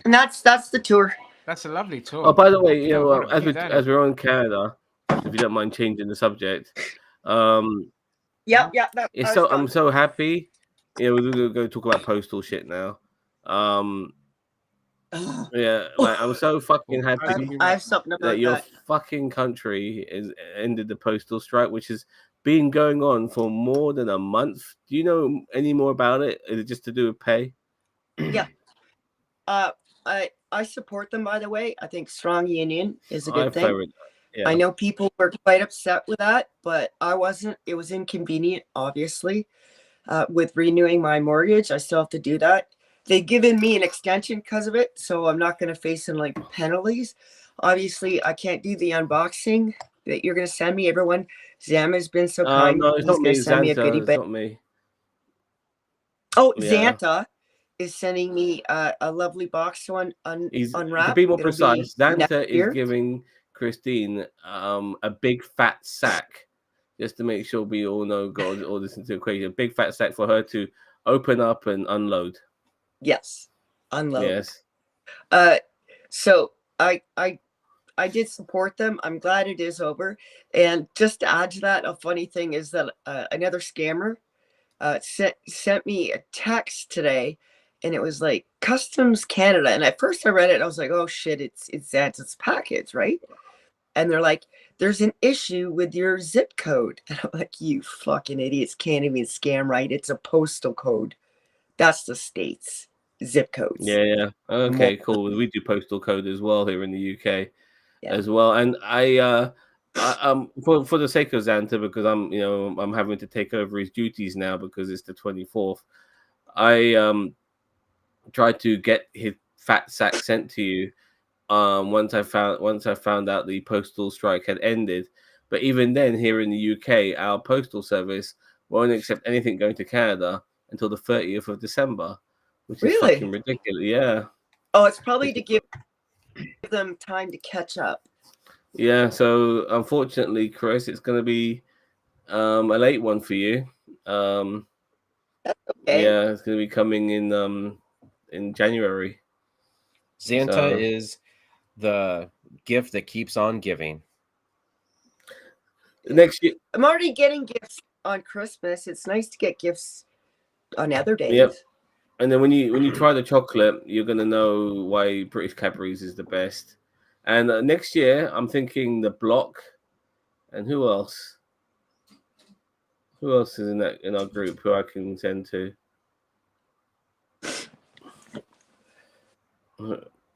and that's the tour. That's a lovely tour. Oh, by the way, Yeah, what a as cute animal. as we're on Canada, if you don't mind changing the subject, Yeah. it's I'm so happy. We're gonna go talk about postal shit now. Ugh. Yeah, like I'm so fucking Well, happy hopefully I that- have something that about your that. fucking country is ended the postal strike, which has been going on for more than a month. Do you know any more about it? Is it just to do with pay? Yeah. Uh, I support them, by the way. I think strong union is a good I've thing. heard. I Yeah. know people were quite upset with that, but I wasn't. It was inconvenient, obviously. With renewing my mortgage, I still have to do that. They've given me an extension because of it, so I'm not going to face any like penalties. Obviously, I can't do the unboxing that you're going to send me. Everyone, Zam has been so kind. No, it's He's not going me. to send me a goodie Xanta. It's bag. not me. Oh, Yeah. Xanta is sending me a lovely box to He's to unwrap. be more It'll precise. be next Xanta is year. giving Christine a big fat sack, just to make sure we all know, got all this into equation. A big fat sack for her to open up and unload. Yes, unload. Yes. So I did support them. I'm glad it is over. And just to add to that, a funny thing is that another scammer sent me a text today, and it was like Customs Canada. And at first I read it, and I was like, oh shit, it's Xanta's package, right? And they're like, there's an issue with your zip code. And I'm like, you fucking idiots can't even scam right. It's a postal code. That's the states zip codes. Yeah. Okay, cool. We do postal code as well here in the UK as well. And I for the sake of Xanta, because I'm having to take over his duties now because it's the 24th. I tried to get his fat sack sent to you once I found out the postal strike had ended. But even then, here in the UK, our postal service won't accept anything going to Canada until the 30th of December, which is Really? fucking ridiculous. Yeah. Oh, it's probably to give them time to catch up. Yeah. So unfortunately, Chris, it's going to be a late one for you. Okay. Yeah, it's going to be coming in January. Xanta So- is the gift that keeps on giving. Next year. I'm already getting gifts on Christmas. It's nice to get gifts on other days. Yep. And then when you try the chocolate, you're gonna know why British Cadbury's is the best. And next year, I'm thinking the Block. And who else? Who else is in our group who I can send to?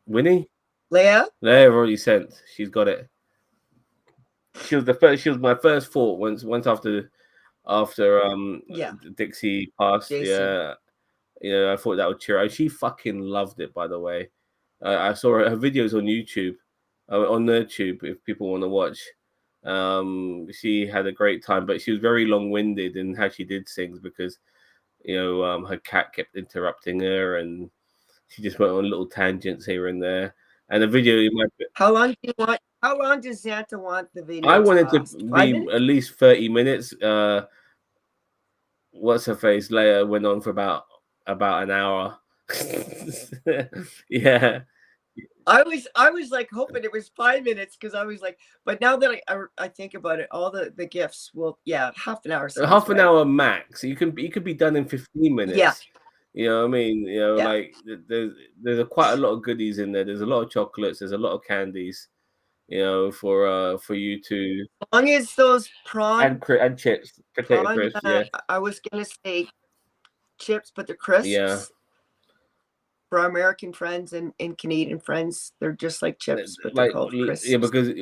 Winnie? Leia? Leia, I've already sent. She's got it. She was the first. She was my first thought once after Yeah. Dixie passed. Jason. Yeah, I thought that would cheer her. She fucking loved it, by the way. I saw her videos on YouTube, on NerdTube, if people want to watch. She had a great time, but she was very long-winded in how she did things because, her cat kept interrupting her, and she just went on little tangents here and there. And the video, How long do you want? How long does Xanta want the video? I wanted to last? 5 be minutes? at least 30 minutes. What's her face? Leia went on for about an hour. Yeah. I was like hoping it was 5 minutes because I was like, but now that I think about it, all the gifts will half an hour. sounds Half an right. hour max. You could be done in 15 minutes. Yeah. You know what I mean? Yeah. Like there's quite a lot of goodies in there. There's a lot of chocolates. There's a lot of candies. For you to As long as those prawn and chips, potato prawn, crisps. Yeah. I was gonna say chips, but they're crisps. Yeah. For our American friends and Canadian friends, they're just like chips, but they're called crisps. Yeah, because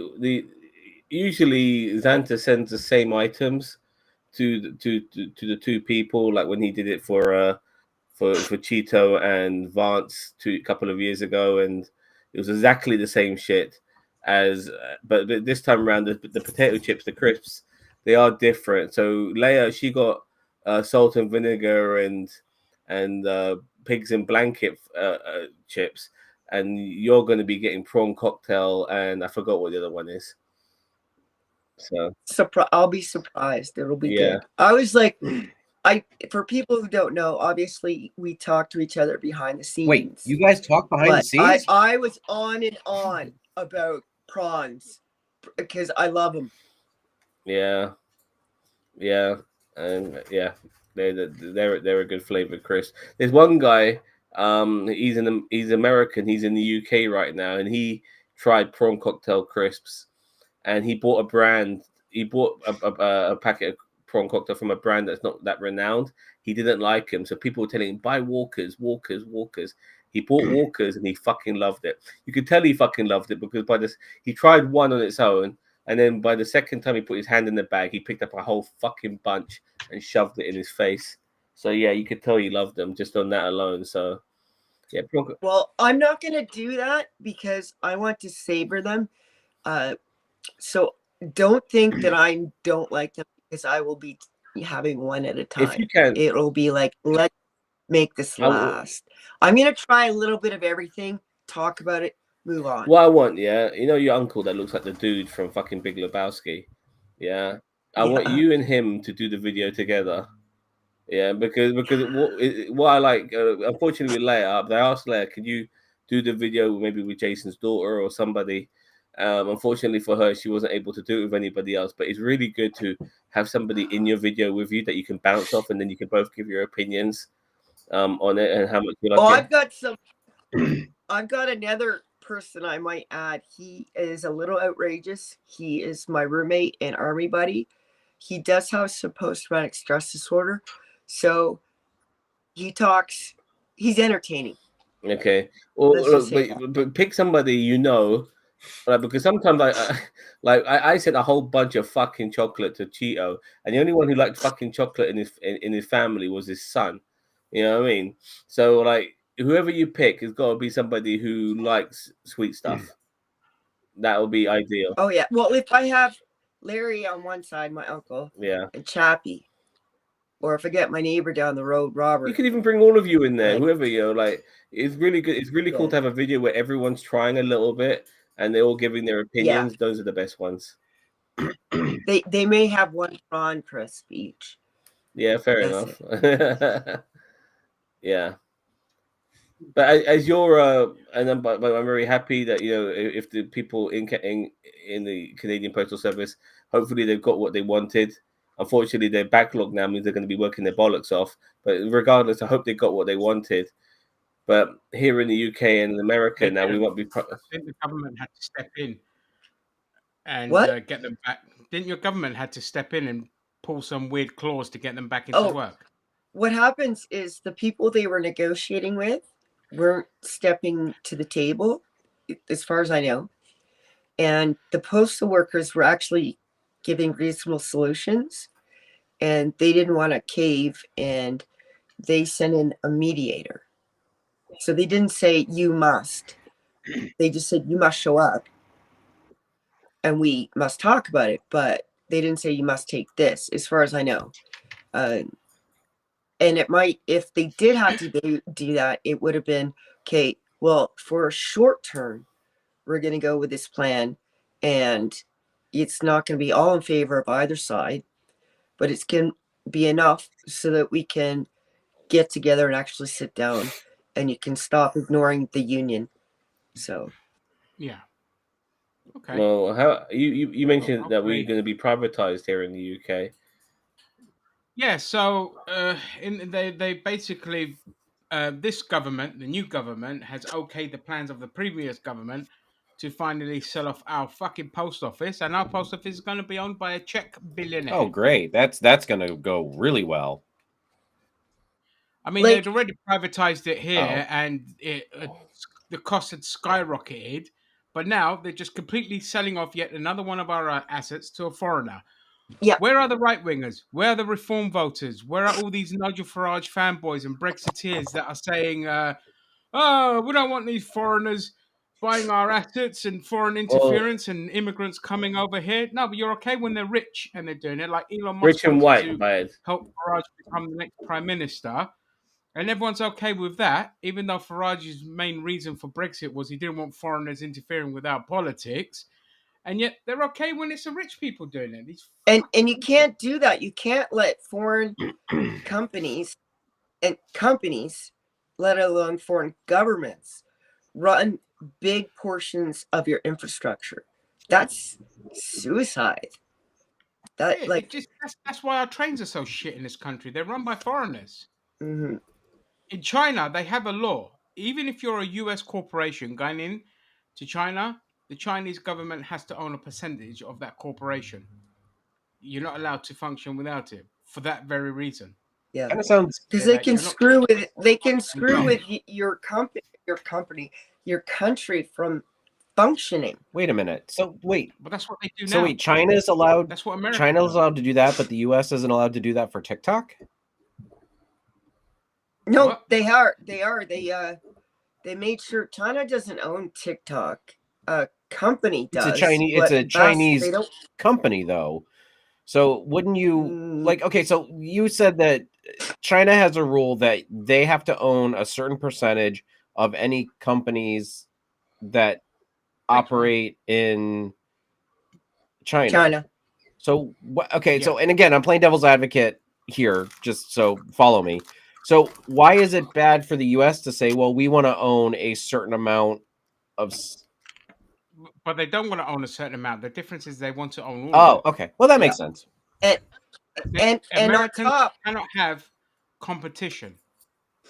usually Xanta sends the same items to the two people. Like when he did it for Cheeto and Vance a couple of years ago, and it was exactly the same shit as. But this time around, the potato chips, the crisps, they are different. So Leia, she got salt and vinegar and pigs in blanket chips, and you're going to be getting prawn cocktail, and I forgot what the other one is. So I'll be surprised. It'll be Yeah. good. I was like, for people who don't know, obviously we talk to each other behind the scenes. Wait, you guys talk behind the but scenes? I was on and on about prawns because I love them. yeah, and they're a good flavored crisp. There's one guy He's American. He's in the UK right now, and he tried prawn cocktail crisps, and he bought a brand. He bought a packet of prawn cocktail from a brand that's not that renowned. He didn't like him, so people were telling him buy Walkers, Walkers, Walkers. He bought Walkers, and he fucking loved it. You could tell he fucking loved it because by this he tried one on its own, and then by the second time he put his hand in the bag, he picked up a whole fucking bunch and shoved it in his face. So yeah, you could tell he loved them just on that alone. So yeah, Well, I'm not gonna do that because I want to savor them. So don't think that I don't like them because I will be having one at a if you time. can, It'll be like, let's make this last. I'm gonna try a little bit of everything, talk about it, move on. what I want, yeah, you know your uncle that looks like the dude from fucking Big Lebowski, yeah. I want Yeah. you and him to do the video together. Yeah, because what I like, unfortunately with Leia, they asked Leia, "Can you do the video maybe with Jason's daughter or somebody?" Unfortunately for her, she wasn't able to do it with anybody else. But it's really good to have somebody in your video with you that you can bounce off, and then you can both give your opinions on it and how much you like Oh, it. I've got another person I might add. He is a little outrageous. He is my roommate and army buddy. He does have post-traumatic stress disorder. So he's entertaining. Okay. Well, Let's just look, say that. but pick somebody you know, like, because sometimes I sent a whole bunch of fucking chocolate to Cheeto, and the only one who liked fucking chocolate in his family was his son. You know what I mean? So like, whoever you pick has got to be somebody who likes sweet stuff. That would be ideal. Oh yeah. Well, if I have Larry on one side, my uncle, Yeah. and Chappie, or if I get my neighbor down the road, Robert. You could even bring all of you in there, Like, whoever like. It's really good. It's really cool to have a video where everyone's trying a little bit and they're all giving their opinions. Those are the best ones. They may have one prawn crisp each. Yeah, fair enough. Yeah. But as you're, but I'm very happy that if the people in the Canadian Postal Service, hopefully they've got what they wanted. Unfortunately, their backlog now means they're going to be working their bollocks off. But regardless, I hope they got what they wanted. But here in the UK and in America now, we won't be. I think the government had to step in and get them back. Didn't your government had to step in and pull some weird clause to get them back into work? What happens is the people they were negotiating with weren't stepping to the table, as far as I know. And the postal workers were actually giving reasonable solutions, and they didn't want to cave, and they sent in a mediator. So they didn't say you must. They just said you must show up, and we must talk about it. But they didn't say you must take this, as far as I know. And it might, if they did have to do that, it would have been, okay, well, for a short term, we're going to go with this plan, and it's not going to be all in favor of either side, but it's going to be enough so that we can get together and actually sit down, and you can stop ignoring the union. So yeah. Okay. Well, how you mentioned that we're going to be privatized here in the UK. Yeah. So they basically this government, the new government, has okayed the plans of the previous government to finally sell off our fucking post office, and our post office is going to be owned by a Czech billionaire. Oh, great! That's going to go really well. I mean, they'd already privatized it here, and the cost had skyrocketed. But now they're just completely selling off yet another one of our assets to a foreigner. Yeah. Where are the right wingers? Where are the reform voters? Where are all these Nigel Farage fanboys and Brexiteers that are saying, "Oh, we don't want these foreigners buying our assets and foreign interference and immigrants coming over here"? No, but you're okay when they're rich and they're doing it. Like Elon Musk Rich and white, to help Farage become the next prime minister. And everyone's okay with that, even though Farage's main reason for Brexit was he didn't want foreigners interfering with our politics. And yet they're okay when it's the rich people doing it. And you can't do that. You can't let foreign companies, let alone foreign governments, run big portions of your infrastructure. That's suicide. That's why our trains are so shit in this country. They're run by foreigners. Mm-hmm. In China, they have a law. Even if you're a US corporation going in to China, the Chinese government has to own a percentage of that corporation. You're not allowed to function without it for that very reason. Yeah, Kind of sounds. because Yeah, they that can you're not. screw with they can And screw go. with your company, your country from functioning. Wait a minute. So wait. But that's what they do So now. wait. China's allowed. That's what America China's does. allowed to do that, but the U.S. isn't allowed to do that for TikTok. No, What? they are. They made sure China doesn't own TikTok. A company It's does. a Chinese. It's but a us, Chinese they don't. company, though. So wouldn't you Mm, like? Okay, so you said that China has a rule that they have to own a certain percentage of any companies that operate in China. China. So okay, Yeah. so and again, I'm playing devil's advocate here, just so follow me. So why is it bad for the U.S. to say, well, we want to own a certain amount of? But they don't want to own a certain amount. The difference is they want to own all Oh, of it. okay. Well, that makes sense. And They, and on Americans top, cannot have competition.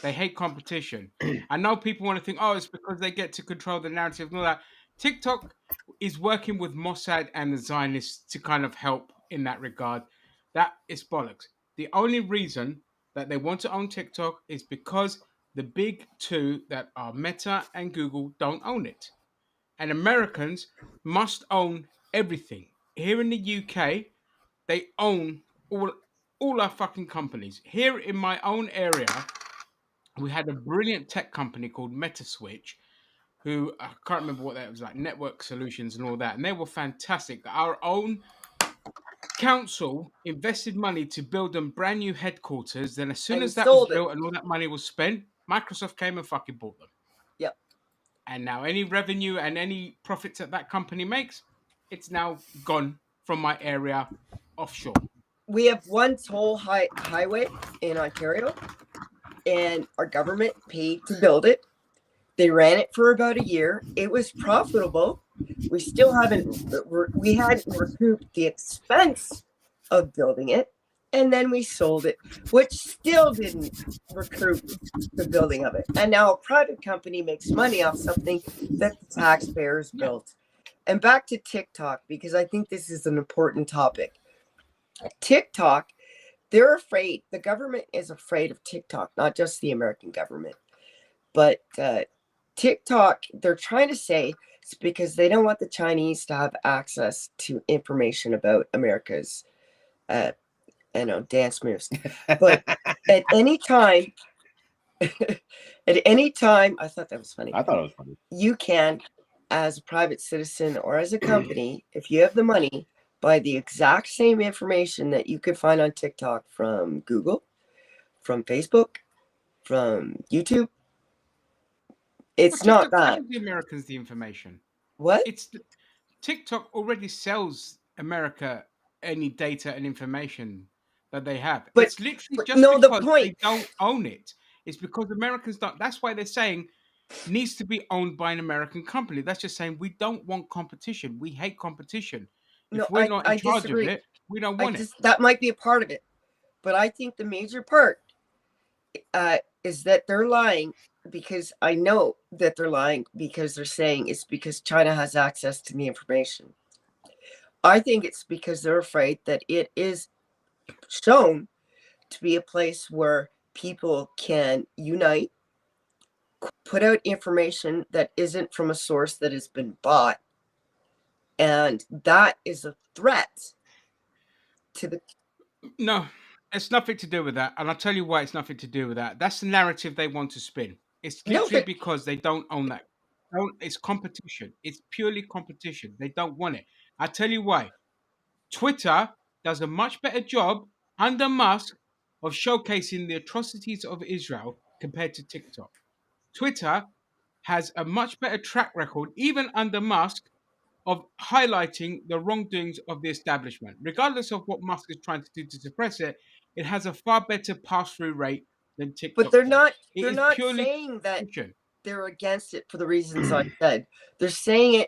They hate competition. I know people want to think, oh, it's because they get to control the narrative and all that. TikTok is working with Mossad and the Zionists to kind of help in that regard. That is bollocks. The only reason that they want to own TikTok is because the big two that are Meta and Google don't own it. And Americans must own everything. Here in the UK, they own all our fucking companies. Here in my own area, we had a brilliant tech company called Metaswitch, who I can't remember what that was like, network solutions and all that, and they were fantastic. Our own council invested money to build them brand new headquarters. Then, as soon and as that was sold it. built and all that money was spent, Microsoft came and fucking bought them. Yep. And now any revenue and any profits that company makes, it's now gone from my area offshore. We have one toll highway in Ontario, and our government paid to build it. They ran it for about a year. It was profitable. We still we hadn't recouped the expense of building it, and then we sold it, which still didn't recoup the building of it. And now a private company makes money off something that the taxpayers built. And back to TikTok, because I think this is an important topic. TikTok, they're afraid, the government is afraid of TikTok, not just the American government, but TikTok, they're trying to say it's because they don't want the Chinese to have access to information about America's, dance moves. But at any time, I thought that was funny. I thought it was funny. You can, as a private citizen or as a company, if you have the money, buy the exact same information that you could find on TikTok from Google, from Facebook, from YouTube. It's not that. The Americans the information. What? TikTok already sells America any data and information that they have. But, it's literally just no, because the point. they don't own it. It's because Americans don't. That's why they're saying needs to be owned by an American company. That's just saying we don't want competition. We hate competition. If we're not in charge of it, we don't want it. That might be a part of it. But I think the major part is that they're lying, because I know that they're lying, because they're saying it's because China has access to the information. I think it's because they're afraid that it is shown to be a place where people can unite, put out information that isn't from a source that has been bought, and that is a threat to the... No, it's nothing to do with that, and I'll tell you why it's nothing to do with that. That's the narrative they want to spin. It's literally because they don't own that. It's competition. It's purely competition. They don't want it. I'll tell you why. Twitter does a much better job under Musk of showcasing the atrocities of Israel compared to TikTok. Twitter has a much better track record, even under Musk, of highlighting the wrongdoings of the establishment. Regardless of what Musk is trying to do to suppress it, it has a far better pass-through rate than TikTok. But they're not saying that they're against it for the reasons I said. They're saying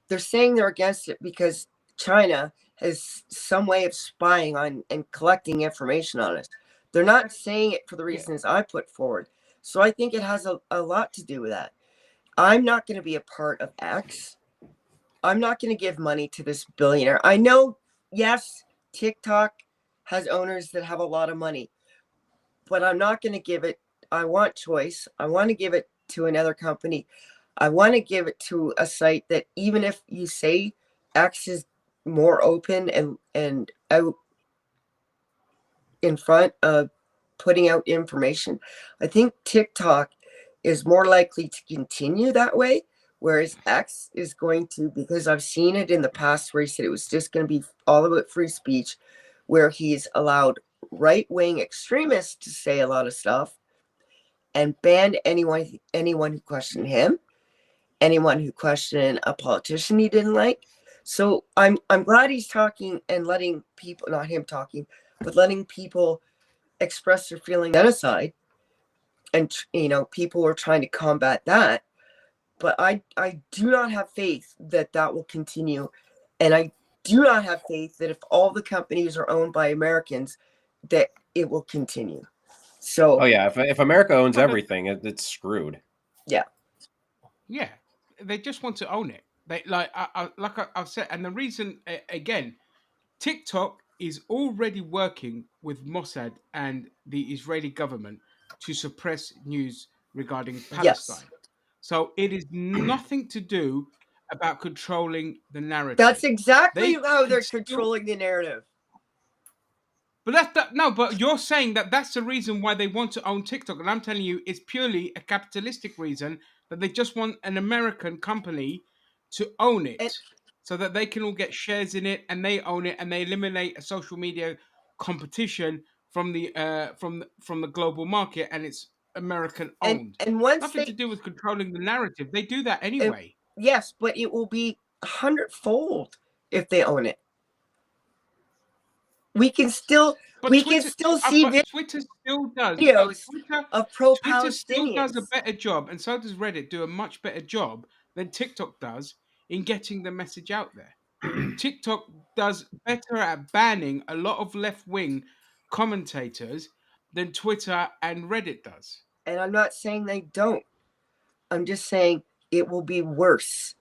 they're against it because China has some way of spying on and collecting information on us. They're not saying it for the reasons I put forward. So I think it has a lot to do with that. I'm not going to be a part of X. I'm not going to give money to this billionaire. I know, yes, TikTok has owners that have a lot of money, but I'm not going to give it. I want choice. I want to give it to another company. I want to give it to a site that, even if you say X is more open and out in front of putting out information, I think TikTok is more likely to continue that way, whereas X is going to, because I've seen it in the past where he said it was just going to be all about free speech, where he's allowed right-wing extremists to say a lot of stuff and banned anyone who questioned him, anyone who questioned a politician he didn't like. So I'm glad he's talking and letting people, not him talking, but letting people express their feeling genocide. And people are trying to combat that, but I do not have faith that will continue, and I do not have faith that if all the companies are owned by Americans, that it will continue. So Oh yeah, if America owns But everything, it's screwed. yeah, they just want to own it. They I've said, and the reason again, TikTok is already working with Mossad and the Israeli government to suppress news regarding yes, Palestine. So it is nothing to do about controlling the narrative. that's exactly They how can they're still- controlling the narrative. But no. But you're saying that that's the reason why they want to own TikTok, and I'm telling you, it's purely a capitalistic reason that they just want an American company to own it, And so that they can all get shares in it, and they own it, and they eliminate a social media competition from the global market, and it's American owned. and once Nothing they to do with controlling the narrative. They do that and, anyway. yes, but it will be 100-fold if they own it. We can still But Twitter, see Twitter still does. videos Twitter, of Twitter still does a pro-Palestinians. better job, and so does Reddit do a much better job than TikTok does in getting the message out there. TikTok does better at banning a lot of left-wing commentators than Twitter and Reddit does. And I'm not saying they don't. I'm just saying it will be worse.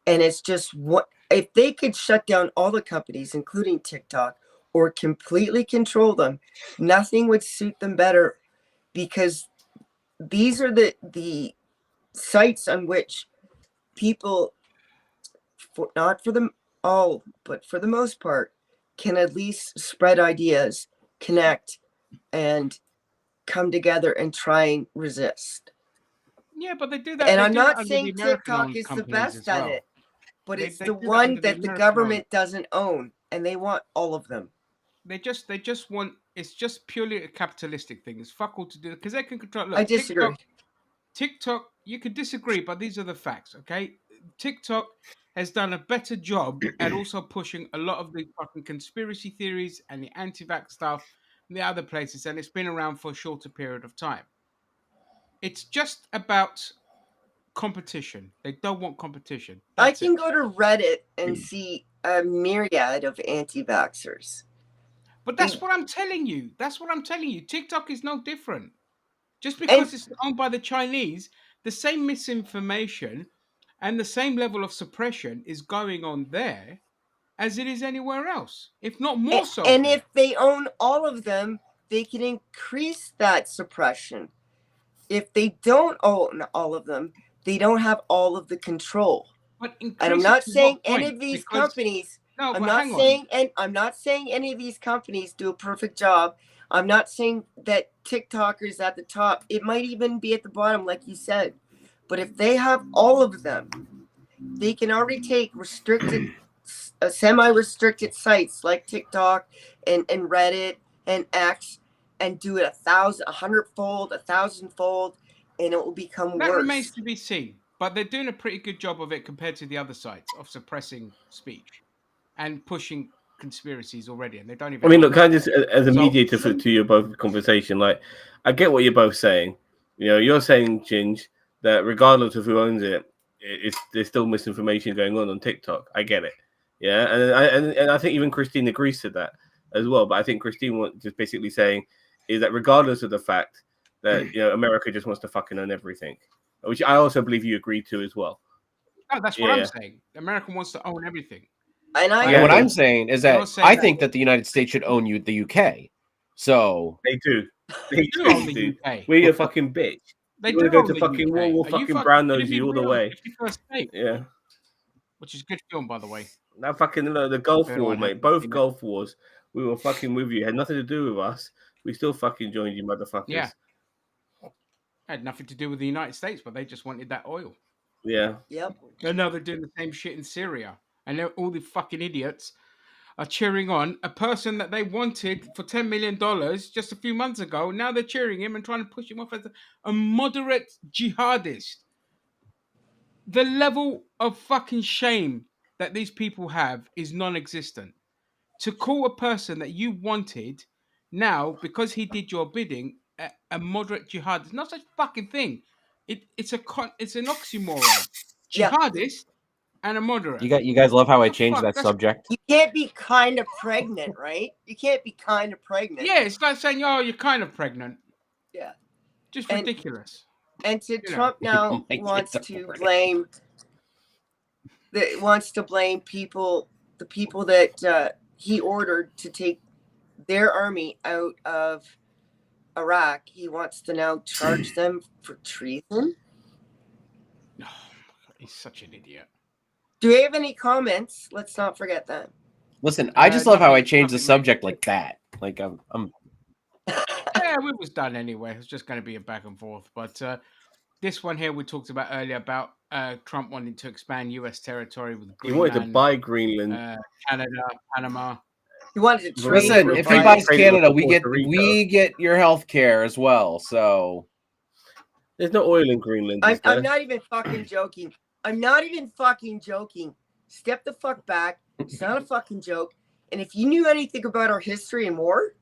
And it's just what if they could shut down all the companies, including TikTok, or completely control them, nothing would suit them better, because these are the sites on which people, not for them all, but for the most part, can at least spread ideas, connect, and come together and try and resist. Yeah, but they do that. And They I'm do that not under the saying TikTok American-owned is the companies as best at well. it, but it's They the do that one under the that the American-owned. government doesn't own, and they want all of them. They just want. It's just purely a capitalistic thing. It's fuck all to do because they can control. Look, I disagree. TikTok, you could disagree, but these are the facts, okay? TikTok has done a better job at also pushing a lot of the fucking conspiracy theories and the anti-vax stuff and the other places, and it's been around for a shorter period of time. It's just about competition. They don't want competition. I That's can it. go to Reddit and see a myriad of anti-vaxxers. But that's what I'm telling you. That's what I'm telling you. TikTok is no different. Just And because it's owned by the Chinese, the same misinformation and the same level of suppression is going on there as it is anywhere else, if not more so. and if they own all of them, they can increase that suppression. If they don't own all of them, they don't have all of the control. But And I'm increase it not to saying what any point? of these Because companies. no, I'm but not hang on. saying, and I'm not saying any of these companies do a perfect job. I'm not saying that TikTokers at the top. It might even be at the bottom, like you said. But if they have all of them, they can already take restricted, semi-restricted sites like TikTok and Reddit and X, and do it 1,000, 100-fold, 1,000-fold, and it will become That worse. remains to be seen. But they're doing a pretty good job of it compared to the other sites of suppressing speech and pushing conspiracies already, and they don't even. I mean, own look, can them. I just, as a So- mediator to your both conversation, like, I get what you're both saying. You know, you're saying, Ginge, that regardless of who owns it, there's still misinformation going on TikTok. I get it. Yeah, and I think even Christine agrees to that as well. But I think Christine was just basically saying is that regardless of the fact that America just wants to fucking own everything, which I also believe you agree to as well. No, that's what I'm saying. America wants to own everything. And And what I'm saying is You're that saying I that- think that the United States should own the UK. So They do. They do do. own the UK. We're your fucking bitch. They You do want to go own to the fucking UK. war? We'll Are you fucking brown gonna nose be you all the real? way. 51st State, Yeah. which is a good film, by the way. That fucking the Gulf Fair War, one, mate. haven't Both seen it. Gulf Wars, we were fucking with you. Had nothing to do with us. We still fucking joined you, motherfuckers. Yeah. Had nothing to do with the United States, but they just wanted that oil. Yeah. Yep. And now they're doing the same shit in Syria. And all the fucking idiots are cheering on a person that they wanted for $10 million just a few months ago. Now they're cheering him and trying to push him off as a moderate jihadist. The level of fucking shame that these people have is non-existent. To call a person that you wanted now, because he did your bidding, a moderate jihadist, it's not such a fucking thing. It's an oxymoron. Yeah. Jihadist and a moderate. you guys love how I The changed fuck? that That's- subject. You can't be kind of pregnant, right? You can't be kind of pregnant. Yeah, it's like saying, "Oh, you're kind of pregnant." Yeah. Just And- ridiculous. And to know. Trump now My wants kids to are blame people, the people that he ordered to take their army out of Iraq. He wants to now charge them for treason. Oh, he's such an idiot. Do we have any comments? Let's not forget that. Listen, I just love how I nothing- changed the nothing, subject like that. Like I'm Yeah, we was done anyway. It was just going to be a back and forth. But this one here we talked about earlier about Trump wanting to expand U.S. territory with He Greenland, wanted to buy Greenland. Canada, Panama. He wanted to trade. listen. for If he Trade- buys trade Canada, with Puerto Rico. we get your health care as well. So There's no oil in Greenland. is I'm there? not even fucking joking. I'm not even fucking joking. Step the fuck back. It's not a fucking joke. And if you knew anything about our history and war,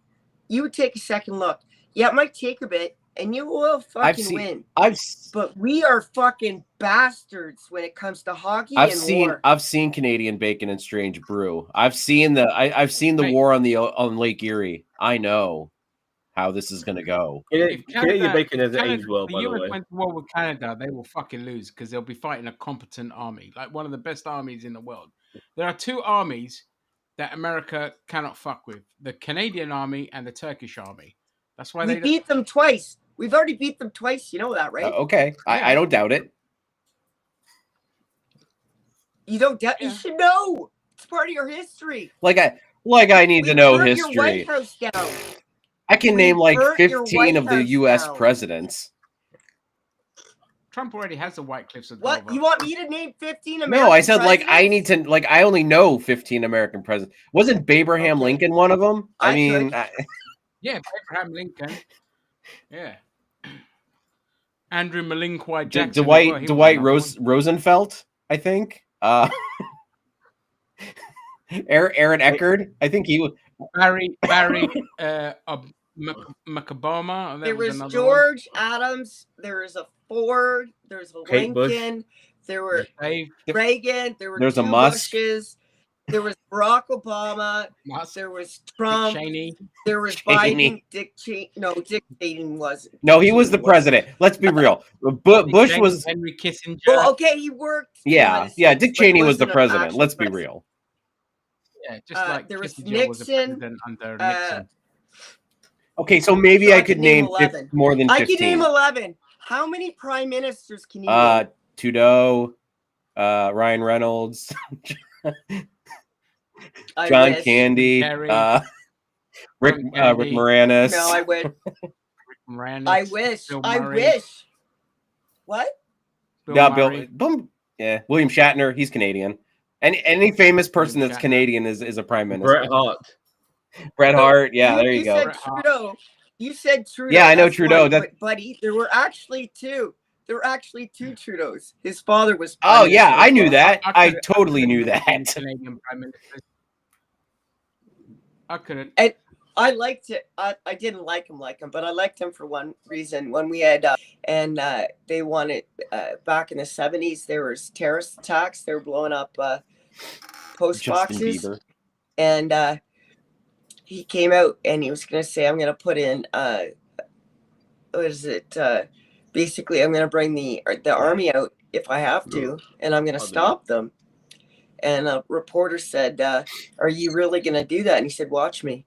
you would take a second look. Yeah, it might take a bit, and you will fucking win. But we are fucking bastards when it comes to hockey and war. I've seen Canadian bacon and strange brew. I've seen the Right. war on Lake Erie. I know how this is going to go. Canadian bacon has Canada, aged well, the by the US way. went to war with Canada, they will fucking lose because they'll be fighting a competent army, like one of the best armies in the world. There are two armies that America cannot fuck with: the Canadian army and the Turkish army. That's why We they beat them twice. We've already beat them twice. You know that, right? Okay, I don't doubt it. You don't doubt. Yeah. You should know. It's part of your history. Like I need We to know burnt your history. White House down. I can We name like burnt your 15 White of the House U.S. down. presidents. Trump already has the White Cliffs of What? Dover. You want me to name 15 American No, I said like I presidents? need to like I only know 15 American presidents. Wasn't Abraham Okay. Lincoln one of them? I I mean, could. Yeah, Abraham Lincoln. Yeah. Andrew Malinquai Jackson. as well. He was Dwight another one. Rosenfeld, I think. Aaron Eckerd, I think he was. Barry Macobama. There was George Adams. There was a Ford. There was a Kate Bush. Lincoln. There were Dave Reagan. There were There's a two Musk. Bushes. There was Barack Obama. Musk, There was Dick Trump. Cheney. There was Cheney. Biden. Dick Cheney. No, Dick Cheney wasn't. No, he was the president. Let's be real. Bush Dick was. Henry Kissinger. Well, okay, he worked. Yeah, behind the yeah. scenes, Dick but he Cheney was the wasn't an president. actual Let's be president. real. Yeah, just like there was Kissinger was a Nixon, president under uh, Nixon. Okay, so maybe So I I could could name name 11. more than I 15. can name 11. How many prime ministers can you name? Trudeau, Ryan Reynolds, I John wish. Candy, Kerry. Rick Kennedy. Moranis. No, I would. Moranis, I wish. Bill I Murray, wish. What? Yeah, Murray. Yeah, William Shatner. He's Canadian. Any famous person William that's Shatner. Canadian is a prime minister. Bret Hart. Bret Hart. Yeah, there you go. said Trudeau. You said Trudeau. Yeah, I know That's Trudeau. one, That- but, buddy, there were actually two. There were actually two Trudeaus. His father was. Oh prime yeah, minister I as knew well. that. I couldn't- totally couldn't knew name any that. Canadian prime ministers. I couldn't. I liked it. I didn't like him, but I liked him for one reason. When we had they wanted back in the 70s, there was terrorist attacks. They were blowing up post Justin boxes, Bieber. and he came out and he was going to say, "I'm going to put in basically I'm going to bring the army out if I have to, and I'm going to stop them. And a reporter said, are you really going to do that? And he said, watch me.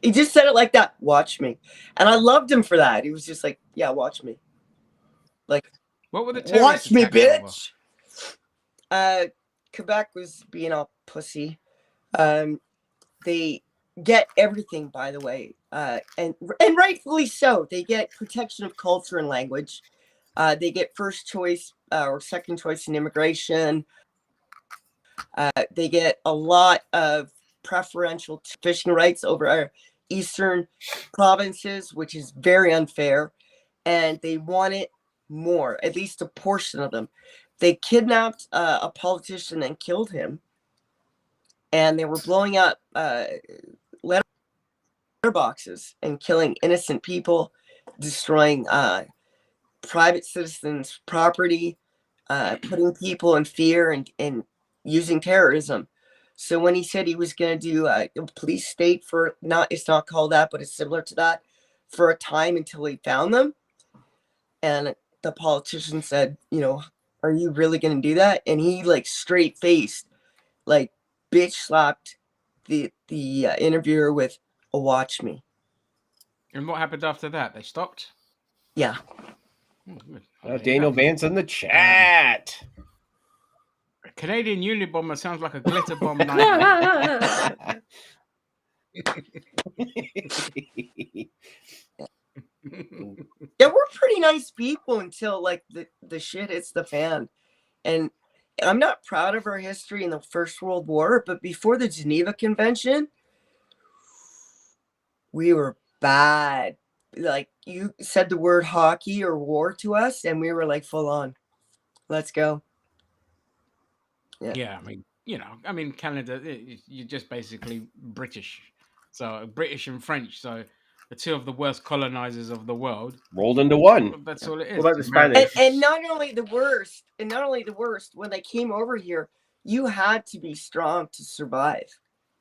He just said it like that, watch me. And I loved him for that. He was just like, yeah, watch me. Like, what were the terrorist watch me, attacks bitch. Quebec was being all pussy. They get everything, by the way, and rightfully so. They get protection of culture and language. They get first choice or second choice in immigration. They get a lot of preferential fishing rights over our eastern provinces, which is very unfair. And they want it more, at least a portion of them. They kidnapped a politician and killed him. And they were blowing up letterboxes and killing innocent people, destroying private citizens' property, putting people in fear and using terrorism. So when he said he was going to do a police state for it's not called that, but it's similar to that, for a time until he found them. And the politician said, are you really going to do that? And he like straight faced, like bitch slapped the interviewer with a watch me. And what happened after that? They stopped? Yeah. Oh, good. Daniel Vance in the chat. Canadian Unabomber sounds like a glitter bomb nightmare. Yeah, we're pretty nice people until like the shit hits the fan. And I'm not proud of our history in the First World War, but before the Geneva Convention, we were bad. Like, you said the word hockey or war to us, and we were like, full on. Let's go. Yeah, I mean, Canada, you're just basically British. So British and French. So the two of the worst colonizers of the world rolled into one. That's all it is. What about the Spanish? And not only the worst, when they came over here, you had to be strong to survive,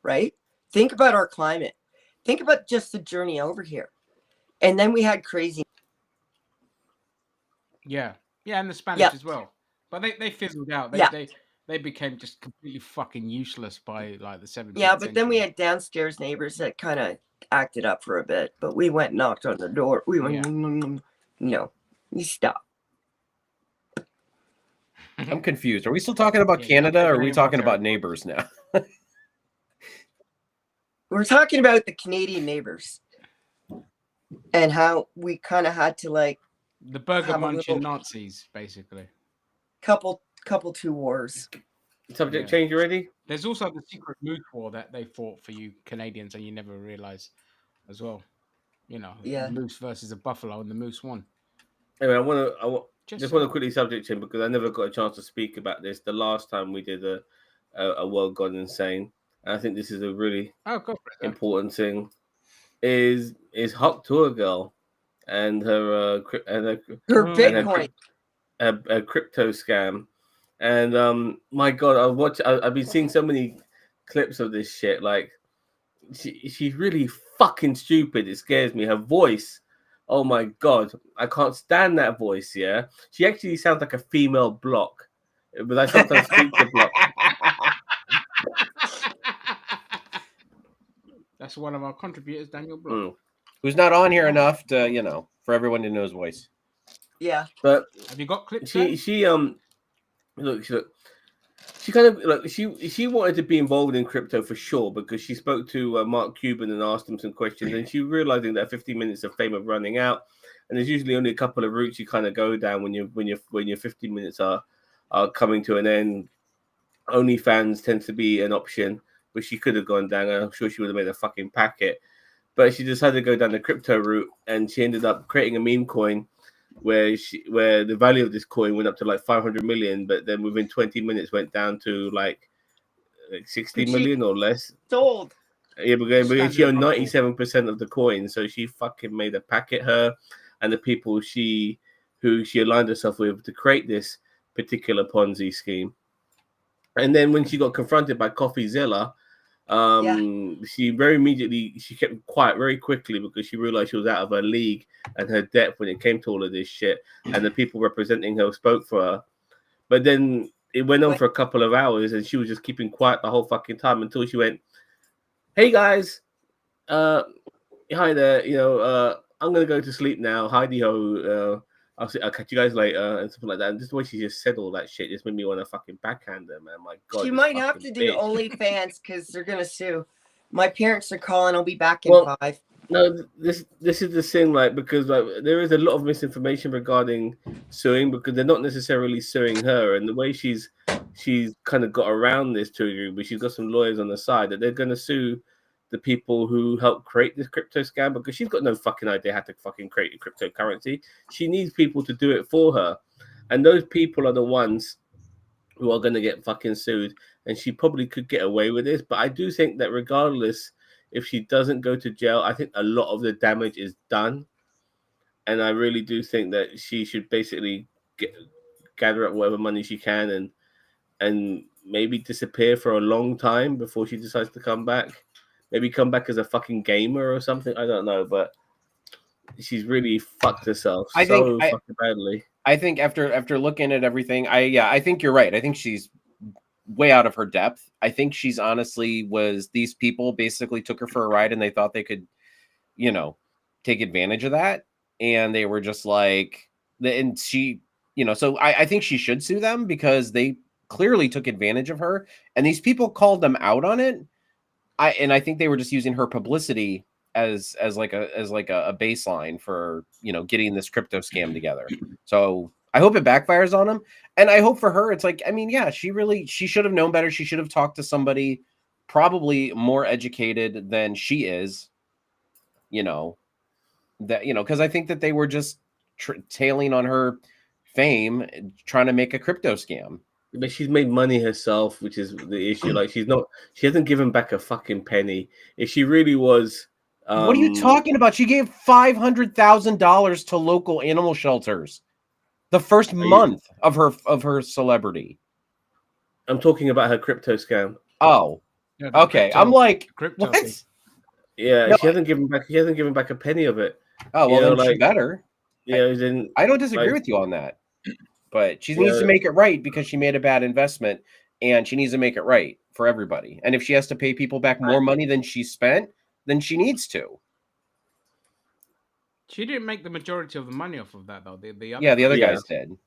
right? Think about our climate. Think about just the journey over here. And then we had crazy. Yeah, and the Spanish as well. But they fizzled out. They became just completely fucking useless by like the 17th Yeah, but century. then we had downstairs neighbors that kind of acted up for a bit. But we went and knocked on the door. We went, you stop. I'm confused. Are we still talking about Canada, or are we talking about neighbors now? We're talking about the Canadian neighbors and how we kind of had to like the burger munching Nazis, basically. Couple two wars. Subject change already? There's also the secret moose war that they fought for you Canadians, and you never realize as well. Moose versus a buffalo, and the moose won. Anyway, I just want to quickly subject change because I never got a chance to speak about this. The last time we did a world gone insane, and I think this is a really important thing. Is Huck Tour Girl and her Bitcoin, a crypto scam, and my God, I've been seeing so many clips of this shit. Like, she's really fucking stupid. It scares me. Her voice, oh my God, I can't stand that voice. Yeah, she actually sounds like a female Block, but I sometimes speak to Block. That's one of our contributors, Daniel Block, who's not on here enough to for everyone to know his voice. Yeah, but have you got clips? She kind of she wanted to be involved in crypto for sure because she spoke to Mark Cuban and asked him some questions, and she realizing that 15 minutes of fame are running out, and there's usually only a couple of routes you kind of go down when your 15 minutes are coming to an end. OnlyFans tends to be an option, but she could have gone down. I'm sure she would have made a fucking packet, but she decided to go down the crypto route, and she ended up creating a meme coin where the value of this coin went up to like 500 million, but then within 20 minutes went down to like 60 million or less. Sold. Yeah, but she owned 97% of the coin, so she fucking made a packet, her and the people who she aligned herself with to create this particular Ponzi scheme. And then when she got confronted by CoffeeZilla, She very immediately she kept quiet very quickly because she realized she was out of her league and her depth when it came to all of this shit. And the people representing her spoke for her. But then it went on for a couple of hours, and she was just keeping quiet the whole fucking time until she went, "Hey guys, hi there. I'm gonna go to sleep now. Heidi ho. I'll catch you guys later," and something like that. And just the way she just said all that shit just made me want to fucking backhand her, man. My God, She this might have fucking to do bitch. OnlyFans because they're gonna sue. My parents are calling. I'll be back in Well, 5. No, this is the thing, like, because like there is a lot of misinformation regarding suing because they're not necessarily suing her, and the way she's kind of got around this to a degree, but she's got some lawyers on the side that they're going to sue the people who helped create this crypto scam because she's got no fucking idea how to fucking create a cryptocurrency. She needs people to do it for her, and those people are the ones who are going to get fucking sued, and she probably could get away with this. But I do think that regardless, if she doesn't go to jail, I think a lot of the damage is done, and I really do think that she should basically gather up whatever money she can and maybe disappear for a long time before she decides to come back. Maybe come back as a fucking gamer or something. I don't know, but she's really fucked herself so fucking badly. I think after looking at everything, I think you're right. I think she's way out of her depth. I think she's honestly was these people basically took her for a ride and they thought they could, take advantage of that. And they were just like, and she, so I think she should sue them because they clearly took advantage of her. And these people called them out on it. I think they were just using her publicity as like a baseline for getting this crypto scam together. So I hope it backfires on them, and I hope for her it's like, I mean, yeah, she should have known better. She should have talked to somebody probably more educated than she is, because I think that they were just tailing on her fame, trying to make a crypto scam. But she's made money herself, which is the issue. Like she hasn't given back a fucking penny. If she really was, what are you talking about? She gave $500,000 to local animal shelters the first month of her celebrity. I'm talking about her crypto scam. Oh, yeah, okay. I'm like, crypto. What? Yeah, no, she hasn't given back. She hasn't given back a penny of it. Oh well, then she better. I don't disagree with you on that, but she needs to make it right because she made a bad investment, and she needs to make it right for everybody. And if she has to pay people back more money than she spent, then she needs to. She didn't make the majority of the money off of that though. The other guys did.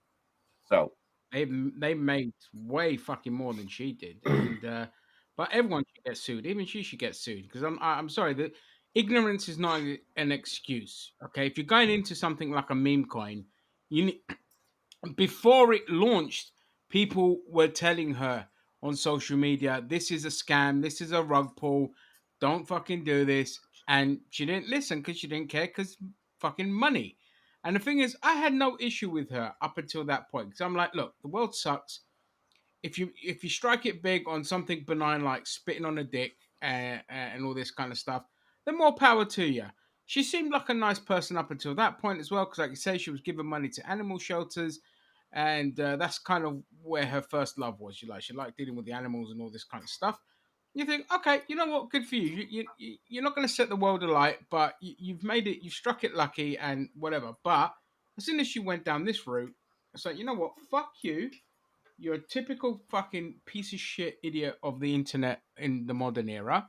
So they made way fucking more than she did, and but everyone should get sued. Even she should get sued because I'm sorry that ignorance is not an excuse. Okay, if you're going into something like a meme coin, before it launched, people were telling her on social media, "This is a scam. This is a rug pull. Don't fucking do this." And she didn't listen because she didn't care because fucking money. And the thing is, I had no issue with her up until that point because I'm like, look, the world sucks. If you strike it big on something benign like spitting on a dick and all this kind of stuff, then more power to you. She seemed like a nice person up until that point as well, because like you say, she was giving money to animal shelters, and that's kind of where her first love was. She liked dealing with the animals and all this kind of stuff. You think, okay, you know what? Good for you. You're not going to set the world alight, but you've made it. You've struck it lucky and whatever. But as soon as she went down this route, it's like, you know what? Fuck you. You're a typical fucking piece of shit idiot of the internet in the modern era.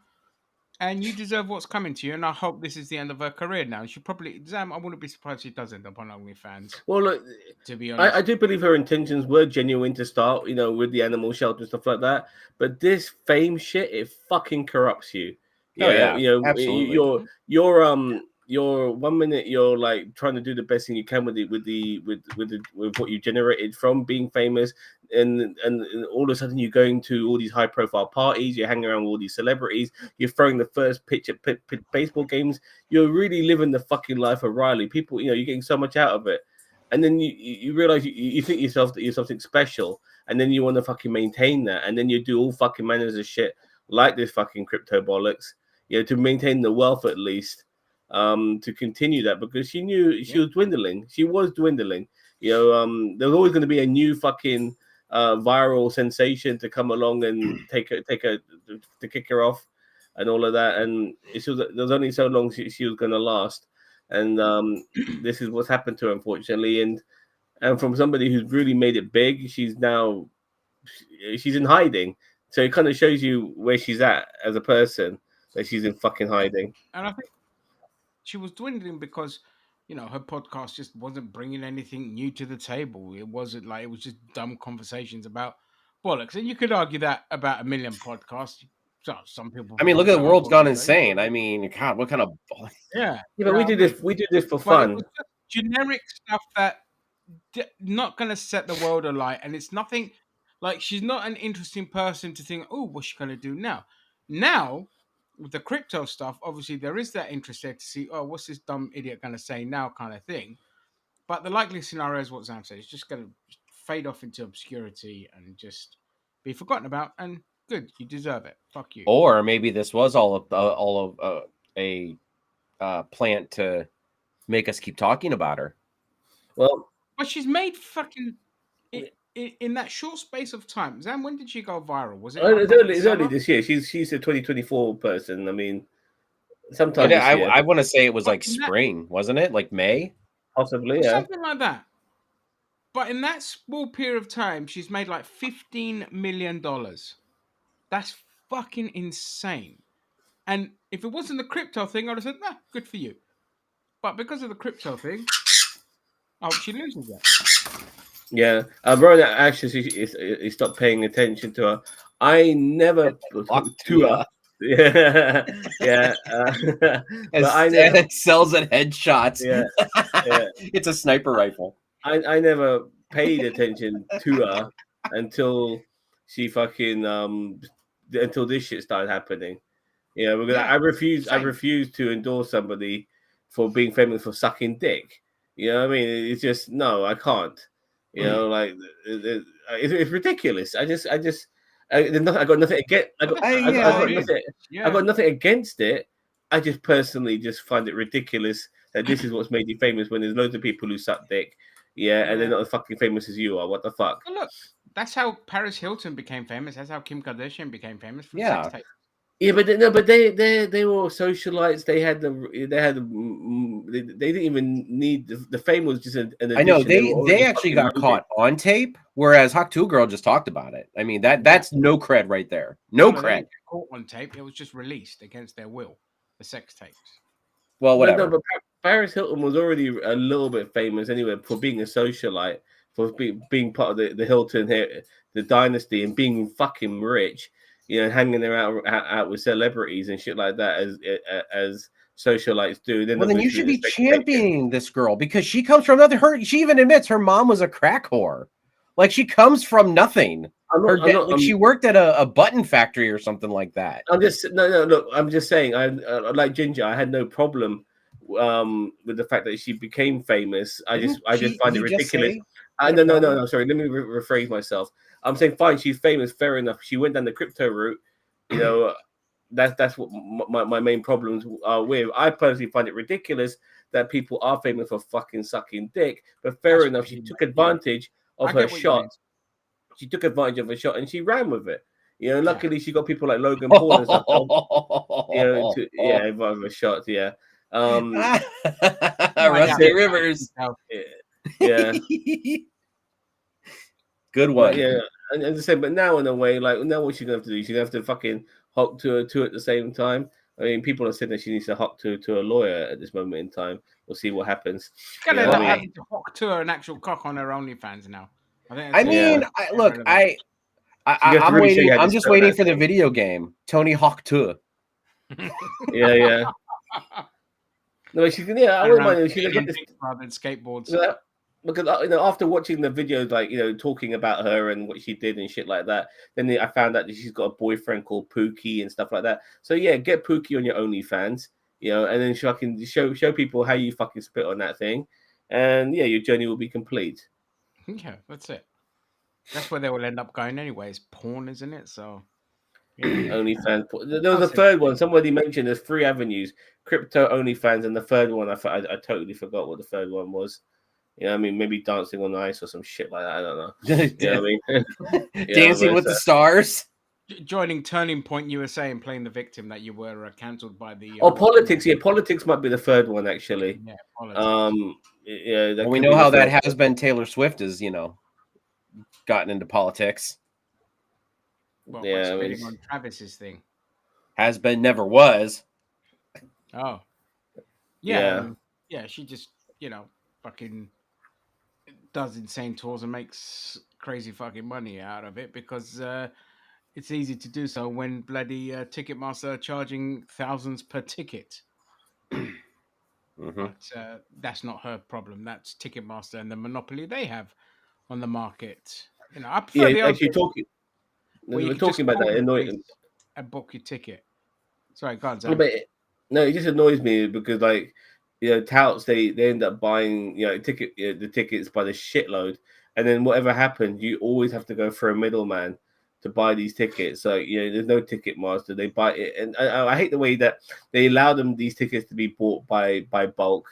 And you deserve what's coming to you. And I hope this is the end of her career now. She probably, Zam, I wouldn't be surprised if she does end up on OnlyFans. Well, look, to be honest, I do believe her intentions were genuine to start, with the animal shelter and stuff like that. But this fame shit, it fucking corrupts you. Yeah, absolutely. You're 1 minute you're like trying to do the best thing you can with what you generated from being famous, and all of a sudden you're going to all these high profile parties, you're hanging around with all these celebrities, you're throwing the first pitch at baseball games, you're really living the fucking life of Riley. People, you're getting so much out of it, and then you realize you think yourself that you're something special, and then you want to fucking maintain that, and then you do all fucking manners of shit like this fucking crypto bollocks, to maintain the wealth at least. To continue that, because she knew she was dwindling. She was dwindling. There's always going to be a new fucking viral sensation to come along and take her to kick her off. and all of that. And there was only so long she was going to last. And this is what's happened to her, unfortunately. And from somebody who's really made it big, she's in hiding. So it kind of shows you where she's at as a person, that she's in fucking hiding. And I think she was dwindling because, her podcast just wasn't bringing anything new to the table. It wasn't like, it was just dumb conversations about bollocks. And you could argue that about a million podcasts. So some people. I mean, look at the prefer our world's gone conversation. insane. I mean, God, what kind of Yeah. Yeah, but we do this. We do this for But it fun. was just generic stuff that not going to set the world alight, and it's nothing like she's not an interesting person to think, oh, what's she going to do now? Now, with the crypto stuff, obviously there is that interest there to see, oh, what's this dumb idiot going to say now, kind of thing. But the likely scenario is what Sam said. It's just going to fade off into obscurity and just be forgotten about. And good, you deserve it. Fuck you. Or maybe this was all of a plant to make us keep talking about her. Well, but she's made fucking in that short space of time. Zam, when did she go viral? Was it? It's early this year. She's a 2024 person. I mean, sometime this year. I want to say it was like spring, wasn't it? Like May, possibly, yeah, something like that. But in that small period of time, she's made like $15 million. That's fucking insane. And if it wasn't the crypto thing, I'd have said, nah, good for you. But because of the crypto thing, I hope she loses that. Yeah, Rowan actually he stopped paying attention to her. I never to her. Yeah, yeah. But I never, it sells at headshots. Yeah, yeah. It's a sniper rifle. I never paid attention to her until she fucking until this shit started happening. Yeah, because I refuse to endorse somebody for being famous for sucking dick. You know what I mean? It's just no, I can't. You know, like it's ridiculous. I got nothing against. I got nothing against it. I just personally just find it ridiculous that this is what's made you famous when there's loads of people who suck dick. Yeah, and they're not as fucking famous as you are. What the fuck? Well, look, that's how Paris Hilton became famous. That's how Kim Kardashian became famous. From sex tape. Yeah, but they were socialites. They didn't even need the fame was just an addition. I know they actually got caught on tape, whereas Hawk 2 Girl just talked about it. I mean that's no cred right there. No cred. Caught on tape. It was just released against their will. The sex tapes. Well, whatever. No, but Paris Hilton was already a little bit famous anyway for being a socialite, for being part of the Hilton here, the dynasty, and being fucking rich. You know, hanging out with celebrities and shit like that as socialites do. Then you should be championing this girl because she comes from nothing. She even admits her mom was a crack whore. Like she comes from nothing. She worked at a button factory or something like that. Look, I'm just saying. I like Ginger. I had no problem with the fact that she became famous. I just find it ridiculous. No. Sorry, let me rephrase myself. I'm saying fine. She's famous, fair enough. She went down the crypto route. You know, that's what my main problems are with. I personally find it ridiculous that people are famous for fucking sucking dick. But fair enough, she took advantage of her shot. She took advantage of her shot and she ran with it. You know, luckily she got people like Logan Paul and stuff. You know, advantage of a shot. Yeah. Rusty Rivers. Yeah. Good one. But, yeah. And as I said, but now in a way, like now what's she gonna have to do? She's gonna have to fucking hawk to her two at the same time. I mean, people are saying that she needs to hawk to a lawyer at this moment in time. We'll see what happens. She's gonna have to hawk to her an actual cock on her OnlyFans now. I'm waiting. I'm just waiting for the video game. Tony Hawk 2. Yeah. No, she can. Yeah, I wouldn't mind. She's gonna get this rather than skateboards. Because after watching the videos, like talking about her and what she did and shit like that, then I found out that she's got a boyfriend called Pookie and stuff like that. So yeah, get Pookie on your OnlyFans, and then I can show people how you fucking spit on that thing, and yeah, your journey will be complete. Yeah, that's it. That's where they will end up going anyway. It's porn, isn't it? So OnlyFans. There was a third one. Somebody mentioned there's 3 avenues: crypto, OnlyFans, and the third one. I totally forgot what the third one was. You know what I mean? Maybe dancing on ice or some shit like that. I don't know. You know what I mean? Dancing with the stars. joining Turning Point USA and playing the victim that you were cancelled by the. Politics. Yeah, politics might be the third one actually. Yeah, politics. Yeah, that Well, we could know be the how that third has one. been. Taylor Swift has, gotten into politics. Well, by Yeah, I mean, spitting on Travis's thing. Has been, never was. Oh, Yeah. yeah. She just fucking does insane tours and makes crazy fucking money out of it because it's easy to do so when bloody Ticketmaster are charging thousands per ticket. Mhm. But that's not her problem. That's Ticketmaster and the monopoly they have on the market. I prefer the yeah. old Actually, days where you we're could just talking about call that. the Annoy, place and book your ticket. Sorry, go on, no, Zach. but no, it just annoys me because touts they end up buying the tickets by the shitload, and then whatever happens, you always have to go for a middleman to buy these tickets. So there's no ticket master. They buy it, and I hate the way that they allow these tickets to be bought by bulk.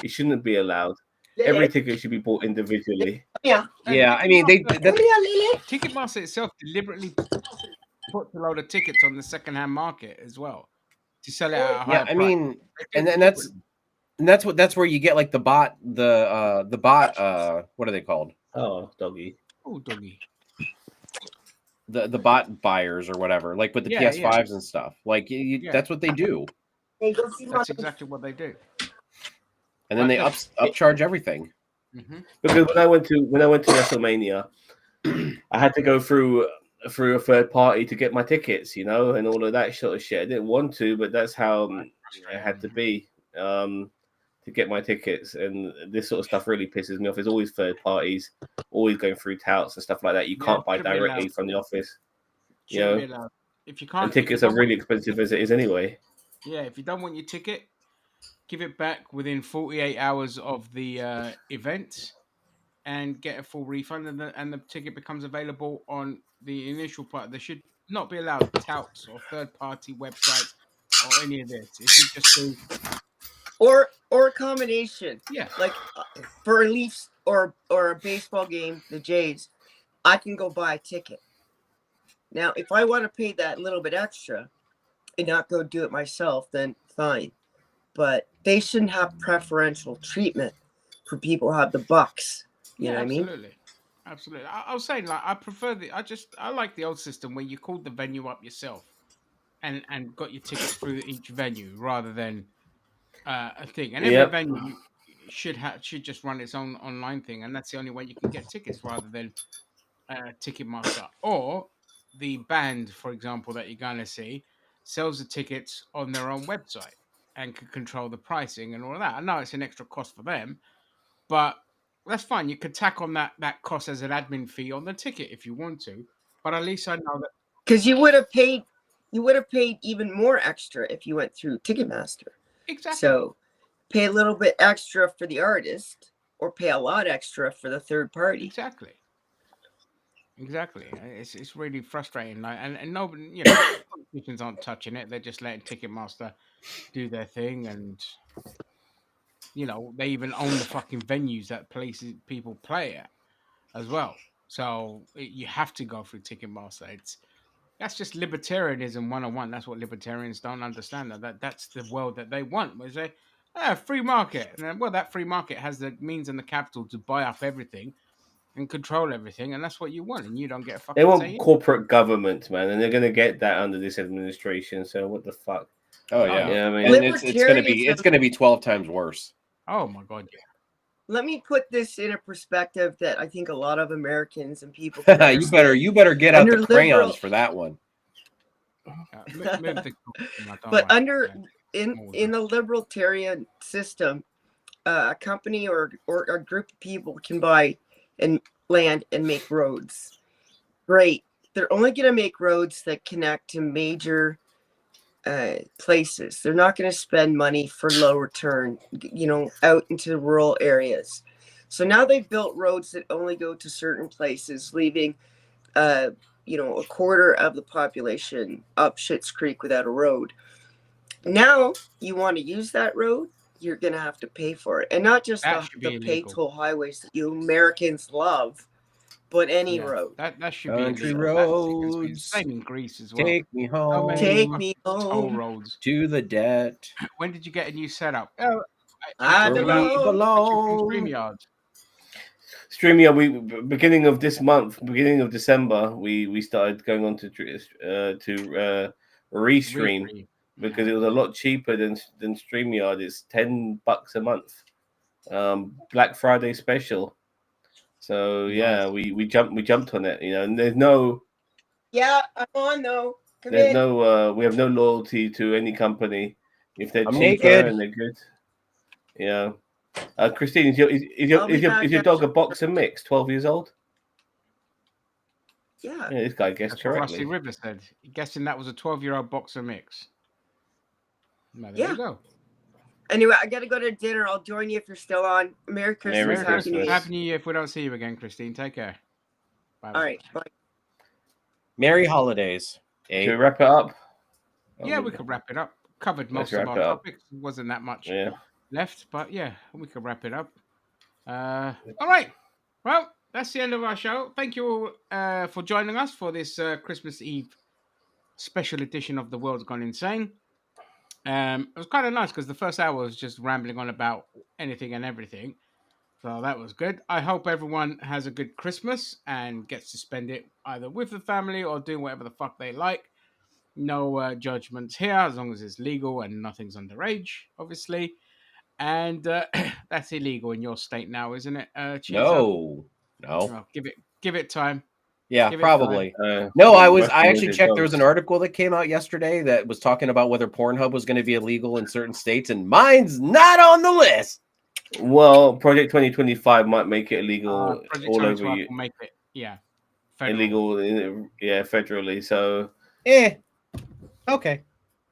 It shouldn't be allowed. Every ticket should be bought individually. Yeah. Yeah, I mean, Ticketmaster itself deliberately puts a load of tickets on the second-hand market as well to sell it at a yeah, higher I price. mean, They do and it that's deliberately. that's where you get like the bot, what are they called? Oh, doggy. Oh, doggy. The bot buyers or whatever, like with the Yeah, PS5s and stuff. Like Yeah. that's what they do, Hey, go see That's Mom. exactly what they do. and then they upcharge everything. Mm-hmm. Because when I went to WrestleMania, I had to go through a third party to get my tickets, and all of that sort of shit. I didn't want to, but that's how it had to be to get my tickets. And this sort of stuff really pisses me off. There's always third parties, always going through touts and stuff like that. You can't buy shouldn't be directly allowed. from the office, Shouldn't be allowed. If you can't, and if you tickets are don't really want, expensive as it is anyway. yeah, if you don't want your ticket, give it back within 48 hours of the event, and get a full refund, and the ticket becomes available on the initial part. There should not be allowed touts or third-party websites or any of this. It should just be Or a combination. yeah. Like for a Leafs or a baseball game, the Jays, I can go buy a ticket. Now, if I want to pay that little bit extra and not go do it myself, then fine. But they shouldn't have preferential treatment for people who have the bucks. You know what I mean? Absolutely. I was saying, like, I prefer I like the old system where you called the venue up yourself and got your tickets through each venue rather than a thing. And every Yep. venue should just run its own online thing, and that's the only way you can get tickets rather than Ticketmaster or the band, for example, that you're gonna see sells the tickets on their own website and can control the pricing and all of that. I know it's an extra cost for them, but that's fine. You could tack on that cost as an admin fee on the ticket if you want to. But at least I know that Because you would have paid even more extra if you went through Ticketmaster. exactly. So pay a little bit extra for the artist or pay a lot extra for the third party. Exactly. It's really frustrating. Like, and nobody, politicians aren't touching it. They're just letting Ticketmaster do their thing, and they even own the fucking venues that places people play at as well. So you have to go through Ticketmaster. That's just libertarianism 101. That's what libertarians don't understand. That's the world that they want. Where they free market, and then, well, that free market has the means and the capital to buy up everything and control everything, and that's what you want, and you don't get a They fucking want say. corporate government, man, and they're gonna get that under this administration. So what the fuck? Oh yeah, Yeah, I mean, and it's gonna be 12 times worse. Oh my god, yeah. Let me put this in a perspective that I think a lot of Americans and people you better get out Under the crayons liberal- for that one. But in the libertarian system, a company or a group of people can buy and land and make roads. Great. They're only going to make roads that connect to major places. They're not going to spend money for low return, out into rural areas. So now they've built roads that only go to certain places, leaving a quarter of the population up Schitt's Creek without a road. Now you want to use that road, you're going to have to pay for it. And not just the pay toll highways that you Americans love, but any Yeah, road. that should be Country illegal. That's because it's roads, same in Greece as well. take me How home. many Take fucking me toll home. roads? To the debt. When did you get a new setup? I Where don't we know. belong. StreamYard. StreamYard, we beginning of this month, beginning of December, we started going on to restream Restream. because it was a lot cheaper than StreamYard. It's $10 a month. Black Friday special. So yeah, Nice. we jumped on it, you know, and there's no Yeah, I'm on though. Come in. we have no loyalty to any company if they're I'm cheaper naked. and they're good. Yeah. Christine, is your I'll be back dog a after- boxer mix? 12 years old? Yeah. Yeah, this guy guessed That's what Rusty correctly. River said. Guessing that was a 12-year-old boxer mix. Well, there Yeah. you go. Anyway, I gotta go to dinner. I'll join you if you're still on. Merry Christmas. Merry Merry Happy New Christmas. Year. Happy New Year if we don't see you again, Christine. Take care. Bye. All right. Bye. Merry holidays. Should we Eh? wrap it up? Yeah, we could wrap it up. Covered Let's most of wrap our it up. topics. Wasn't that much Yeah. left, but yeah, we could wrap it up. All right. Well, that's the end of our show. Thank you all for joining us for this Christmas Eve special edition of The World's Gone Insane. It was kind of nice because the first hour was just rambling on about anything and everything. So that was good. I hope everyone has a good Christmas and gets to spend it either with the family or doing whatever the fuck they like. No judgments here, as long as it's legal and nothing's underage, obviously. And that's illegal in your state now, isn't it? Cheezo? No. Oh, give it time. Yeah, Give it probably. Uh, No, I Rusty actually with checked. There was dogs. an article that came out yesterday that was talking about whether Pornhub was going to be illegal in certain states, and mine's not on the list. Well, Project 2025 might make it illegal Project all over 2012 you. will make it, yeah, federal. Illegal, yeah, federally. So Okay.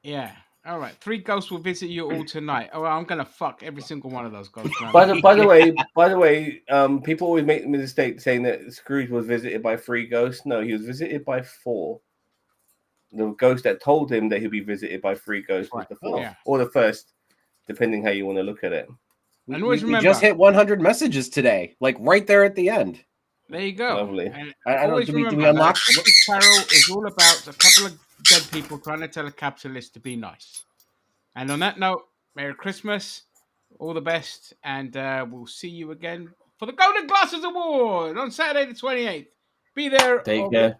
Yeah. All right. 3 ghosts will visit you all tonight. Oh, I'm gonna fuck every single one of those ghosts. Now. by the way, people always make the mistake saying that Scrooge was visited by 3 ghosts. No, he was visited by 4. The ghost that told him that he'll be visited by 3 ghosts was Right. the 4th Yeah. or the 1st, depending how you want to look at it. And always We remember, just hit 100 messages today, like right there at the end. there you go. Lovely. And I don't. always Do we remember, unlock? that Christmas Carol is all about a couple of dead people trying to tell a capitalist to be nice. And on that note, Merry Christmas, all the best, and we'll see you again for the Golden Glasses Award on Saturday the 28th. Be there. Take or care.